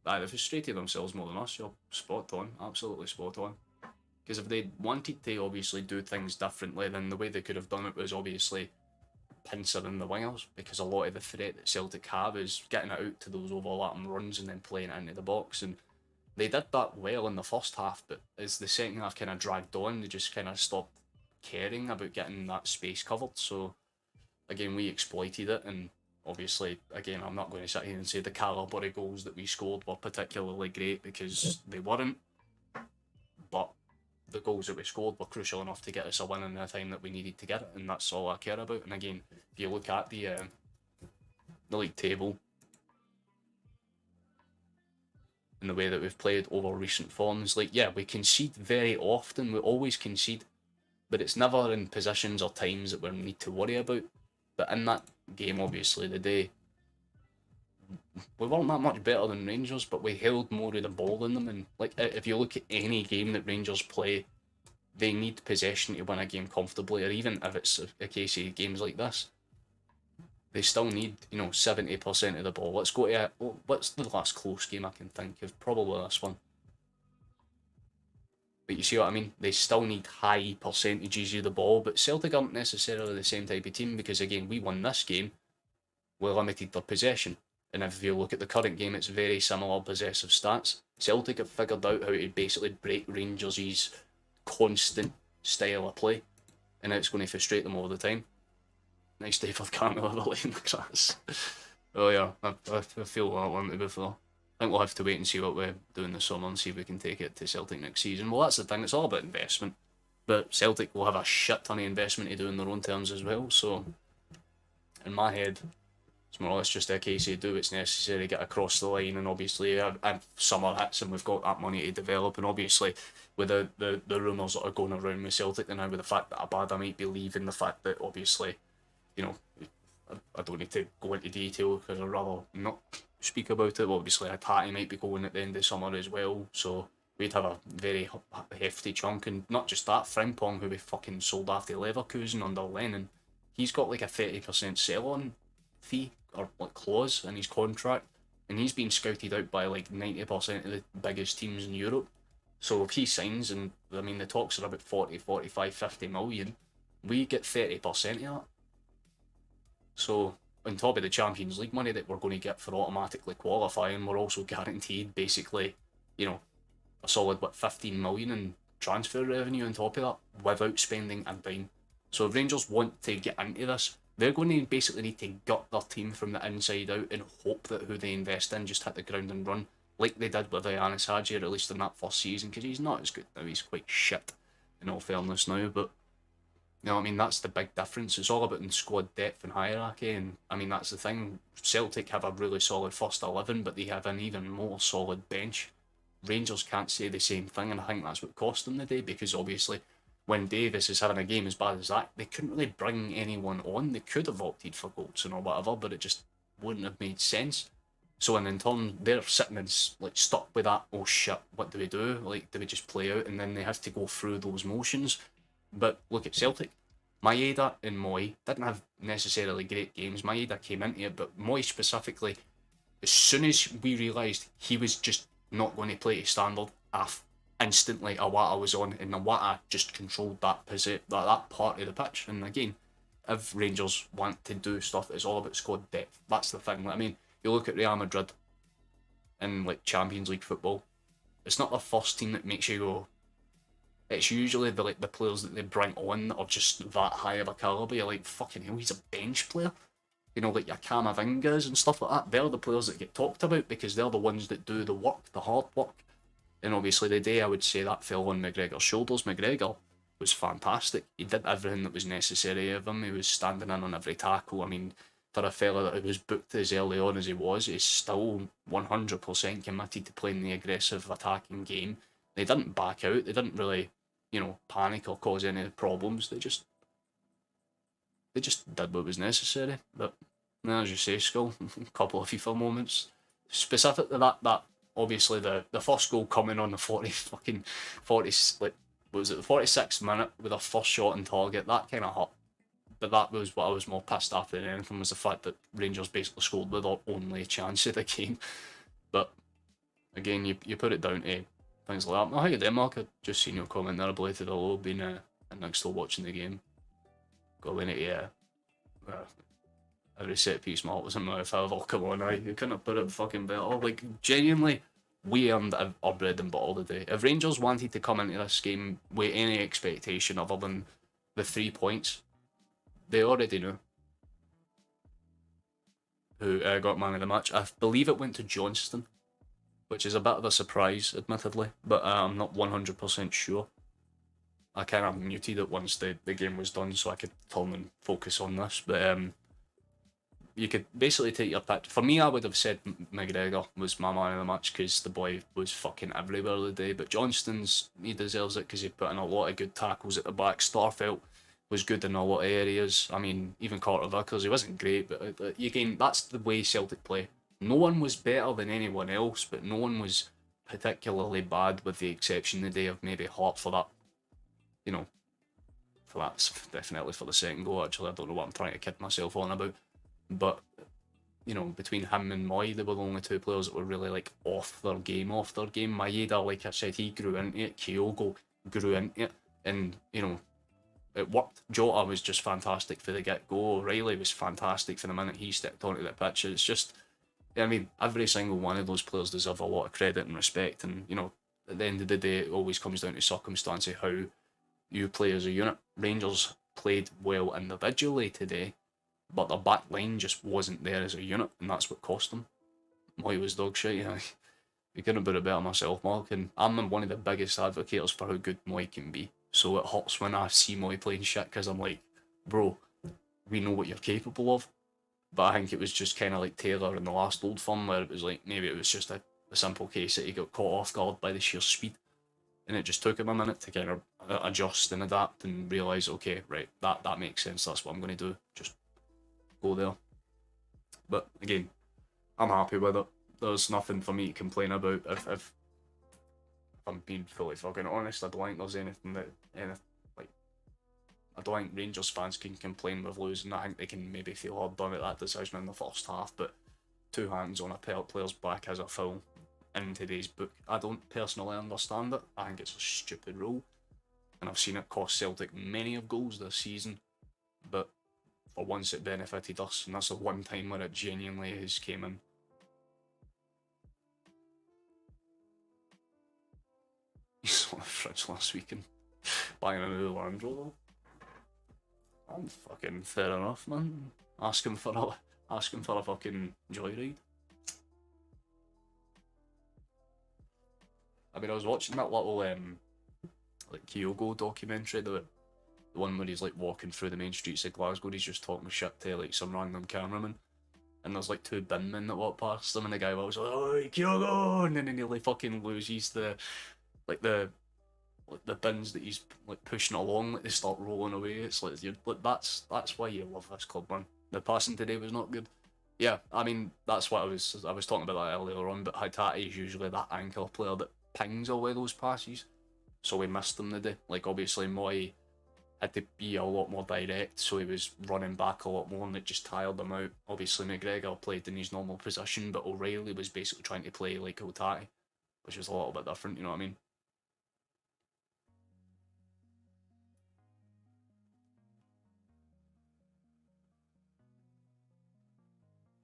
they've frustrated themselves more than us. You're spot on, absolutely spot on. Because if they wanted to obviously do things differently, then the way they could have done it was obviously pincering the wingers, because a lot of the threat that Celtic have is getting it out to those overlapping runs and then playing it into the box. And they did that well in the first half, but as the second half kind of dragged on, they just kind of stopped caring about getting that space covered. So again, we exploited it, and obviously, again, I'm not going to sit here and say the calibre of goals that we scored were particularly great, because they weren't, but the goals that we scored were crucial enough to get us a win in the time that we needed to get it, and that's all I care about. And again, if you look at the league table and the way that we've played over recent forms, like, yeah, we concede very often, we always concede, but it's never in positions or times that we need to worry about. But in that game, obviously, today, we weren't that much better than Rangers, but we held more of the ball in them. And like, if you look at any game that Rangers play, they need possession to win a game comfortably, or even if it's a case of games like this, they still need, 70% of the ball. Let's go to what's the last close game I can think of? Probably this one. But you see what I mean? They still need high percentages of the ball, but Celtic aren't necessarily the same type of team, because again, we won this game, we limited their possession. And if you look at the current game, it's very similar possessive stats. Celtic have figured out how to basically break Rangers' constant style of play, and it's going to frustrate them all the time. Nice David Campbell in the grass. Oh yeah, I feel that one to be fair. I think we'll have to wait and see what we do in the summer and see if we can take it to Celtic next season. Well, that's the thing, it's all about investment. But Celtic will have a shit ton of investment to do in their own terms as well, so in my head, it's more or less just a case of do what's necessary to get across the line, and obviously if summer hits and we've got that money to develop, and obviously with the rumours that are going around with Celtic and now with the fact that Abada might be leaving, the fact that obviously, I don't need to go into detail because I'd rather not speak about it. Obviously, Hatati might be going at the end of summer as well, so we'd have a very hefty chunk. And not just that, Frimpong, who we fucking sold after Leverkusen under Lennon, he's got like a 30% sell-on fee or like clause in his contract, and he's been scouted out by like 90% of the biggest teams in Europe. So if he signs, and I mean the talks are about 40, 45, 50 million, we get 30% of that. So on top of the Champions League money that we're going to get for automatically qualifying, we're also guaranteed basically, a solid 15 million in transfer revenue on top of that without spending a dime. So if Rangers want to get into this, they're going to basically need to gut their team from the inside out and hope that who they invest in just hit the ground and run, like they did with Ianis Hadji, at least in that first season, because he's not as good now, he's quite shit in all fairness now, but I mean, that's the big difference. It's all about in squad depth and hierarchy, and I mean, that's the thing. Celtic have a really solid first 11, but they have an even more solid bench. Rangers can't say the same thing, and I think that's what cost them the day, because obviously when Davis is having a game as bad as that, they couldn't really bring anyone on. They could have opted for Goldson or whatever, but it just wouldn't have made sense. So in turn, they're sitting and like stuck with that, oh shit, what do we do? Like, do we just play out? And then they have to go through those motions. But look at Celtic. Maeda and Moy didn't have necessarily great games. Maeda came into it, but Moy specifically, as soon as we realised he was just not going to play to standard, instantly Iwata was on, and Iwata just controlled that part of the pitch. And again, if Rangers want to do stuff, it's all about squad depth. That's the thing. I mean, you look at Real Madrid in like Champions League football, it's not the first team that makes you go. It's usually the players that they bring on that are just that high of a calibre. You're like, fucking hell, he's a bench player. Like your Camavingas and stuff like that. They're the players that get talked about because they're the ones that do the work, the hard work. And obviously the day I would say that fell on McGregor's shoulders. McGregor, was fantastic. He did everything that was necessary of him. He was standing in on every tackle. I mean, for a fella that was booked as early on as he was, he's still 100% committed to playing the aggressive attacking game. They didn't back out. They didn't really, panic or cause any problems. They just did what was necessary. But as you say, Skull, a couple of FIFA moments. Specifically that obviously the first goal coming on the 40 like what was it, the 46th minute with a first shot on target, that kind of hurt. But that was what I was more pissed after than anything, was the fact that Rangers basically scored with our only chance of the game. But again, you put it down to things like that. Oh, how you doing, Mark? I just seen your comment there. I belated hello, been and I'm still watching the game. Going at every set piece, my heart was in my mouth. Oh, come on, you couldn't have put it fucking better. Like, genuinely, we earned our bread and butter today. If Rangers wanted to come into this game with any expectation other than the 3 points, they already knew who got man of the match. I believe it went to Johnston, which is a bit of a surprise, admittedly, but I'm not 100% sure. I kind of muted it once the game was done so I could turn and focus on this, but you could basically take your pick. For me, I would have said McGregor was my man of the match because the boy was fucking everywhere today, but Johnston's, he deserves it because he put in a lot of good tackles at the back. Starfelt was good in a lot of areas. I mean, even Carter Vickers, he wasn't great, but again, that's the way Celtic play. No one was better than anyone else, but no one was particularly bad, with the exception today of maybe Hart for that, for that, definitely for the second goal. Actually, I don't know what I'm trying to kid myself on about, but between him and Moy, they were the only two players that were really like off their game. Maeda, like I said, he grew into it. Kyogo grew into it, and it worked. Jota was just fantastic for the get-go. O'Reilly was fantastic for the minute he stepped onto the pitch. It's just, I mean, every single one of those players deserve a lot of credit and respect. And, at the end of the day, it always comes down to circumstance of how you play as a unit. Rangers played well individually today, but their back line just wasn't there as a unit, and that's what cost them. Moy was dog shit, You couldn't put it better myself, Mark, and I'm one of the biggest advocates for how good Moy can be. So it hurts when I see Moy playing shit, because I'm like, bro, we know what you're capable of. But I think it was just kind of like Taylor in the last Old Firm, where it was like, maybe it was just a simple case that he got caught off guard by the sheer speed. And it just took him a minute to kind of adjust and adapt and realise, okay, right, that makes sense, that's what I'm going to do. Just go there. But again, I'm happy with it. There's nothing for me to complain about. If I'm being fully fucking honest, I don't think there's anything like, I don't think Rangers fans can complain with losing. I think they can maybe feel hard done at that decision in the first half, but 2 hands on a player's back as a foul in today's book, I don't personally understand it. I think it's a stupid rule, and I've seen it cost Celtic many of goals this season, but for once it benefited us, and that's the one time where it genuinely has came in. You saw the fridge last weekend buying a new Land Rover. I'm fucking fair enough, man. Ask him for a fucking joyride. I mean, I was watching that little like Kyogo documentary, the one where he's like walking through the main streets of Glasgow and he's just talking shit to like some random cameraman, and there's like 2 bin men that walk past him, and the guy was like, "Oh, Kyogo," and then he nearly fucking loses the bins that he's like pushing along, like they start rolling away. It's like, that's why you love this club, man. The passing today was not good. Yeah, I mean, that's what I was talking about that earlier on, but Haitati is usually that anchor player that pings away those passes, so we missed them today. Like, obviously Moy had to be a lot more direct, so he was running back a lot more, and it just tired him out. Obviously McGregor played in his normal position, but O'Reilly was basically trying to play like Haitati, which was a little bit different, you know what I mean?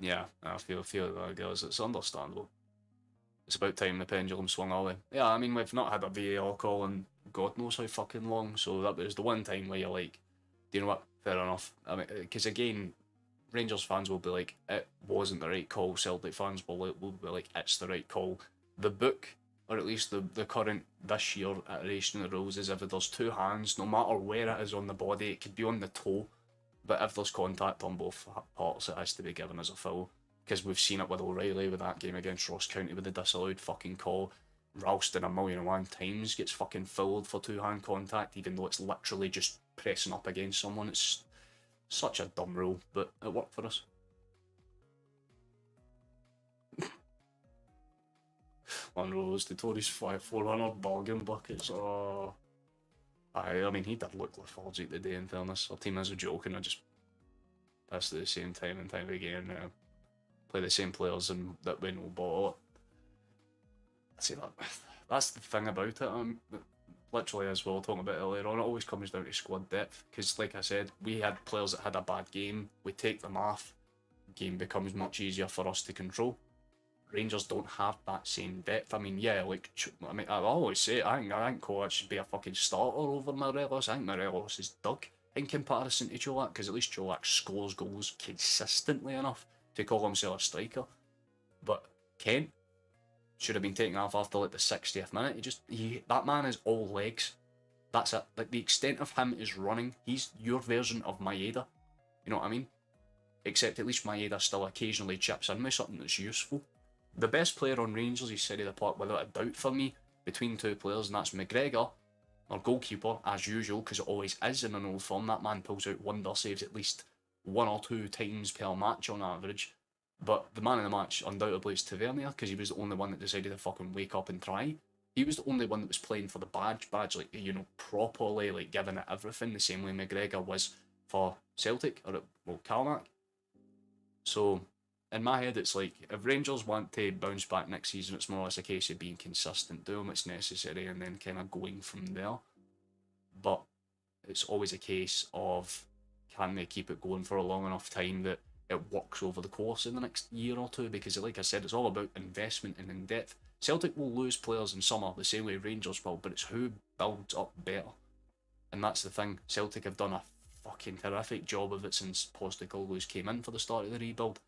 Yeah, I feel that, guys. It's understandable. It's about time the pendulum swung our way. Yeah, I mean, we've not had a VAR call in God knows how fucking long, so that was the one time where you're like, do you know what? Fair enough. I mean, because again, Rangers fans will be like, it wasn't the right call. Celtic fans will be like, it's the right call. The book or at least the current this year iteration of the rules, is if there's two hands, no matter where it is on the body, it could be on the toe, but if there's contact on both parts, it has to be given as a foul. Because we've seen it with O'Reilly with that game against Ross County with the disallowed fucking call. Ralston 1,000,001 times gets fucking fouled for two-hand contact, even though it's literally just pressing up against someone. It's such a dumb rule, but it worked for us. Monroe's notorious 400 bargain buckets. Oh, I mean, he did look lethargic today, in fairness. Our team is a joke, and I just pass at the same time and time again. Play the same players and that win will bottle it. I say that. That's the thing about it. Literally, as we were talking about earlier on, it always comes down to squad depth. Because, like I said, we had players that had a bad game. We take them off. Game becomes much easier for us to control. Rangers don't have that same depth. I mean, yeah, like, I mean, I always say it, I think Kovac should be a fucking starter over Morelos. I think Morelos is dug in comparison to Cholak, because at least Cholak scores goals consistently enough to call himself a striker. But Kent should have been taken off after like the 60th minute. That man is all legs. That's it. Like, the extent of him is running. He's your version of Maeda. You know what I mean? Except at least Maeda still occasionally chips in with something that's useful. The best player on Rangers is Seri the Park without a doubt for me, between two players, and that's McGregor, our goalkeeper, as usual, because it always is in an old firm. That man pulls out wonder saves at least 1 or 2 times per match on average. But the man of the match undoubtedly is Tavernier, because he was the only one that decided to fucking wake up and try. He was the only one that was playing for the badge, like, you know, properly, like, giving it everything, the same way McGregor was for Celtic, or, well, Calmac. So, in my head, it's like, if Rangers want to bounce back next season, it's more or less a case of being consistent, doing what's necessary, and then kind of going from there. But it's always a case of, can they keep it going for a long enough time that it works over the course in the next year or two? Because, like I said, it's all about investment and in depth. Celtic will lose players in summer the same way Rangers will, but it's who builds up better. And that's the thing. Celtic have done a fucking terrific job of it since Postecoglou's came in for the start of the rebuild.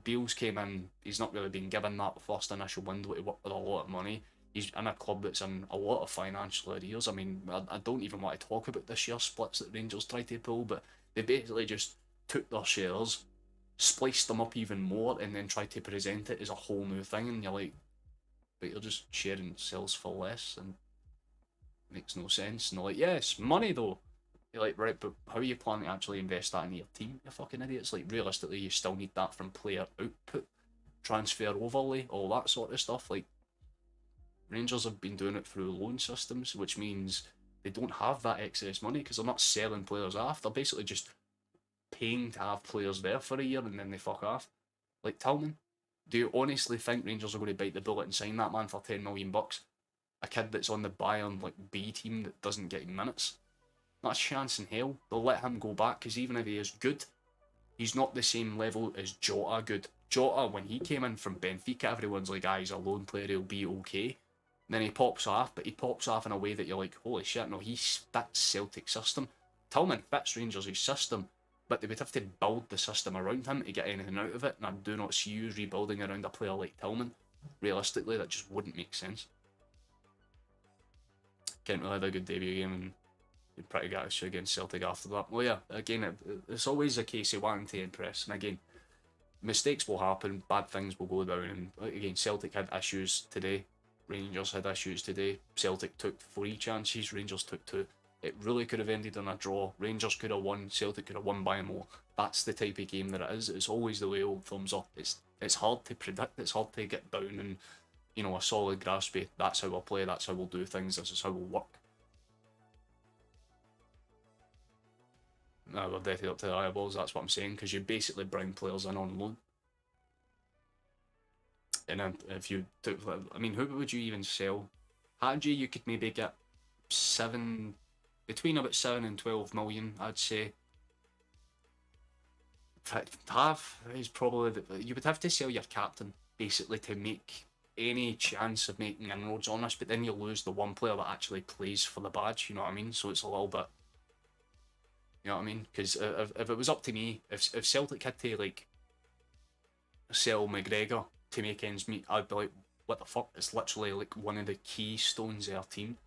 Beale's came in, he's not really been given that first initial window to work with a lot of money. He's in a club that's in a lot of financial arrears. I mean, I don't even want to talk about this year's splits that Rangers tried to pull, but they basically just took their shares, spliced them up even more, and then tried to present it as a whole new thing, and you're like, but you're just sharing sales for less, and it makes no sense. And they're like, yes, money though. You're like, right, but how are you planning to actually invest that in your team, you fucking idiots? Like, realistically, you still need that from player output, transfer overlay, all that sort of stuff. Like, Rangers have been doing it through loan systems, which means they don't have that excess money because they're not selling players off. They're basically just paying to have players there for a year and then they fuck off. Like Tillman. Do you honestly think Rangers are going to bite the bullet and sign that man for 10 million bucks? A kid that's on the Bayern like B team that doesn't get minutes? Not a chance in hell. They'll let him go back because even if he is good, he's not the same level as Jota good. Jota, when he came in from Benfica, everyone's like, he's a lone player, he'll be okay. Then he pops off, but he pops off in a way that you're like, holy shit, no, he fits Celtic system. Tillman fits Rangers' system, but they would have to build the system around him to get anything out of it, and I do not see you rebuilding around a player like Tillman. Realistically, that just wouldn't make sense. Kent really had a good debut game, and pretty gutted against Celtic after that. Well, yeah, again, it's always a case of wanting to impress, and again, mistakes will happen, bad things will go down, and again, Celtic had issues today, Rangers had issues today. Celtic took 3 chances, Rangers took 2. It really could have ended in a draw. Rangers could have won, Celtic could have won by more. That's the type of game that it is. It's always the way old thumbs up. It's hard to predict, it's hard to get down and, you know, a solid grasp of, that's how we'll play, that's how we'll do things, this is how we'll work. We're definitely up to the eyeballs, that's what I'm saying, because you basically bring players in on loan. And then if you took, I mean, who would you even sell? Hadji, you could maybe get between about 7 and 12 million, I'd say. Half is probably, you would have to sell your captain, basically, to make any chance of making inroads on us, but then you lose the one player that actually plays for the badge, you know what I mean? So it's a little bit, you know what I mean? Because if it was up to me, if Celtic had to, like, sell McGregor to make ends meet, I'd be like, what the fuck? It's literally like one of the keystones of our team.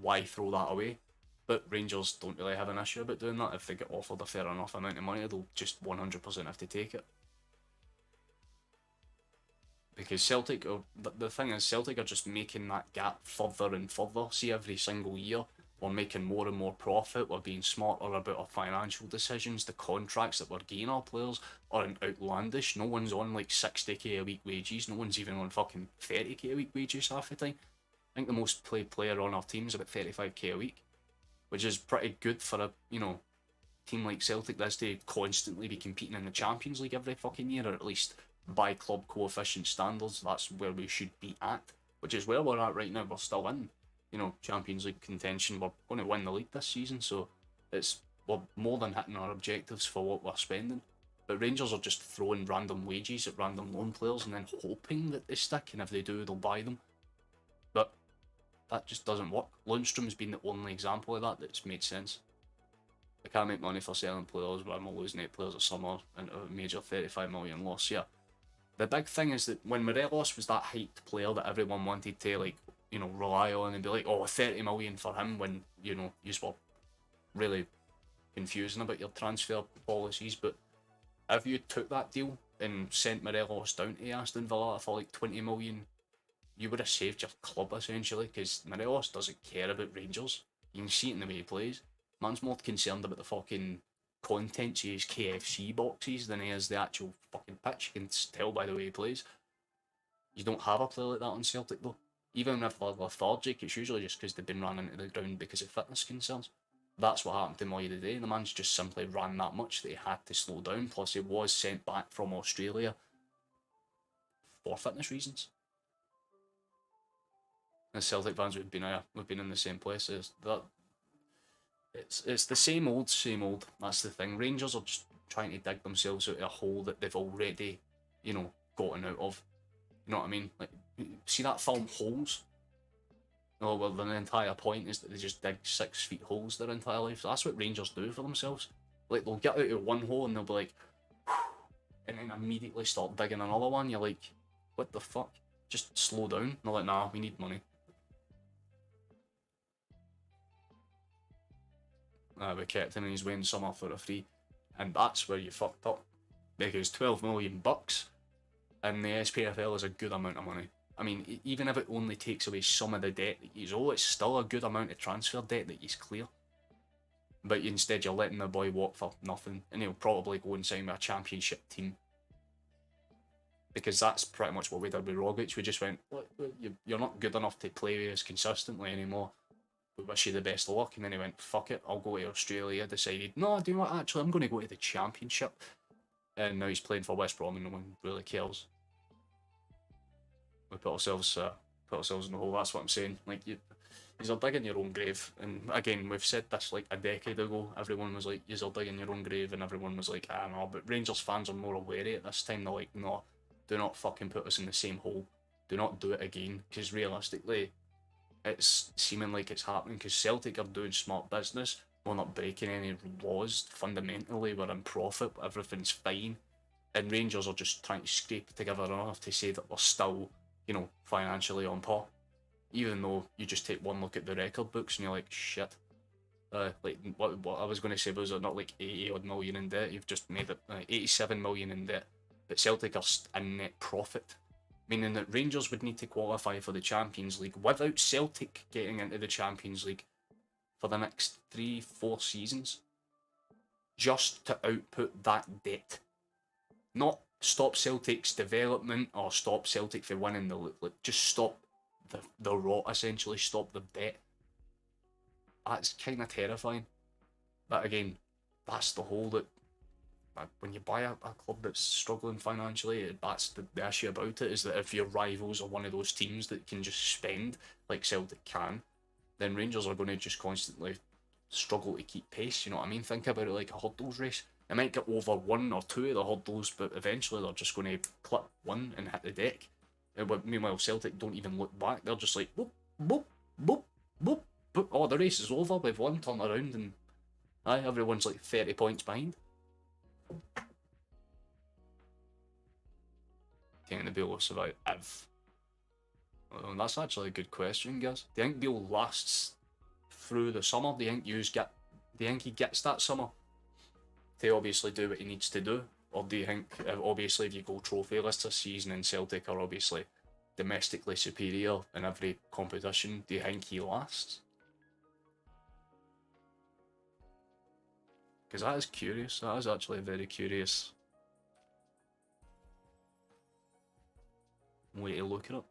Why throw that away? But Rangers don't really have an issue about doing that. If they get offered a fair enough amount of money, they'll just 100% have to take it. Because Celtic, the thing is, Celtic are just making that gap further and further. See, every single year, we're making more and more profit. We're being smarter about our financial decisions. The contracts that we're getting our players are outlandish. No one's on like 60k a week wages. No one's even on fucking 30k a week wages half the time. I think the most played player on our team is about 35k a week, which is pretty good for a, you know, team like Celtic that's to constantly be competing in the Champions League every fucking year, or at least by club coefficient standards, that's where we should be at, which is where we're at right now. We're still in, you know, Champions League contention. We're going to win the league this season, so we're more than hitting our objectives for what we're spending. But Rangers are just throwing random wages at random loan players and then hoping that they stick, and if they do, they'll buy them. But that just doesn't work. Lundstrom's been the only example of that that's made sense. I can't make money for selling players, but I'm losing 8 players a summer and a major 35 million loss. Yeah. The big thing is that when Morelos was that hyped player that everyone wanted to, like, you know, rely on and be like, oh, 30 million for him, when, you know, you were really confusing about your transfer policies. But if you took that deal and sent Morelos down to Aston Villa for like 20 million, you would have saved your club essentially, because Morelos doesn't care about Rangers. You can see it in the way he plays. Man's more concerned about the fucking contents of his KFC boxes than he is the actual fucking pitch. You can tell by the way he plays. You don't have a player like that on Celtic though. Even if they're lethargic, it's usually just because they've been run into the ground because of fitness concerns. That's what happened to Moy today. The man's just simply ran that much that he had to slow down. Plus, he was sent back from Australia for fitness reasons. As Celtic fans, we've been in the same place. It's the same old, same old. That's the thing. Rangers are just trying to dig themselves out of a hole that they've already, you know, gotten out of. You know what I mean? Like, see that film Holes? Oh, well, the entire point is that they just dig 6 feet holes their entire life. So that's what Rangers do for themselves. Like, they'll get out of one hole and they'll be like, and then immediately start digging another one. You're like, what the fuck? Just slow down. And they're like, nah, we need money. We kept him and he's winning summer for a free, and that's where you fucked up, because 12 million bucks in the SPFL is a good amount of money. I mean, even if it only takes away some of the debt that he's owed, it's still a good amount of transfer debt that he's clear. But instead you're letting the boy walk for nothing, and he'll probably go and sign with a championship team, because that's pretty much what we did with Rogic. We just went, look, you're not good enough to play with us consistently anymore. We wish you the best of luck. And then he went, fuck it, I'll go to Australia. Decided, no, do you know what, actually, I'm going to go to the Championship. And now he's playing for West Brom and no one really cares. We put ourselves in the hole, that's what I'm saying. Like, you're digging your own grave. And again, we've said this like a decade ago. Everyone was like, you're digging your own grave. And everyone was like, I don't know. But Rangers fans are more aware at this time. They're like, no, do not fucking put us in the same hole. Do not do it again. Because realistically, it's seeming like it's happening, because Celtic are doing smart business. We're not breaking any laws. Fundamentally, we're in profit. Everything's fine. And Rangers are just trying to scrape together enough to say that we're still, you know, financially on par. Even though you just take one look at the record books and you're like, shit. Like, what I was going to say was, not like 80 odd million in debt. You've just made it 87 million in debt. But Celtic are in net profit. Meaning that Rangers would need to qualify for the Champions League without Celtic getting into the Champions League for the next 3-4 seasons, just to output that debt. Not stop Celtic's development or stop Celtic from winning the league. Just stop the rot, essentially. Stop the debt. That's kind of terrifying. But again, that's the hole that, when you buy a club that's struggling financially, that's the issue about it, is that if your rivals are one of those teams that can just spend like Celtic can, then Rangers are going to just constantly struggle to keep pace. You know what I mean? Think about it like a hurdles race. They might get over 1 or 2 of the hurdles, but eventually they're just going to clip one and hit the deck. Meanwhile, Celtic don't even look back. They're just like, boop, boop, boop, boop, boop. Oh, the race is over. We've won, turn around, and everyone's like 30 points behind. Taking the Beowulfs about if Oh, that's actually a good question, guys. Do you think Beale lasts through the summer? Do you think do you think he gets that summer to obviously do what he needs to do? Or do you think, obviously, if you go trophyless this season and Celtic are obviously domestically superior in every competition, do you think he lasts? Because that is curious. That is actually a very curious way to look at it.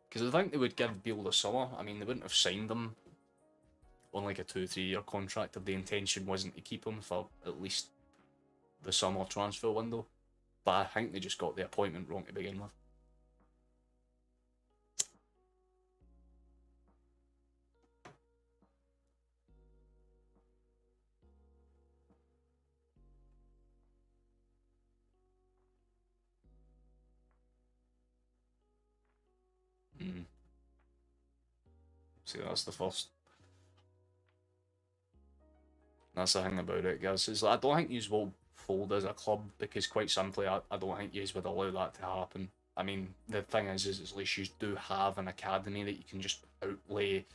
Because I think they would give Beale the summer. I mean, they wouldn't have signed him on like a 2-3 year contract if the intention wasn't to keep him for at least the summer transfer window. But I think they just got the appointment wrong to begin with. See, that's the first. That's the thing about it, guys. Is I don't think you will fold as a club because, quite simply, I don't think you would allow that to happen. I mean, the thing is at least you do have an academy that you can just outlay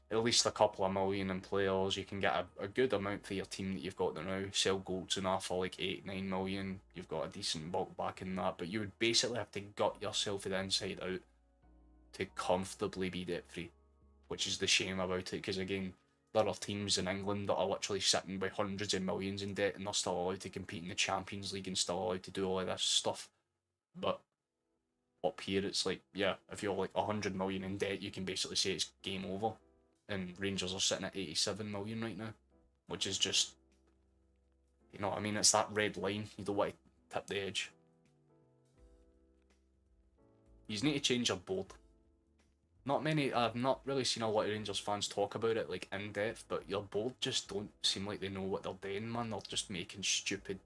at least a couple of million in players. You can get a good amount for your team that you've got there now. Sell Gold's enough for like 8-9 million. You've got a decent bulk back in that, but you would basically have to gut yourself from the inside out to comfortably be debt free, which is the shame about it. Because again, there are teams in England that are literally sitting with hundreds of millions in debt and they're still allowed to compete in the Champions League and still allowed to do all of this stuff. But up here, it's like, yeah, if you're like 100 million in debt, you can basically say it's game over. And Rangers are sitting at 87 million right now, which is just, you know what I mean? It's that red line. You don't want to tip the edge. You need to change your board. I've not really seen a lot of Rangers fans talk about it like in depth, but your board just don't seem like they know what they're doing, man. They're just making stupid,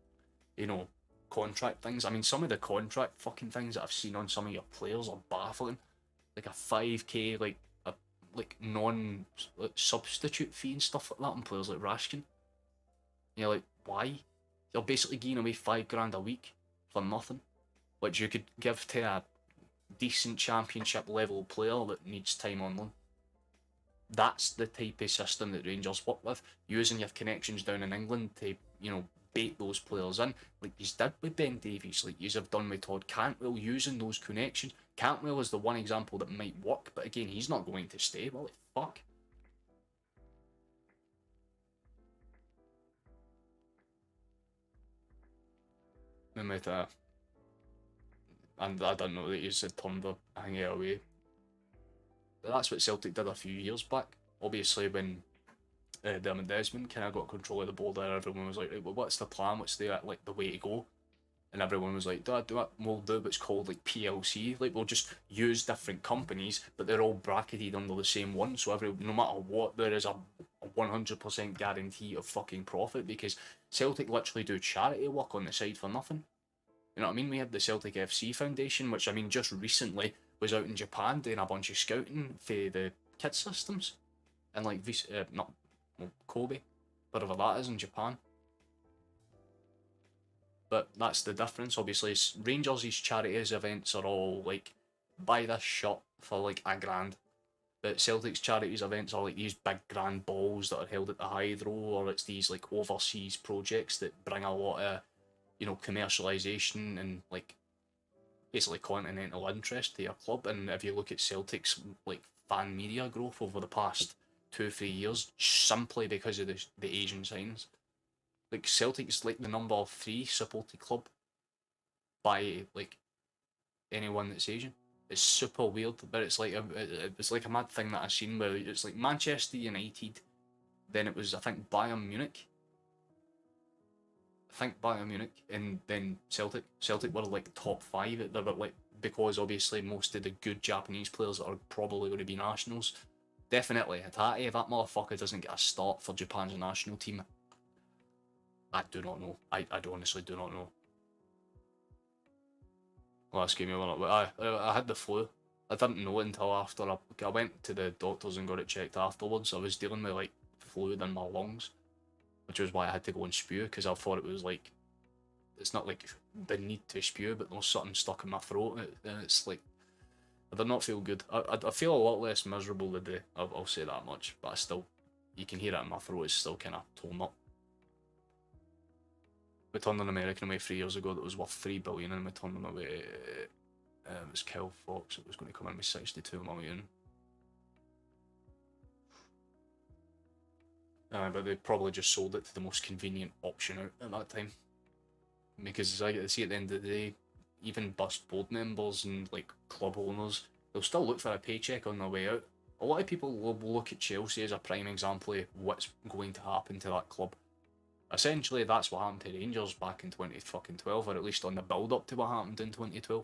you know, contract things. I mean, some of the contract fucking things that I've seen on some of your players are baffling. Like a 5k, like non-substitute fee and stuff like that on players like Rashkin. You're like, why? You're basically giving away $5,000 a week for nothing, which you could give to a decent championship level player that needs time on loan. That's the type of system that Rangers work with, using your connections down in England to, you know, bait those players in, like you did with Ben Davies, like you have done with Todd Cantwell, using those connections. Cantwell is the one example that might work, but again, he's not going to stay. Well, fuck. And I don't know that you said turned the hang it away. But that's what Celtic did a few years back. Obviously, when Dermot Desmond kind of got control of the board there, everyone was like, right, well, what's the plan? What's the way to go? And everyone was like, we'll do what's called like PLC. Like, we'll just use different companies, but they're all bracketed under the same one. So no matter what, there is a 100% guarantee of fucking profit, because Celtic literally do charity work on the side for nothing. You know what I mean? We had the Celtic FC Foundation, which, I mean, just recently was out in Japan doing a bunch of scouting for the kid systems. And like, Kobe, wherever that is in Japan. But that's the difference. Obviously, Rangers' charities events are all like, buy this shirt for like $1,000. But Celtic's charities events are like these big grand balls that are held at the Hydro, or it's these like overseas projects that bring a lot of, you know, commercialisation and like basically continental interest to your club. And if you look at Celtic's like fan media growth over the past 2-3 years, simply because of the Asian signings. Like, Celtic's like the number 3 supported club by like anyone that's Asian. It's super weird, but it's like a mad thing that I've seen where it's like Manchester United, then it was, I think, Bayern Munich, and then Celtic. Celtic were like top 5. They were like, because obviously most of the good Japanese players are probably going to be nationals. Definitely Hatate, if that motherfucker doesn't get a start for Japan's national team, I do not know. I honestly do not know. Last game I had the flu. I didn't know it until after I went to the doctors and got it checked afterwards. I was dealing with like fluid in my lungs, which was why I had to go and spew, because I thought it was like, it's not like the need to spew, but there's something stuck in my throat, and it's like, I did not feel good. I feel a lot less miserable today, I'll say that much, but I still, you can hear it in my throat, it's still kind of torn up. We turned an American away 3 years ago that was worth 3 billion, and we turned them away, it was Kel Fox, it was going to come in with 62 million. But they probably just sold it to the most convenient option out at that time. Because as I get to see at the end of the day, even bust board members and like club owners, they'll still look for a paycheck on their way out. A lot of people will look at Chelsea as a prime example of what's going to happen to that club. Essentially, that's what happened to Rangers back in 2012, or at least on the build-up to what happened in 2012.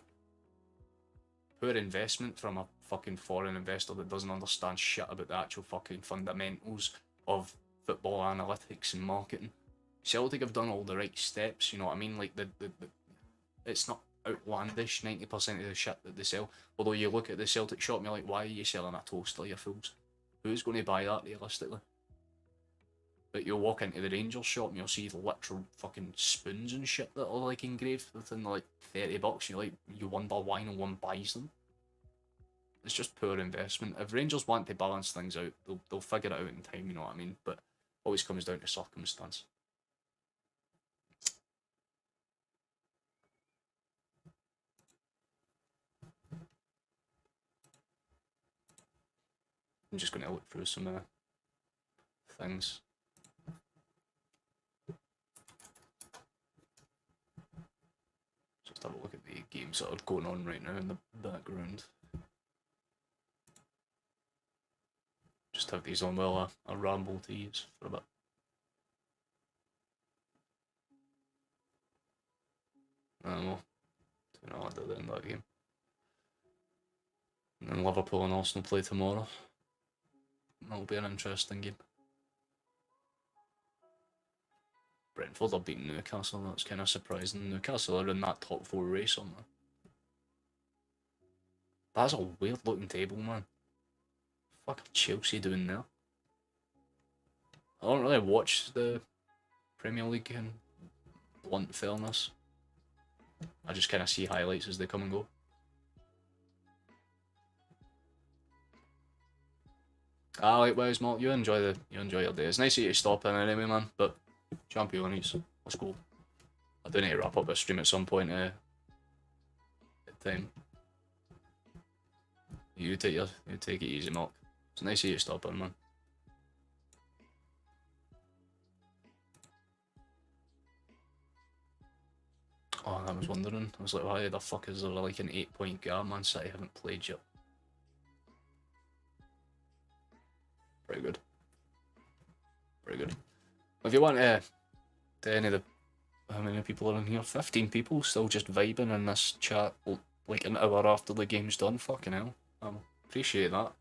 Poor investment from a fucking foreign investor that doesn't understand shit about the actual fucking fundamentals of football analytics and marketing. Celtic have done all the right steps, you know what I mean? Like, it's not outlandish, 90% of the shit that they sell. Although you look at the Celtic shop and you're like, why are you selling a toaster, you fools? Who's going to buy that realistically? But you'll walk into the Rangers shop and you'll see the literal fucking spoons and shit that are like engraved within like $30. You wonder why no one buys them. It's just poor investment. If Rangers want to balance things out, they'll figure it out in time, you know what I mean? But always comes down to circumstance. I'm just going to look through some things. Just have a look at the games that are going on right now in the background. Just have these on while I ramble to use for a bit. Well, don't know what to do in that game. And then Liverpool and Arsenal play tomorrow. That'll be an interesting game. Brentford are beating Newcastle, that's kind of surprising. Newcastle are in that top 4 race on that. That's a weird looking table, man. Fuck Chelsea doing there. I don't really watch the Premier League in blunt fairness. I just kind of see highlights as they come and go. Likewise, Mark. You enjoy your day. It's nice of you to stop in anyway, man. But Champions, let's go. I do need to wrap up a stream at some point. At time. You take it easy, Mark. It's nice of you to stop in, man. Oh, I was wondering. I was like, why the fuck is there like an 8-point gap? Man City haven't played yet. Very good. Very good. If you want to any of the, how many people are in here? 15 people still just vibing in this chat like an hour after the game's done. Fucking hell. Appreciate that.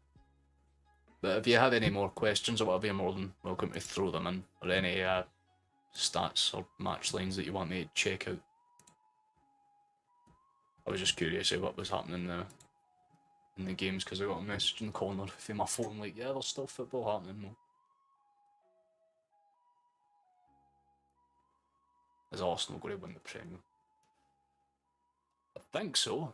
But if you have any more questions or whatever, you're more than welcome to throw them in, or any stats or match lines that you want me to check out. I was just curious of what was happening in the games, because I got a message in the corner from my phone like, yeah, there's still football happening, though. Is Arsenal going to win the Premier? I think so.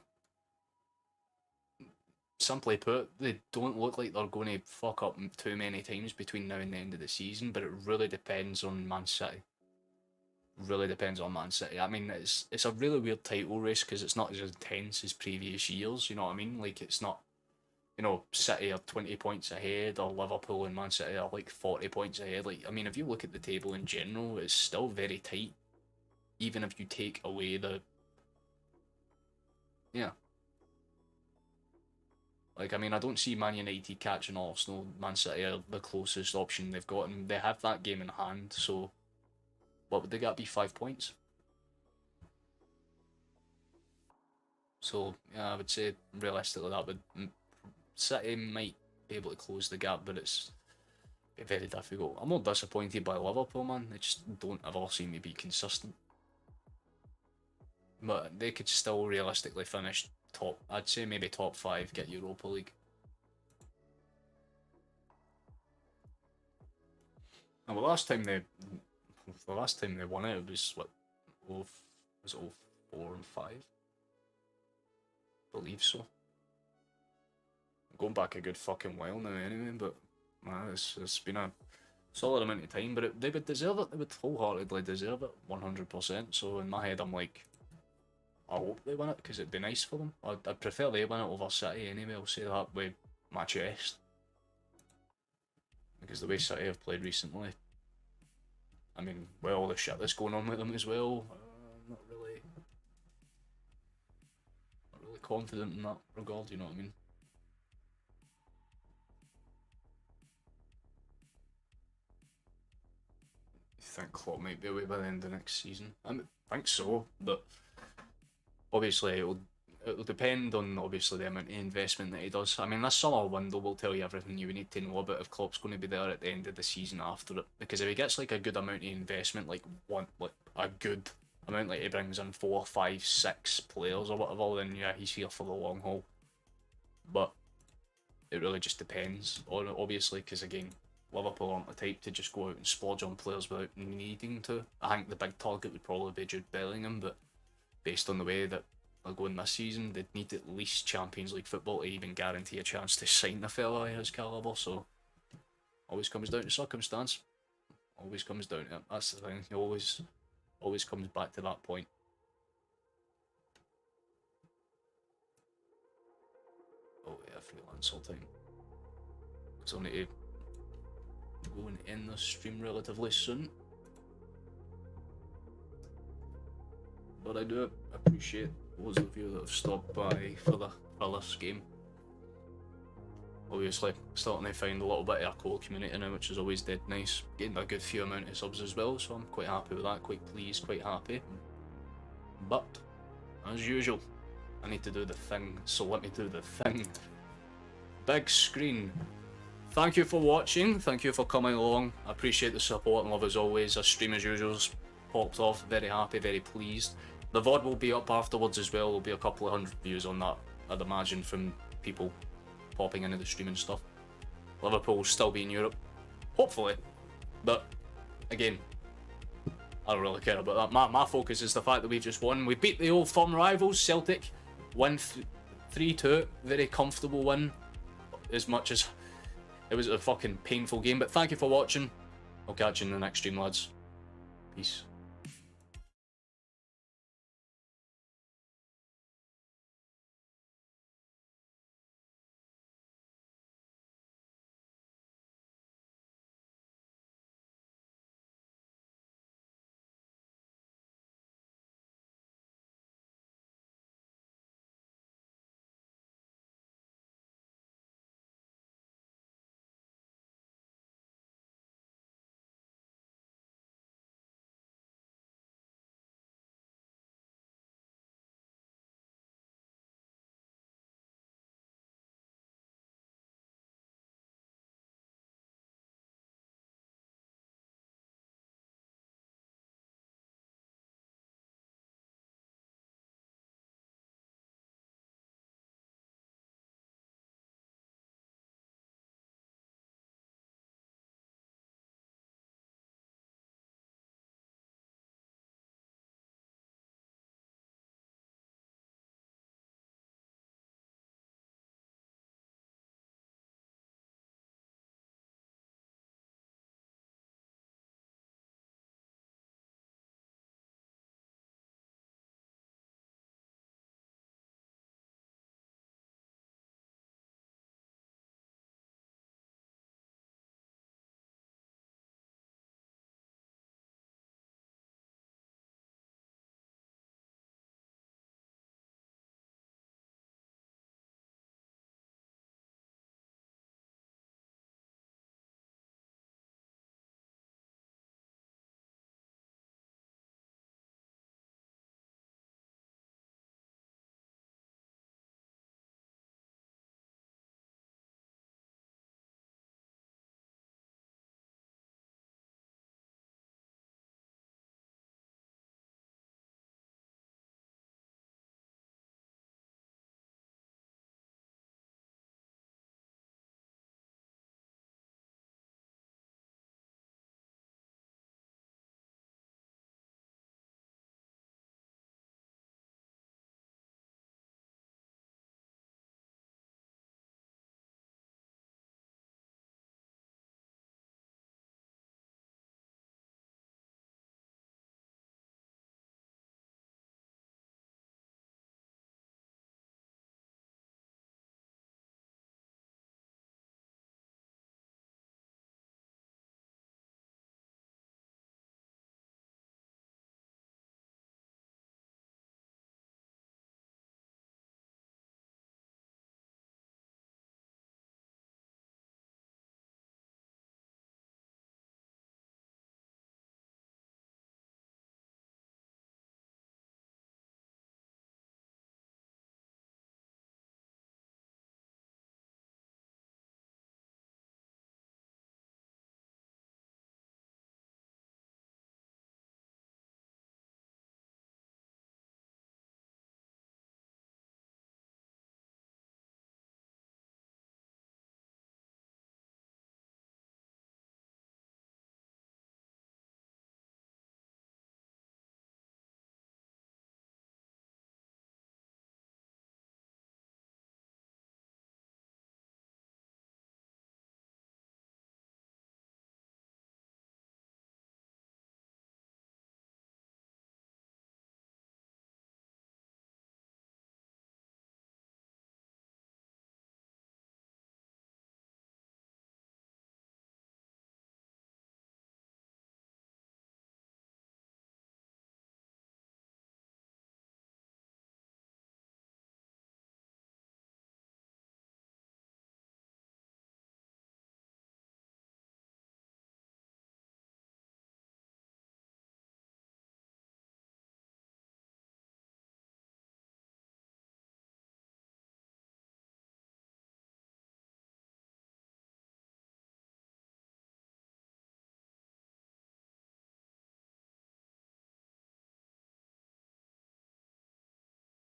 Simply put, they don't look like they're going to fuck up too many times between now and the end of the season, but it really depends on Man City. Really depends on Man City. I mean, it's a really weird title race because it's not as intense as previous years, you know what I mean? Like, it's not, you know, City are 20 points ahead, or Liverpool and Man City are like 40 points ahead. Like, I mean, if you look at the table in general, it's still very tight, even if you take away the, yeah. Like, I mean, I don't see Man United catching Arsenal. Man City are the closest option they've got, and they have that game in hand, so what would they get? Be 5 points? So, yeah, I would say realistically that would, City might be able to close the gap, but it's very difficult. I'm not disappointed by Liverpool, man. They just don't ever seem to be consistent. But they could still realistically finish top, I'd say maybe top 5, get Europa League. And the last time they won it was what, was it 04 and 5? I believe so. going back a good fucking while now anyway, but it's been a solid amount of time, but they would deserve it. They would wholeheartedly deserve it, 100%. So in my head, I'm like, I hope they win it because it'd be nice for them. I'd prefer they win it over City anyway. I'll say that with my chest, because the way City have played recently, I mean, with all the shit that's going on with them as well, I'm not really confident in that regard. You know what I mean? You think Klopp might be away by the end of next season? I think so, but obviously it'll depend on obviously the amount of investment that he does. I mean, this summer window will tell you everything you need to know about if Klopp's going to be there at the end of the season after it. Because if he gets like a good amount of investment, like a good amount, like he brings in 4, 5, 6 players or whatever, then yeah, he's here for the long haul. But it really just depends on it, obviously, because again, Liverpool aren't the type to just go out and splurge on players without needing to. I think the big target would probably be Jude Bellingham, but based on the way that they're going this season, they'd need at least Champions League football to even guarantee a chance to sign a fella of his calibre, so always comes down to circumstance. Always comes down to it. That's the thing, he always comes back to that point. Oh yeah, freelance all time. So I need to go and end this stream relatively soon. But I do appreciate those of you that have stopped by for this game. Obviously, starting to find a little bit of a core community now, which is always dead nice. Getting a good few amount of subs as well, so I'm quite happy with that, quite pleased, quite happy. But, as usual, I need to do the thing, so let me do the thing. Big screen. Thank you for watching, thank you for coming along. I appreciate the support and love as always. This stream as usual's popped off, very happy, very pleased. The VOD will be up afterwards as well. There'll be a couple of hundred views on that, I'd imagine, from people popping into the stream and stuff. Liverpool will still be in Europe, hopefully, but again, I don't really care about that. My focus is the fact that we've just won. We beat the old firm rivals, Celtic, win 3-2, very comfortable win, as much as it was a fucking painful game. But thank you for watching. I'll catch you in the next stream, lads. Peace.